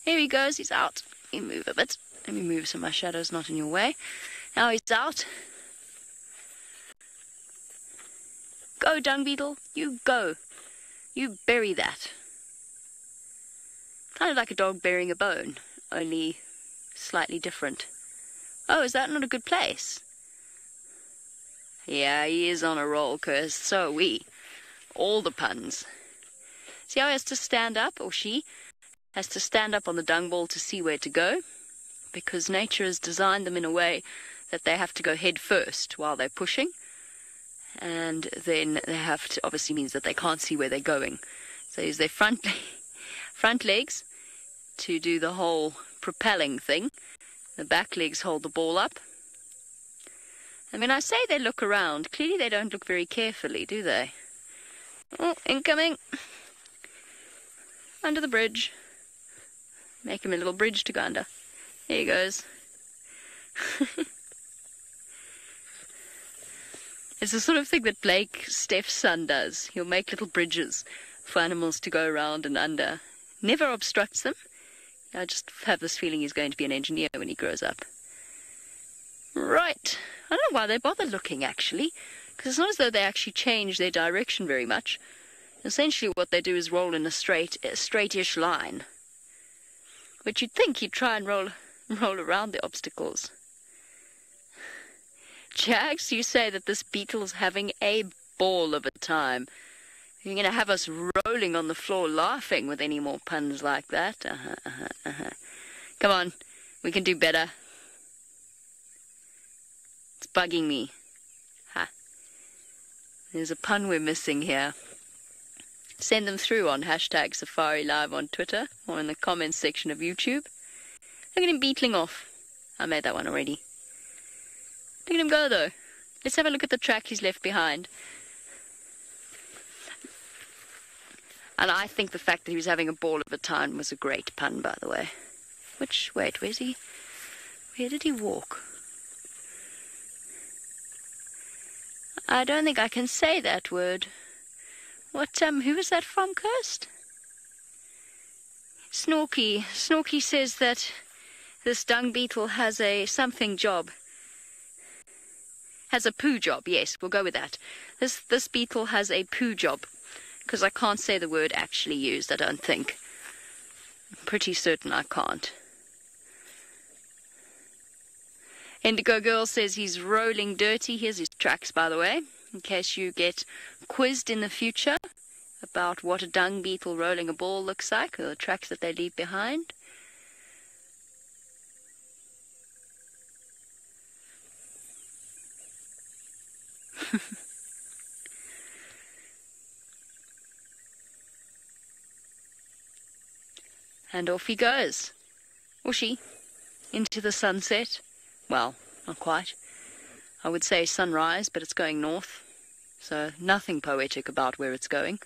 Here he goes, he's out. Let me move a bit. Let me move so my shadow's not in your way. Now he's out. Go, dung beetle. You go. You bury that. Kind of like a dog burying a bone, only slightly different. Oh, is that not a good place? Yeah, he is on a roll, Curse. So are we. All the puns. See how he has to stand up, or she has to stand up on the dung ball to see where to go? Because nature has designed them in a way that they have to go head first while they're pushing. And then they have to, obviously means that they can't see where they're going. So they use their front legs to do the whole propelling thing. The back legs hold the ball up. And when I say they look around, clearly they don't look very carefully, do they? Oh, incoming. Under the bridge. Make him a little bridge to go under. There he goes. It's the sort of thing that Blake, Steph's son, does. He'll make little bridges for animals to go around and under. Never obstructs them. I just have this feeling he's going to be an engineer when he grows up. Right. I don't know why they bother looking, actually, because it's not as though they actually change their direction very much. Essentially what they do is roll in a straightish line. But you'd think he'd try and roll around the obstacles. Jax, you say that this beetle's having a ball of a time. You're going to have us rolling on the floor laughing with any more puns like that? Come on, we can do better. It's bugging me. Ha. There's a pun we're missing here. Send them through on #SafariLive on Twitter or in the comments section of YouTube. Look at him beetling off. I made that one already. Look at him go, though. Let's have a look at the track he's left behind. And I think the fact that he was having a ball of a time was a great pun, by the way. Wait, where's he? Where did he walk? I don't think I can say that word. Who was that from, Kirst? Snorky. Snorky says that this dung beetle has a something job. Has a poo job, yes, we'll go with that. This beetle has a poo job. Because I can't say the word actually used, I don't think. I'm pretty certain I can't. Indigo Girl says he's rolling dirty. Here's his tracks, by the way, in case you get quizzed in the future about what a dung beetle rolling a ball looks like, or the tracks that they leave behind. And off he goes. Or she. Into the sunset. Well, not quite. I would say sunrise, but it's going north. So nothing poetic about where it's going.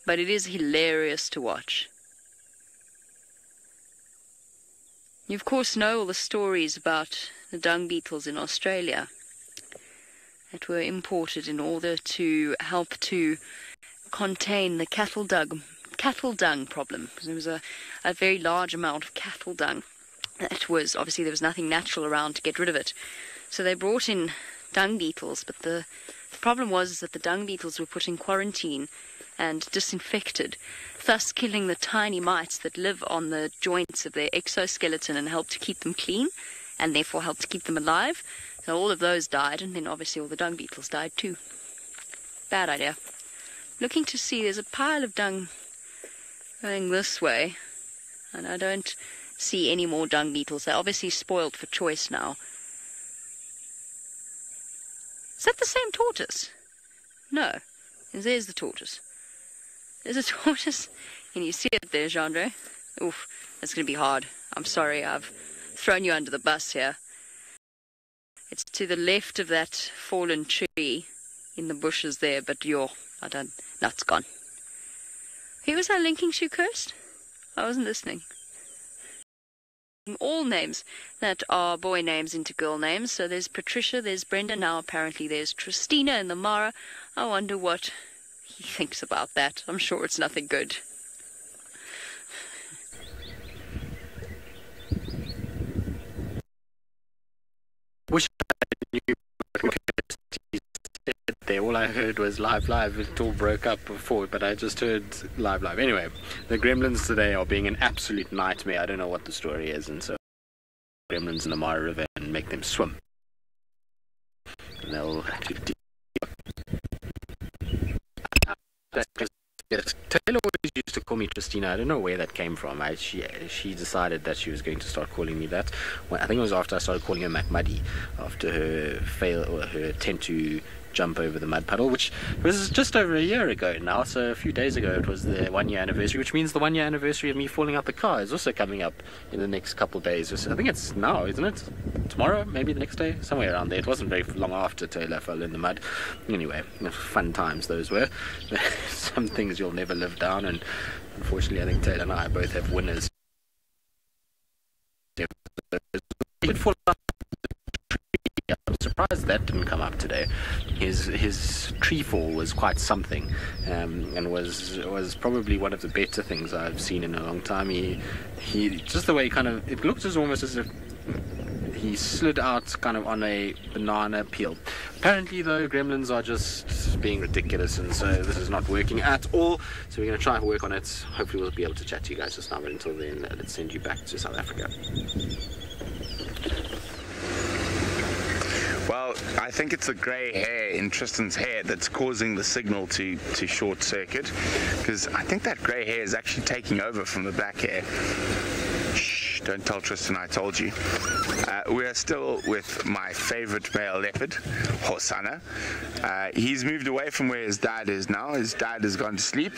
But it is hilarious to watch. You of course know all the stories about the dung beetles in Australia that were imported in order to help to contain the cattle dung problem. There was a very large amount of cattle dung that was, obviously there was nothing natural around to get rid of it. So they brought in dung beetles, but the problem was that the dung beetles were put in quarantine and disinfected, thus killing the tiny mites that live on the joints of their exoskeleton and help to keep them clean, and therefore help to keep them alive. So all of those died, and then obviously all the dung beetles died too. Bad idea. Looking to see, there's a pile of dung going this way, and I don't see any more dung beetles. They're obviously spoiled for choice now. Is that the same tortoise? No. There's the tortoise. There's a tortoise. Can you see it there, Jeandre? Oof, that's going to be hard. I'm sorry, I've thrown you under the bus here. It's to the left of that fallen tree in the bushes there, but no, it's gone. Who was our linking shoe cursed? I wasn't listening. All names that are boy names into girl names. So there's Patricia, there's Brenda, now apparently there's Tristina in the Mara. I wonder what he thinks about that. I'm sure it's nothing good. Wish I knew what he said there. All I heard was live. It all broke up before, but I just heard live. Anyway, the gremlins today are being an absolute nightmare. I don't know what the story is, and so gremlins in the Mara River and make them swim. And they'll Taylor always used to call me Tristina. I don't know where that came from. She decided that she was going to start calling me that. Well, I think it was after I started calling her McMuddy, after her attempt to jump over the mud puddle, which was just over a year ago now. So a few days ago it was the 1 year anniversary, which means the 1 year anniversary of me falling out the car is also coming up in the next couple of days. I think it's now, isn't it? Tomorrow, maybe the next day, somewhere around there. It wasn't very long after Taylor fell in the mud. Anyway, fun times those were. Some things you'll never live down, and unfortunately I think Taylor and I both have winners. He did fall out. I'm surprised that didn't come up today. His tree fall was quite something, and was probably one of the better things I've seen in a long time. He just the way it looked almost as if he slid out kind of on a banana peel. Apparently though, gremlins are just being ridiculous, and so this is not working at all. So we're going to try and work on it. Hopefully we'll be able to chat to you guys just now, but until then, let's send you back to South Africa. Well, I think it's the grey hair in Tristan's hair that's causing the signal to short circuit, because I think that grey hair is actually taking over from the black hair. Shh, don't tell Tristan I told you. We are still with my favourite male leopard, Hosanna. He's moved away from where his dad is now. His dad has gone to sleep,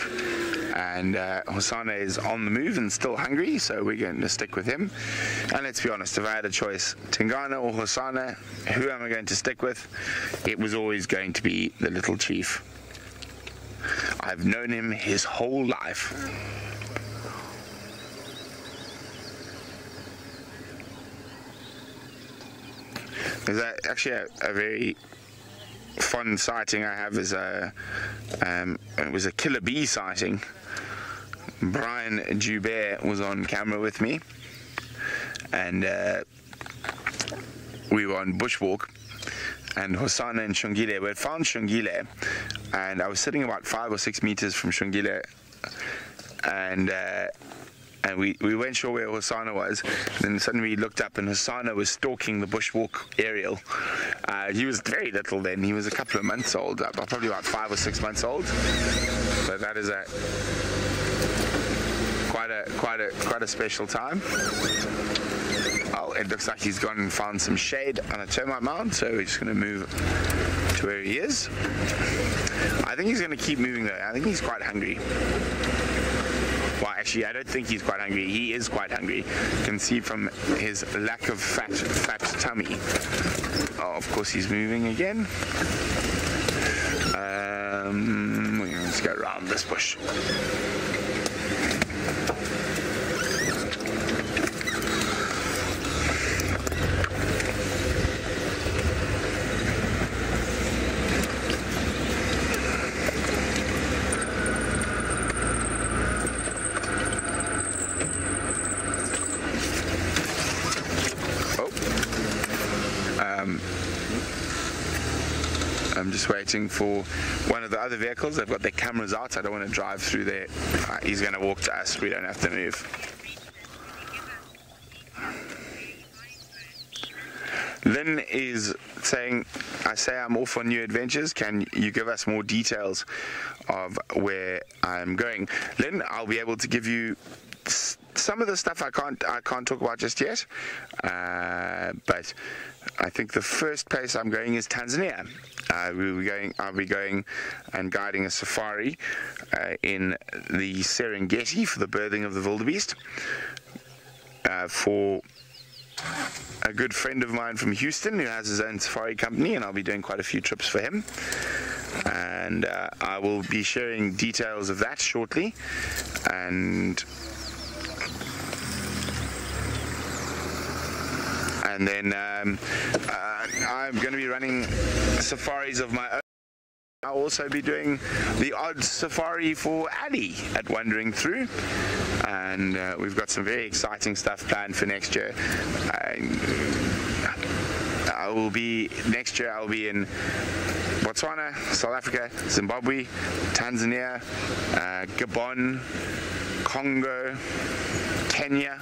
and Hosanna is on the move and still hungry, so we're going to stick with him. And let's be honest, if I had a choice, Tingana or Hosanna, who am I going to stick with? It was always going to be the little chief. I've known him his whole life. There's actually a very fun sighting I have is it was a killer bee sighting. Brian Joubert was on camera with me, and we were on bushwalk, and Hosanna and Shongile, we had found Shongile, and I was sitting about 5 or 6 meters from Shongile, and we weren't sure where Hosanna was. Then suddenly we looked up, and Hosanna was stalking the bushwalk aerial. He was very little then. He was a couple of months old, probably about 5 or 6 months old. So that is quite a special time. Well, it looks like he's gone and found some shade on a termite mound, so we're just going to move to where he is. I think he's going to keep moving though. I think he's quite hungry. Well, actually, I don't think he's quite hungry. He is quite hungry. You can see from his lack of fat tummy. Oh, of course, he's moving again. Let's go around this bush. I'm just waiting for one of the other vehicles. They've got their cameras out. I don't want to drive through there. He's going to walk to us. We don't have to move. Lynn is saying, I say I'm off on new adventures. Can you give us more details of where I'm going? Lynn, I'll be able to give you some of the stuff I can't talk about just yet. But I think the first place I'm going is Tanzania. I'll be going and guiding a safari in the Serengeti for the birthing of the wildebeest for a good friend of mine from Houston who has his own safari company, and I'll be doing quite a few trips for him. And I will be sharing details of that shortly. And then I'm going to be running safaris of my own. I'll also be doing the odd safari for Ali at Wandering Through, and we've got some very exciting stuff planned for next year. Next year I'll be in Botswana, South Africa, Zimbabwe, Tanzania, Gabon, Congo, Kenya,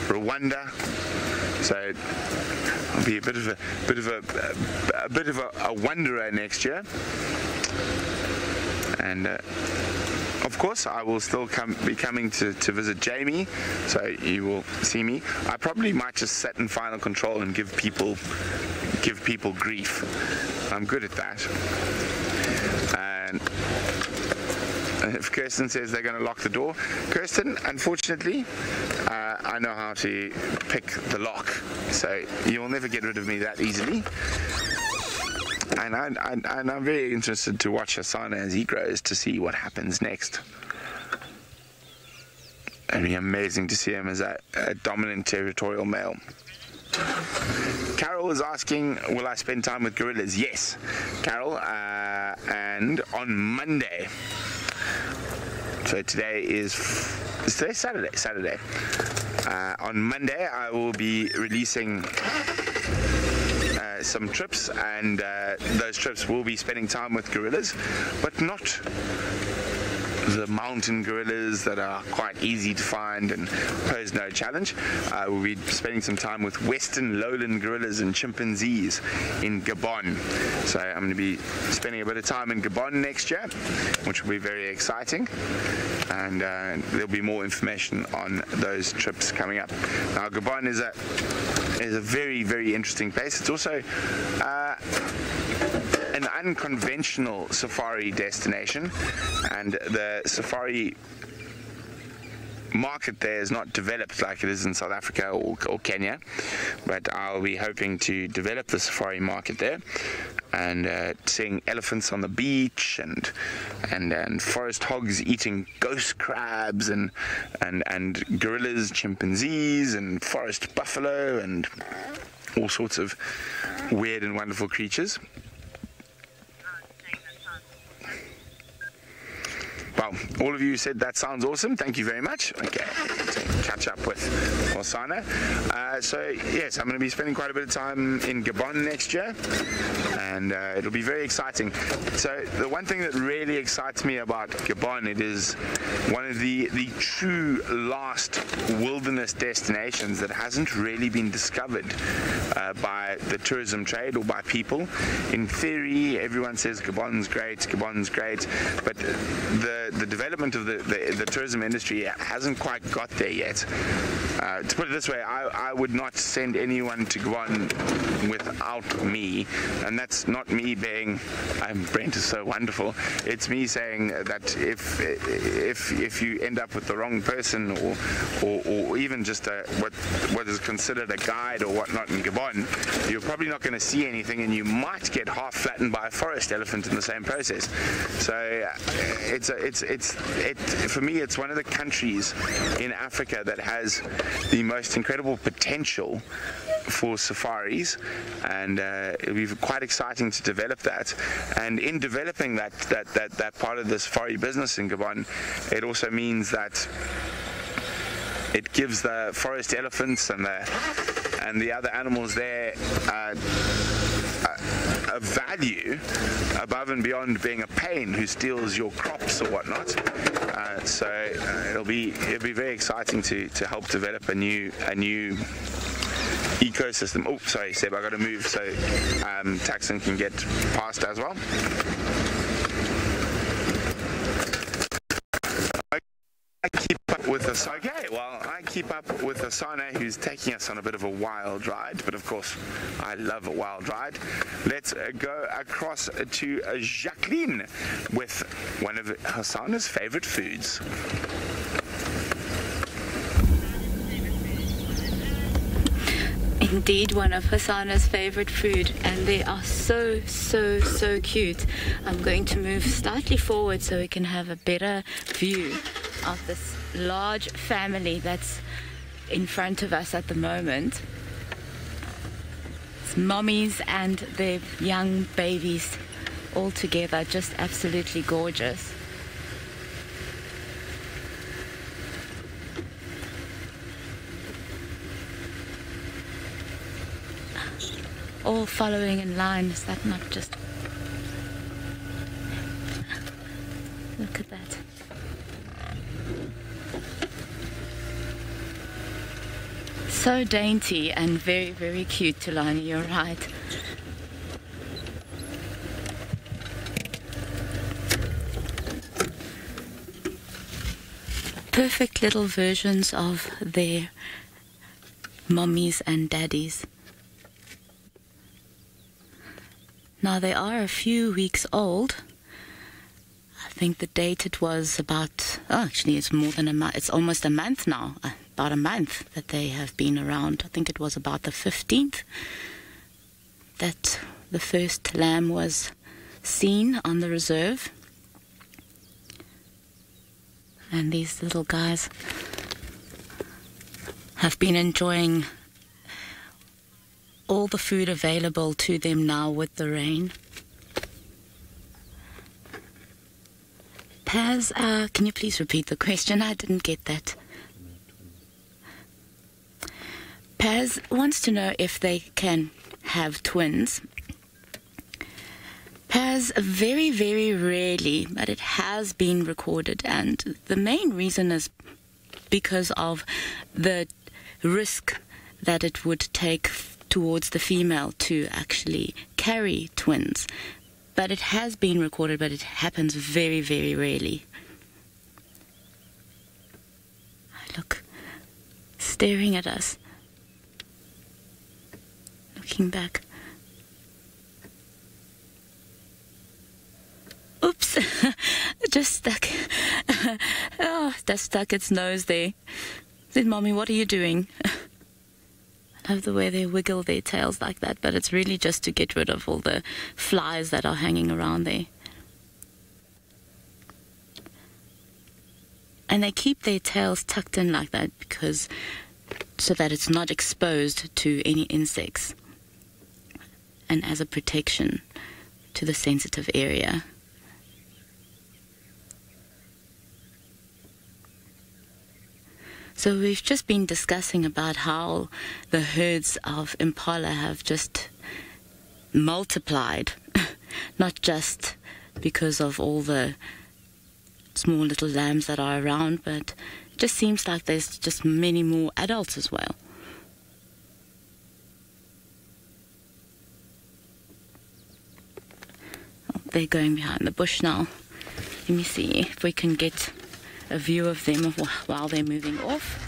Rwanda. So I'll be a bit of a wanderer next year, and of course I will still be coming to visit Jamie, so you will see me. I probably might just sit in final control and give people grief. I'm good at that. And if Kirsten says they're going to lock the door, Kirsten, unfortunately, I know how to pick the lock, so you'll never get rid of me that easily. And I'm very interested to watch Hasana as he grows to see what happens next. It'd be amazing to see him as a dominant territorial male. Carol is asking, will I spend time with gorillas? Yes, Carol, and on Monday. So today is Saturday. On Monday I will be releasing some trips, and those trips will be spending time with gorillas, but not the mountain gorillas that are quite easy to find and pose no challenge. We'll be spending some time with western lowland gorillas and chimpanzees in Gabon. So I'm going to be spending a bit of time in Gabon next year, which will be very exciting, and there'll be more information on those trips coming up. Now, Gabon is a very, very interesting place. It's also an unconventional safari destination, and the safari market there is not developed like it is in South Africa or Kenya, but I'll be hoping to develop the safari market there, and seeing elephants on the beach, and forest hogs eating ghost crabs, and gorillas, chimpanzees, and forest buffalo, and all sorts of weird and wonderful creatures. Well, all of you said that sounds awesome. Thank you very much. Okay, catch up with Osana. So yes, I'm going to be spending quite a bit of time in Gabon next year, and it'll be very exciting. So the one thing that really excites me about Gabon, it is one of the true last wilderness destinations that hasn't really been discovered by the tourism trade or by people. In theory, everyone says Gabon's great, but the development of the tourism industry hasn't quite got there yet. To put it this way, I would not send anyone to Gabon without me, and that's not me being Brent is so wonderful. It's me saying that if you end up with the wrong person, or even just what is considered a guide or whatnot in Gabon, you're probably not going to see anything, and you might get half flattened by a forest elephant in the same process. So for me, it's one of the countries in Africa that has the most incredible potential for safaris, and it'll be quite exciting to develop that. And in developing that part of the safari business in Gabon, it also means that it gives the forest elephants and and the other animals there a value above and beyond being a pain who steals your crops or whatnot. So it'll be very exciting to help develop a new ecosystem. Oh, sorry, Seb, I got to move so Taxon can get past as well. I keep up with Asana, who's taking us on a bit of a wild ride, but of course I love a wild ride. Let's go across to Jacqueline with one of Hasana's favorite foods. Indeed, one of Hasana's favorite food, and they are so cute. I'm going to move slightly forward so we can have a better view of this large family that's in front of us at the moment. It's mommies and their young babies all together, just absolutely gorgeous. All following in line. Is that not just... Look at that. So dainty and very cute, Tulani, you're right. Perfect little versions of their mummies and daddies. Now they are a few weeks old. I think the date it was about, actually it's more than a month, it's almost a month now, about a month that they have been around. I think it was about the 15th that the first lamb was seen on the reserve. And these little guys have been enjoying all the food available to them now with the rain. Paz, can you please repeat the question? I didn't get that. Paz wants to know if they can have twins. Paz, very rarely, but it has been recorded, and the main reason is because of the risk that it would take towards the female to actually carry twins. But it has been recorded, but it happens very rarely. Look, staring at us, looking back. Oops, just stuck. Oh, that stuck its nose there. Said, Mommy, what are you doing? I love the way they wiggle their tails like that, but it's really just to get rid of all the flies that are hanging around there. And they keep their tails tucked in like that because so that it's not exposed to any insects, and as a protection to the sensitive area. So we've just been discussing about how the herds of impala have just multiplied, not just because of all the small little lambs that are around, but it just seems like there's just many more adults as well. Oh, they're going behind the bush now. Let me see if we can get a view of them while they're moving off.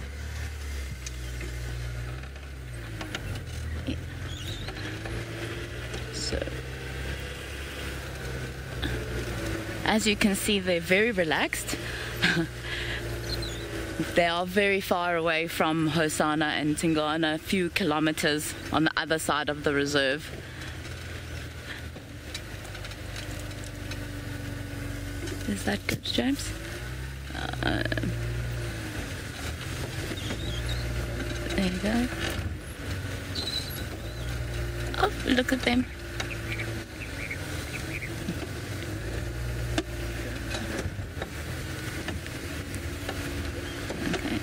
Yeah. So, as you can see, they're very relaxed. They are very far away from Hosana and Tingana, a few kilometers on the other side of the reserve. Is that good, James? There you go. Oh, look at them. Okay.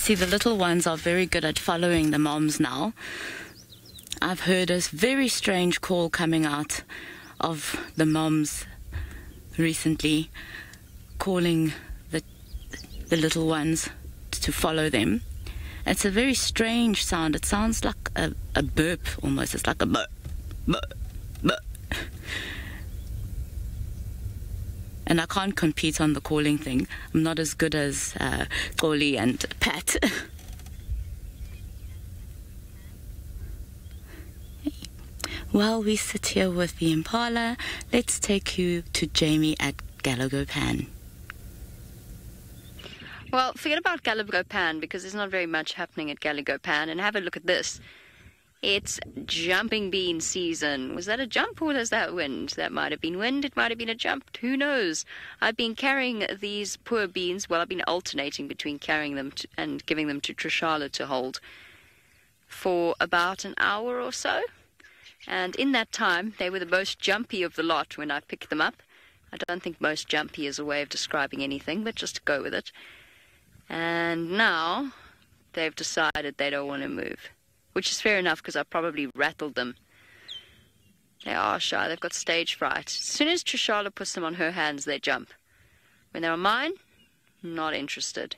See, the little ones are very good at following the moms now. I've heard a very strange call coming out of the moms recently, calling the little ones to follow them. It's a very strange sound. It sounds like a burp almost. It's like a burp, burp, burp. And I can't compete on the calling thing. I'm not as good as Xoli and Pat. While we sit here with the Impala, let's take you to Jamie at Gallagher Pan. Well, forget about Gallagher Pan because there's not very much happening at Gallagher Pan. And have a look at this. It's jumping bean season. Was that a jump or was that wind? That might have been wind. It might have been a jump. Who knows? I've been carrying these poor beans. Well, I've been alternating between carrying them and giving them to Trishala to hold for about an hour or so. And in that time, they were the most jumpy of the lot when I picked them up. I don't think most jumpy is a way of describing anything, but just go with it. And now they've decided they don't want to move, which is fair enough because I probably rattled them. They are shy. They've got stage fright. As soon as Trishala puts them on her hands, they jump. When they're on mine, not interested.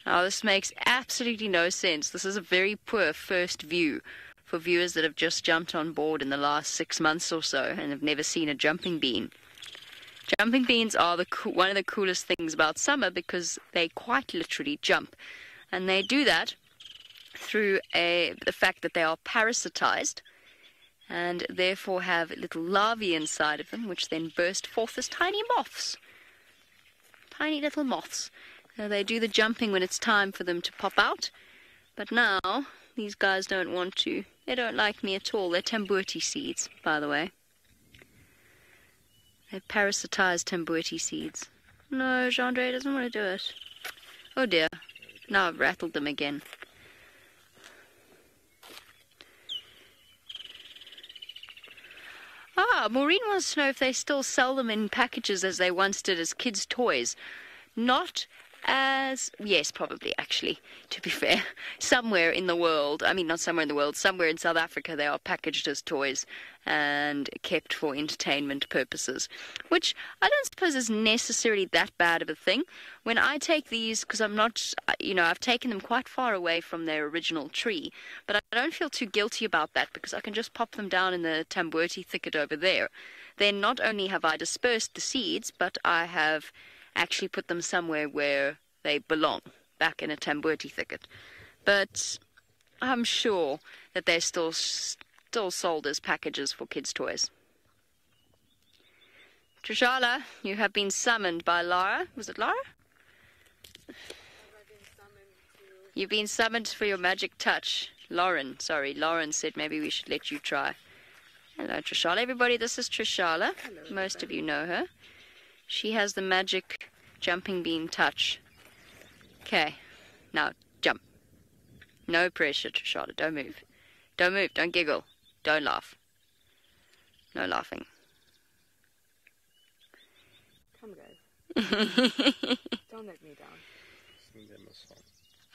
Now, this makes absolutely no sense. This is a very poor first view for viewers that have just jumped on board in the last 6 months or so and have never seen a jumping bean. Jumping beans are one of the coolest things about summer because they quite literally jump. And they do that through the fact that they are parasitized and therefore have little larvae inside of them, which then burst forth as tiny moths. Tiny little moths. They do the jumping when it's time for them to pop out. But now, these guys don't want to. They don't like me at all. They're tambuti seeds, by the way. They're parasitized tambuti seeds. No, Jean-Andre doesn't want to do it. Oh dear. Now I've rattled them again. Maureen wants to know if they still sell them in packages as they once did as kids' toys. Not as... Yes, probably, actually, to be fair. Somewhere in the world, I mean, not somewhere in the world, somewhere in South Africa, they are packaged as toys and kept for entertainment purposes, which I don't suppose is necessarily that bad of a thing. When I take these, because I'm not, I've taken them quite far away from their original tree, but I don't feel too guilty about that because I can just pop them down in the tambuti thicket over there. Then not only have I dispersed the seeds, but I have actually put them somewhere where they belong, back in a tambuti thicket. But I'm sure that they're still sold as packages for kids' toys. Trishala, you have been summoned by Lara. Was it Lara? You've been summoned for your magic touch. Lauren said maybe we should let you try. Hello, Trishala. Everybody, this is Trishala. Hello, most of you know her. She has the magic jumping bean touch. Okay, now jump. No pressure, Trishala. Don't move. Don't move. Don't giggle. Don't laugh. No laughing. Come, guys. Don't let me down.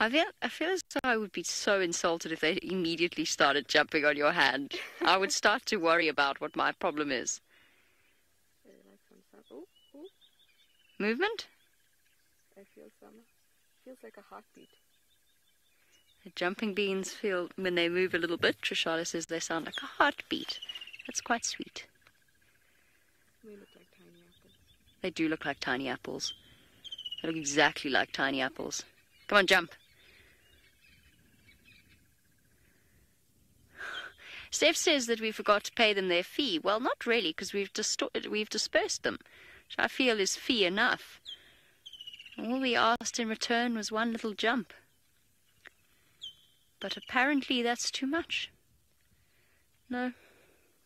I feel as though I would be so insulted if they immediately started jumping on your hand. I would start to worry about what my problem is. Movement? I feel some. Feels like a heartbeat. The jumping beans feel, when they move a little bit, Trishala says they sound like a heartbeat. That's quite sweet. They look like tiny apples. They do look like tiny apples. They look exactly like tiny apples. Come on, jump. Steph says that we forgot to pay them their fee. Well, not really, because we've dispersed them, which I feel is fee enough. All we asked in return was one little jump. But apparently that's too much. No,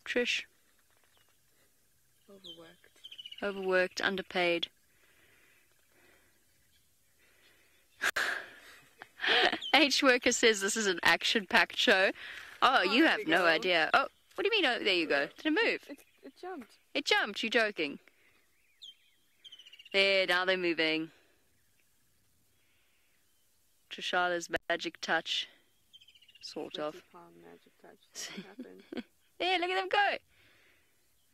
Trish. Overworked, underpaid. H Worker says this is an action-packed show. Oh, you have no idea. Oh, what do you mean? Oh, there you go. Did it move? It jumped. It jumped. You're joking. There, now they're moving. Trishala's magic touch. Sort of. Magic touch happened. There, look at them go!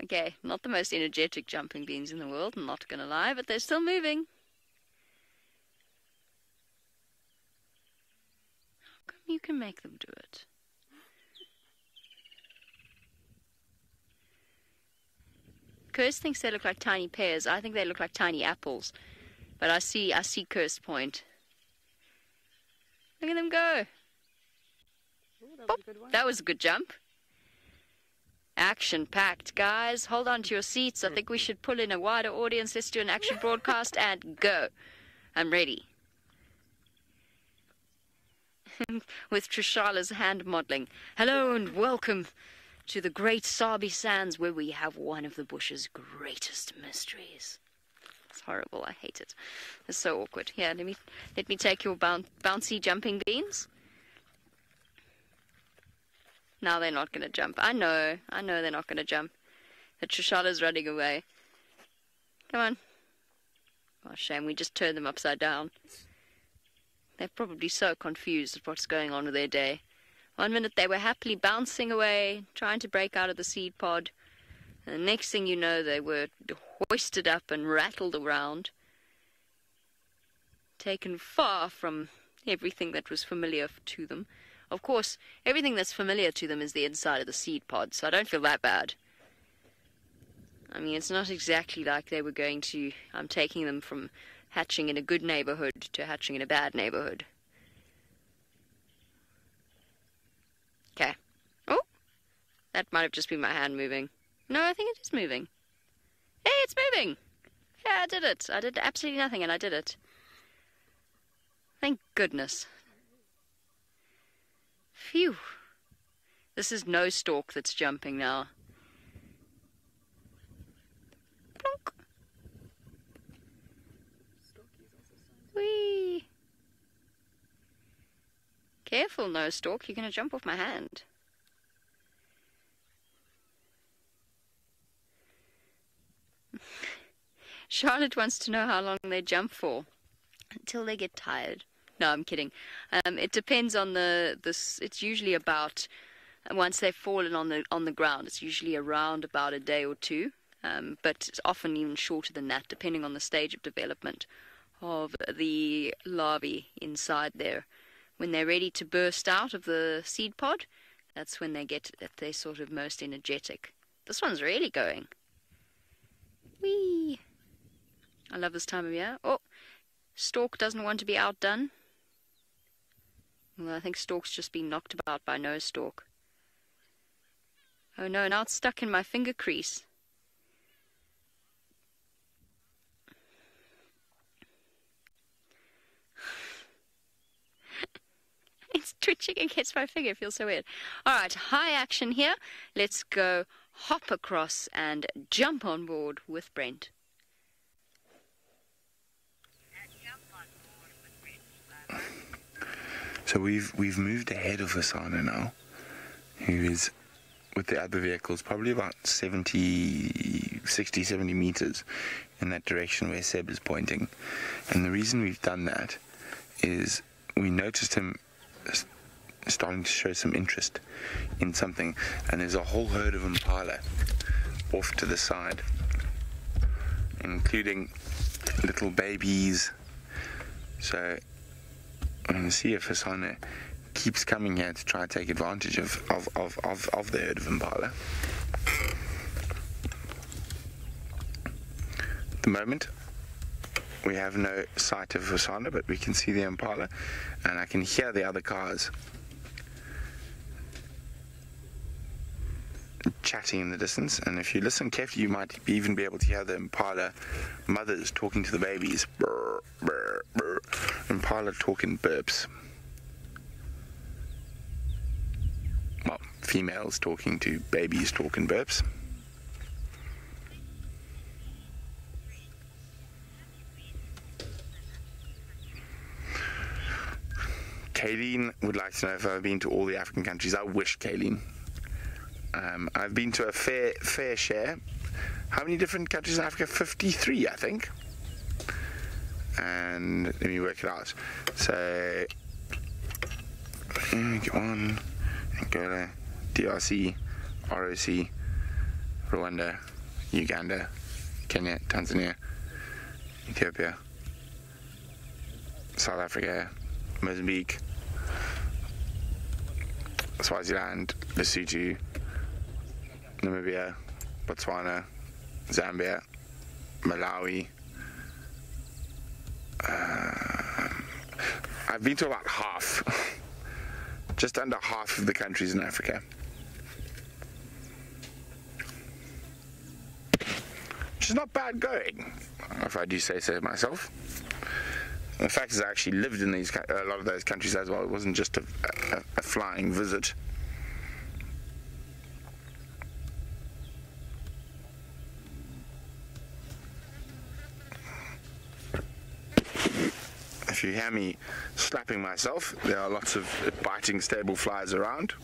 Okay, not the most energetic jumping beans in the world, I'm not gonna lie, but they're still moving. How come you can make them do it? Kirst thinks they look like tiny pears. I think they look like tiny apples. But I see Kirst's point. Look at them go. Ooh, that was Boop. a good one. That was a good jump. Action-packed, guys. Hold on to your seats. I think we should pull in a wider audience. Let's do an action broadcast and go. I'm ready. With Trishala's hand modelling. Hello and welcome to the Great Sabi Sands, where we have one of the bush's greatest mysteries. It's horrible. I hate it. It's so awkward. Here, let me take your bouncy jumping beans. Now they're not going to jump. I know they're not going to jump. The Trishala's running away. Come on. Oh, shame. We just turned them upside down. They're probably so confused at what's going on with their day. 1 minute they were happily bouncing away, trying to break out of the seed pod. And the next thing you know, they were hoisted up and rattled around. Taken far from everything that was familiar to them. Of course, everything that's familiar to them is the inside of the seed pod, so I don't feel that bad. I mean, it's not exactly like they were going to... I'm taking them from hatching in a good neighborhood to hatching in a bad neighborhood. Okay. Oh! That might have just been my hand moving. No, I think it is moving. Hey, it's moving! Yeah, I did it. I did absolutely nothing, and I did it. Thank goodness. Phew. This is no stork that's jumping now. Plonk. Whee! Careful, no stork. You're going to jump off my hand. Charlotte wants to know how long they jump for. Until they get tired. No, I'm kidding. It depends on it's usually about, once they've fallen on the ground, it's usually around about a day or two. But it's often even shorter than that, depending on the stage of development of the larvae inside there. When they're ready to burst out of the seed pod, that's when they're sort of most energetic. This one's really going. Whee! I love this time of year. Oh, stork doesn't want to be outdone. Well, I think stork's just been knocked about by no stork. Oh no, now it's stuck in my finger crease. It's twitching against my finger. It feels so weird. Alright, high action here. Let's go hop across and jump on board with Brent. So we've moved ahead of Hasana now, who is with the other vehicles probably about 60, 70 meters in that direction where Seb is pointing. And the reason we've done that is we noticed him starting to show some interest in something, and there's a whole herd of impala off to the side, including little babies. So I'm going to see if Hasana keeps coming here to try to take advantage of the herd of impala. At the moment, we have no sight of Hasana, but we can see the impala, and I can hear the other cars chatting in the distance. And if you listen carefully, you might even be able to hear the impala mothers talking to the babies. Brr, brr, brr. Impala talking burps. Well, females talking to babies talking burps. Kayleen would like to know if I've been to all the African countries. I wish, Kayleen. I've been to a fair share. How many different countries in Africa? 53, I think. And let me work it out. So on, Angola, DRC, ROC, Rwanda, Uganda, Kenya, Tanzania, Ethiopia, South Africa, Mozambique, Swaziland, Lesotho, Namibia, Botswana, Zambia, Malawi. I've been to about half, just under half of the countries in Africa. Which is not bad going, if I do say so myself. The fact is I actually lived in a lot of those countries as well. It wasn't just a flying visit. If you hear me slapping myself, there are lots of biting stable flies around.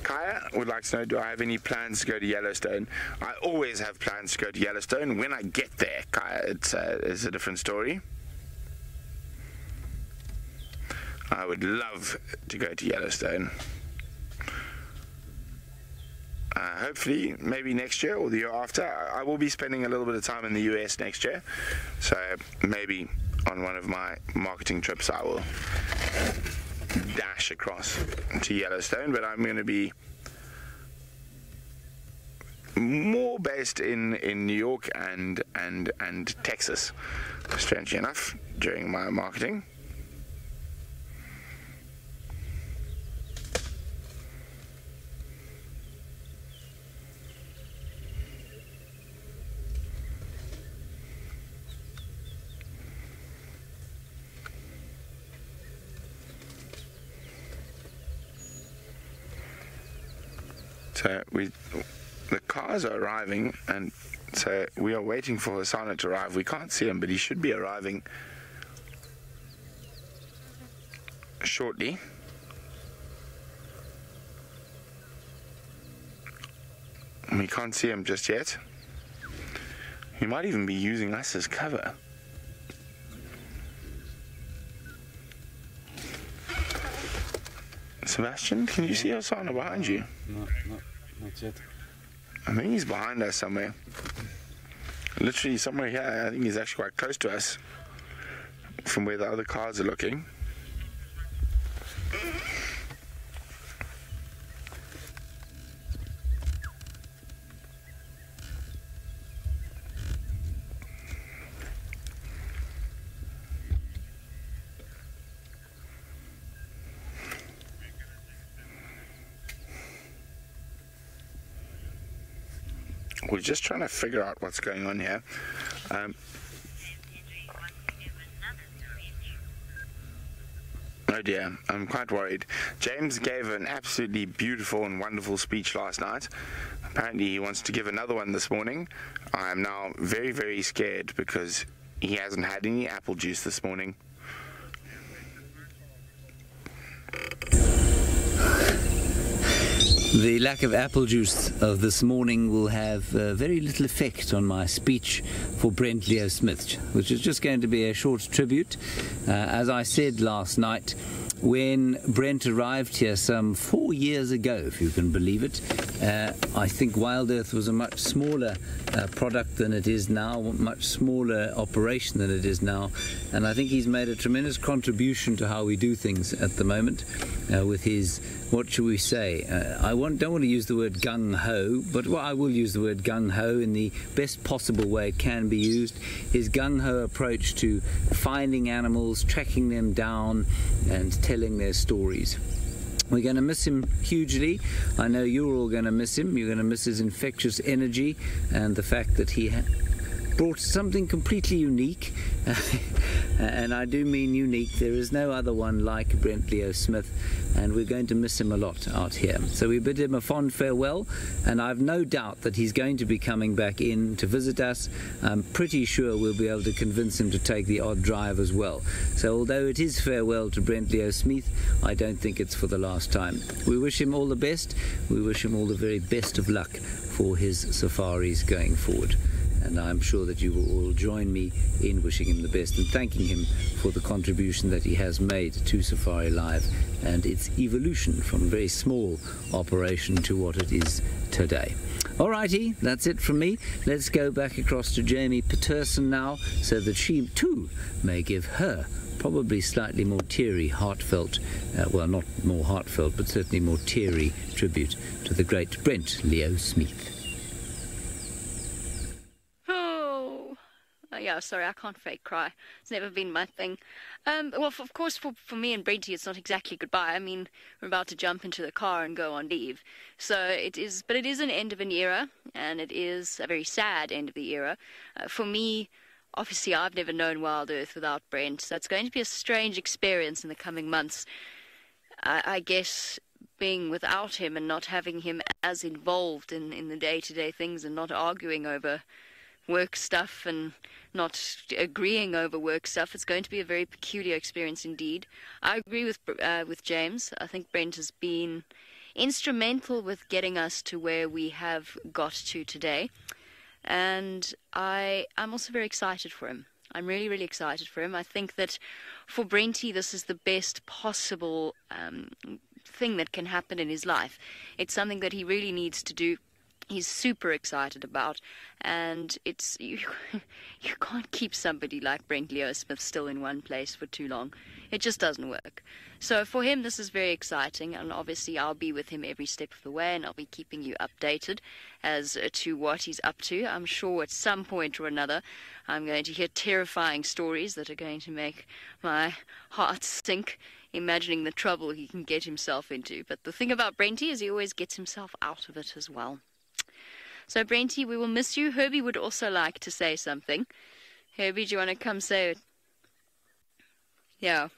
Kaya would like to know, do I have any plans to go to Yellowstone? I always have plans to go to Yellowstone. When I get there, Kaya, it's a different story. I would love to go to Yellowstone. Hopefully, maybe next year or the year after. I will be spending a little bit of time in the US next year. So maybe on one of my marketing trips I will dash across to Yellowstone, but I'm going to be more based in New York and Texas, strangely enough, during my marketing. So the cars are arriving, and so we are waiting for Hasana to arrive. We can't see him, but he should be arriving shortly. We can't see him just yet. He might even be using us as cover. Sebastian, can you see Hasana behind you? No, not yet. I think he's behind us somewhere. Literally somewhere here. I think he's actually quite close to us from where the other cars are looking. We're just trying to figure out what's going on here. Oh dear, I'm quite worried. James gave an absolutely beautiful and wonderful speech last night. Apparently he wants to give another one this morning. I am now very, very scared because he hasn't had any apple juice this morning. The lack of apple juice of this morning will have very little effect on my speech for Brent Leo Smith, which is just going to be a short tribute. As I said last night, when Brent arrived here some 4 years ago, if you can believe it, I think Wild Earth was a much smaller product than it is now, a much smaller operation than it is now, and I think he's made a tremendous contribution to how we do things at the moment with his, what should we say, don't want to use the word gung-ho, but I will use the word gung-ho in the best possible way it can be used. His gung-ho approach to finding animals, tracking them down and telling their stories. We're going to miss him hugely. I know you're all going to miss him. You're going to miss his infectious energy and the fact that he brought something completely unique. And I do mean unique. There is no other one like Brent Leo Smith, and we're going to miss him a lot out here. So we bid him a fond farewell, and I've no doubt that he's going to be coming back in to visit us. I'm pretty sure we'll be able to convince him to take the odd drive as well. So although it is farewell to Brent Leo Smith, I don't think it's for the last time. We wish him all the best. We wish him all the very best of luck for his safaris going forward. and I'm sure that you will all join me in wishing him the best and thanking him for the contribution that he has made to SafariLive and its evolution from a very small operation to what it is today. Alrighty, that's it from me. Let's go back across to Jamie Patterson now, so that she too may give her probably slightly more teary, heartfelt, well, not more heartfelt, but certainly more teary tribute to the great Brent Leo Smith. Oh, yeah, sorry, I can't fake cry. It's never been my thing. Well, of course, for me and Brenty, it's not exactly goodbye. I mean, we're about to jump into the car and go on leave. So it is, but it is an end of an era, and it is a very sad end of the era. For me, obviously, I've never known Wild Earth without Brent, so it's going to be a strange experience in the coming months. I guess being without him and not having him as involved in the day-to-day things and not arguing over work stuff and not agreeing over work stuff, it's going to be a very peculiar experience indeed. I agree with James. I think Brent has been instrumental with getting us to where we have got to today. And I'm also very excited for him. I'm really, really excited for him. I think that for Brenty, this is the best possible thing that can happen in his life. It's something that he really needs to do. He's super excited about, and it's you can't keep somebody like Brent Leo Smith still in one place for too long. It just doesn't work. So for him, this is very exciting, and obviously I'll be with him every step of the way, and I'll be keeping you updated as to what he's up to. I'm sure at some point or another I'm going to hear terrifying stories that are going to make my heart sink, imagining the trouble he can get himself into. But the thing about Brenty is he always gets himself out of it as well. So, Brenty, we will miss you. Herbie would also like to say something. Herbie, do you want to come say it? Yeah.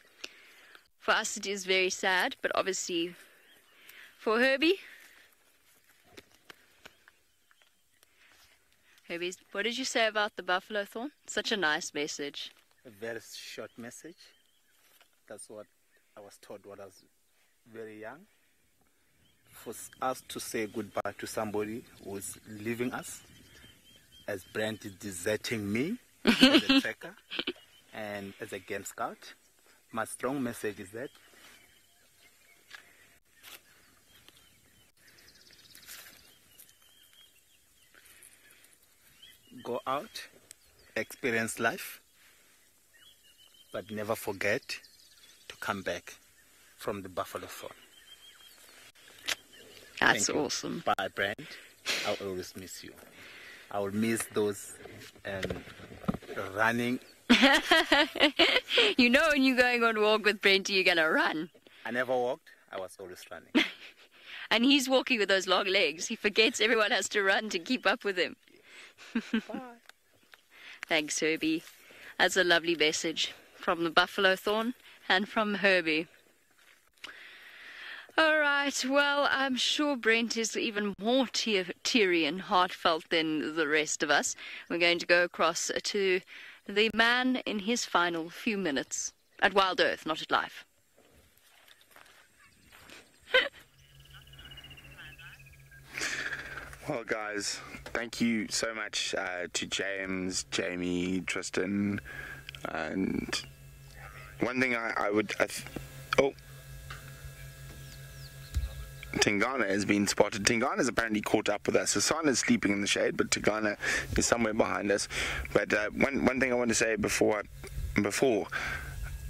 For us, it is very sad, but obviously for Herbie. Herbie, what did you say about the buffalo thorn? Such a nice message. A very short message. That's what I was taught when I was very young. For us to say goodbye to somebody who's leaving us, as Brent is deserting me as a trekker and as a game scout, my strong message is that go out, experience life, but never forget to come back from the buffalo thorn. That's awesome. Bye, Brent. I'll always miss you. I will miss those running. You know when you're going on a walk with Brent, you're going to run. I never walked. I was always running. And he's walking with those long legs. He forgets everyone has to run to keep up with him. Bye. Thanks, Herbie. That's a lovely message from the buffalo thorn and from Herbie. All right, well, I'm sure Brent is even more teary and heartfelt than the rest of us. We're going to go across to the man in his final few minutes at Wild Earth, not at Life. Well, guys, thank you so much to James, Jamie, Tristan, and one thing Tingana has been spotted. Tingana's apparently caught up with us. Hassan is sleeping in the shade, but Tingana is somewhere behind us. But one thing I want to say before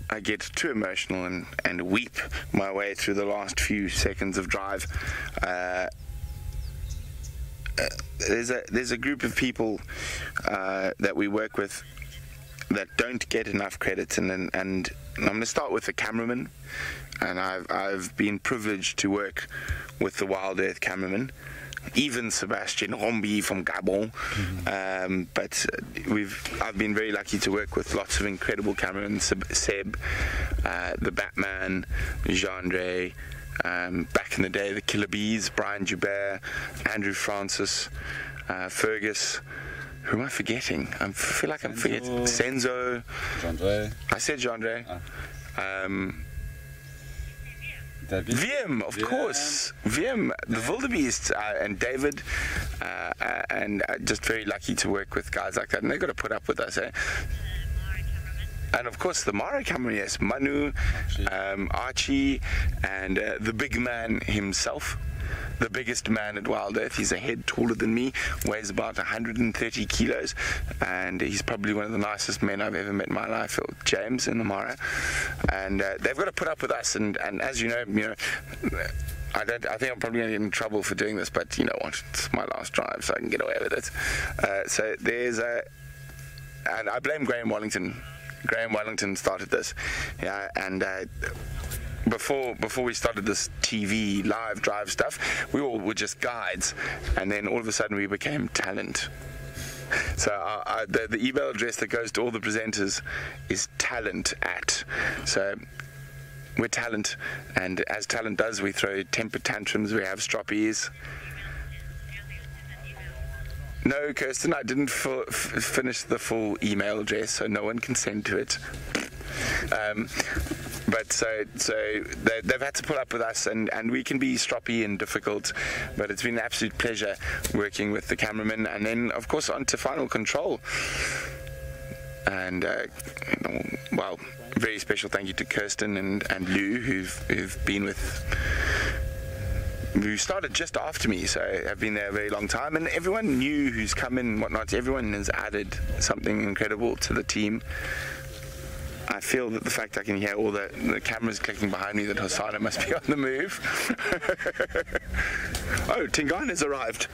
I get too emotional and weep my way through the last few seconds of drive, there's a group of people that we work with that don't get enough credit, and I'm going to start with the cameraman. And I've been privileged to work with the Wild Earth cameraman, even Sebastian Rombi from Gabon. But I've been very lucky to work with lots of incredible cameramen: Seb, the Batman, Jean-Andre, back in the day, the Killer Bees, Brian Joubert, Andrew Francis, Fergus. Who am I forgetting? I feel like I'm forgetting. Senzo. Jean-Andre. I said Jean-Andre. Wiem, of course. Wiem, the Wildebeest, and David and just very lucky to work with guys like that, and they've got to put up with us, eh? And of course the Mara camera, yes, Manu, Archie, and the big man himself, the biggest man at Wild Earth. He's a head taller than me, weighs about 130 kilos, and he's probably one of the nicest men I've ever met in my life, James in the Mara. And they've got to put up with us, and as you know, I think I'm probably going to get in trouble for doing this, but you know what, it's my last drive, so I can get away with it. So there's and I blame Graham Wellington. Graham Wellington started this, yeah, and before we started this TV live drive stuff, we all were just guides, and then all of a sudden we became talent. So the email address that goes to all the presenters is talent@. So we're talent, and as talent does, we throw temper tantrums, we have stroppies. No, Kirsten, I didn't finish the full email address, so no one can send to it. But so they've had to put up with us, and we can be stroppy and difficult, but it's been an absolute pleasure working with the cameraman, and then of course on to Final Control. And well, very special thank you to Kirsten and Lou, who've been with. Who started just after me, so I've been there a very long time, and everyone new who's come in and whatnot, everyone has added something incredible to the team. I feel that the fact I can hear all the cameras clicking behind me, that Hosanna must be on the move. Oh, Tingana's arrived.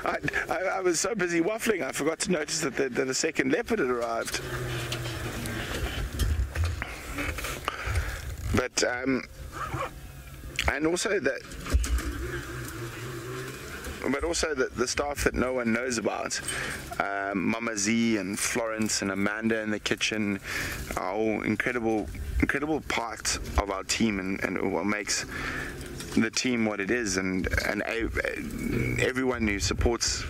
I was so busy waffling, I forgot to notice that the second leopard had arrived. But and also the staff that no one knows about, Mama Z and Florence and Amanda in the kitchen, are all incredible parts of our team, and what makes the team what it is, and everyone who supports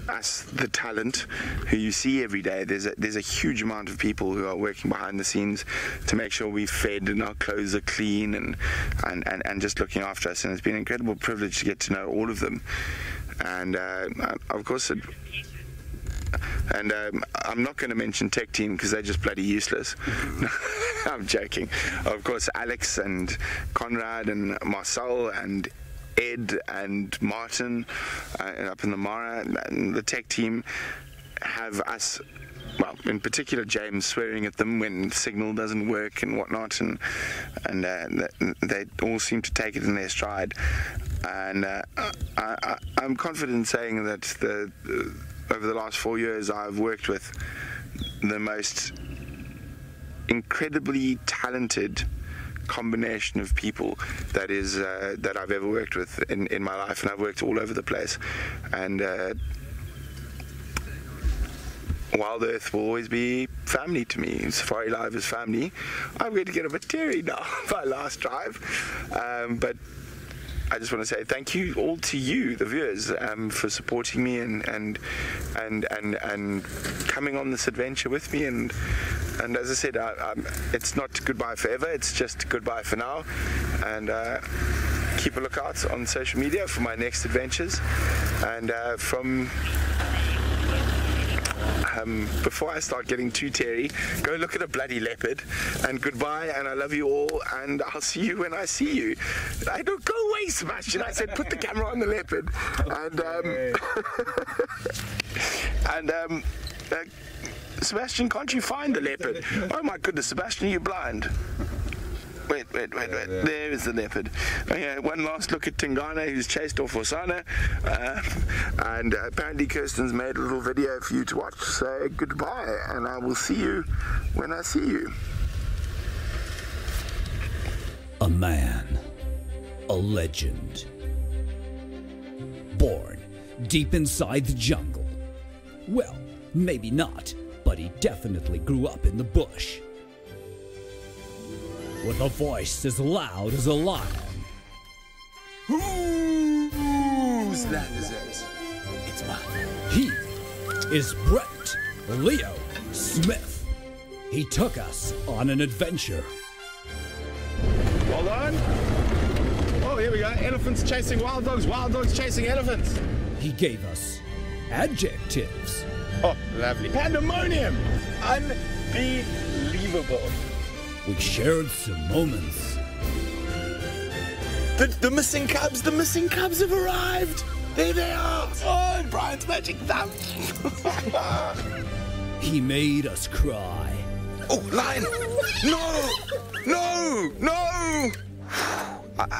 us, the talent who you see every day. There's a huge amount of people who are working behind the scenes to make sure we're fed and our clothes are clean, and just looking after us, and it's been an incredible privilege to get to know all of them. And of course I'm not going to mention tech team because they're just bloody useless. I'm joking. Of course, Alex and Conrad and Marcel and Ed and Martin up in the Mara, and the tech team have us, well, in particular James, swearing at them when signal doesn't work and whatnot, and they all seem to take it in their stride. And I'm confident in saying that over the last 4 years I've worked with the most incredibly talented combination of people that I've ever worked with in my life, and I've worked all over the place, and Wild Earth will always be family to me. SafariLive is family. I'm going to get a bit teary now, my last drive, but I just want to say thank you all to you, the viewers, for supporting me and coming on this adventure with me. And as I said, it's not goodbye forever. It's just goodbye for now. And keep a lookout on social media for my next adventures. And before I start getting too teary, go look at a bloody leopard, and goodbye, and I love you all, and I'll see you when I see you. I don't go away, Sebastian. I said put the camera on the leopard, and Sebastian, can't you find the leopard? Oh my goodness, Sebastian, are you blind? Wait. There is the leopard. Okay, one last look at Tingana, who's chased off Hosanna. And apparently Kirsten's made a little video for you to watch. So goodbye, and I will see you when I see you. A man. A legend. Born deep inside the jungle. Well, maybe not, but he definitely grew up in the bush. With a voice as loud as a lion. Whose land is it? It's mine. He is Brent Leo Smith. He took us on an adventure. Hold on. Oh here we go. Elephants chasing wild dogs chasing elephants. He gave us adjectives. Oh, lovely. Pandemonium! Unbelievable. We shared some moments. The missing cubs have arrived. There they are. Oh, and Brian's magic thumb. He made us cry. Oh, lion! No!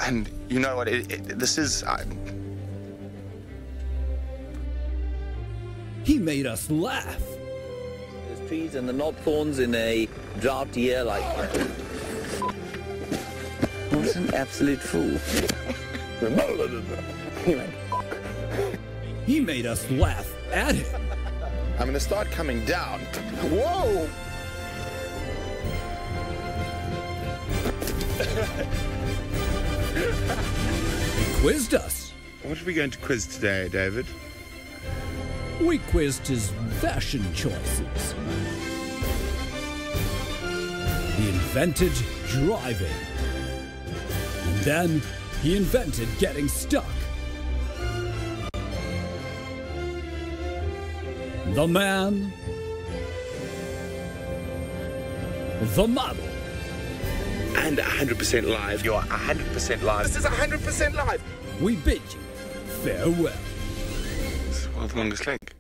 And you know what? This is. He made us laugh. There's trees and the knob thorns in a drought year like that. What an absolute fool. He made us laugh at him. I'm gonna start coming down. Whoa! He quizzed us. What are we going to quiz today, David? We quizzed his fashion choices. He invented driving. And then he invented getting stuck. The man. The model. And 100% live. You're 100% live. This is 100% live. We bid you farewell. It's the world's longest link.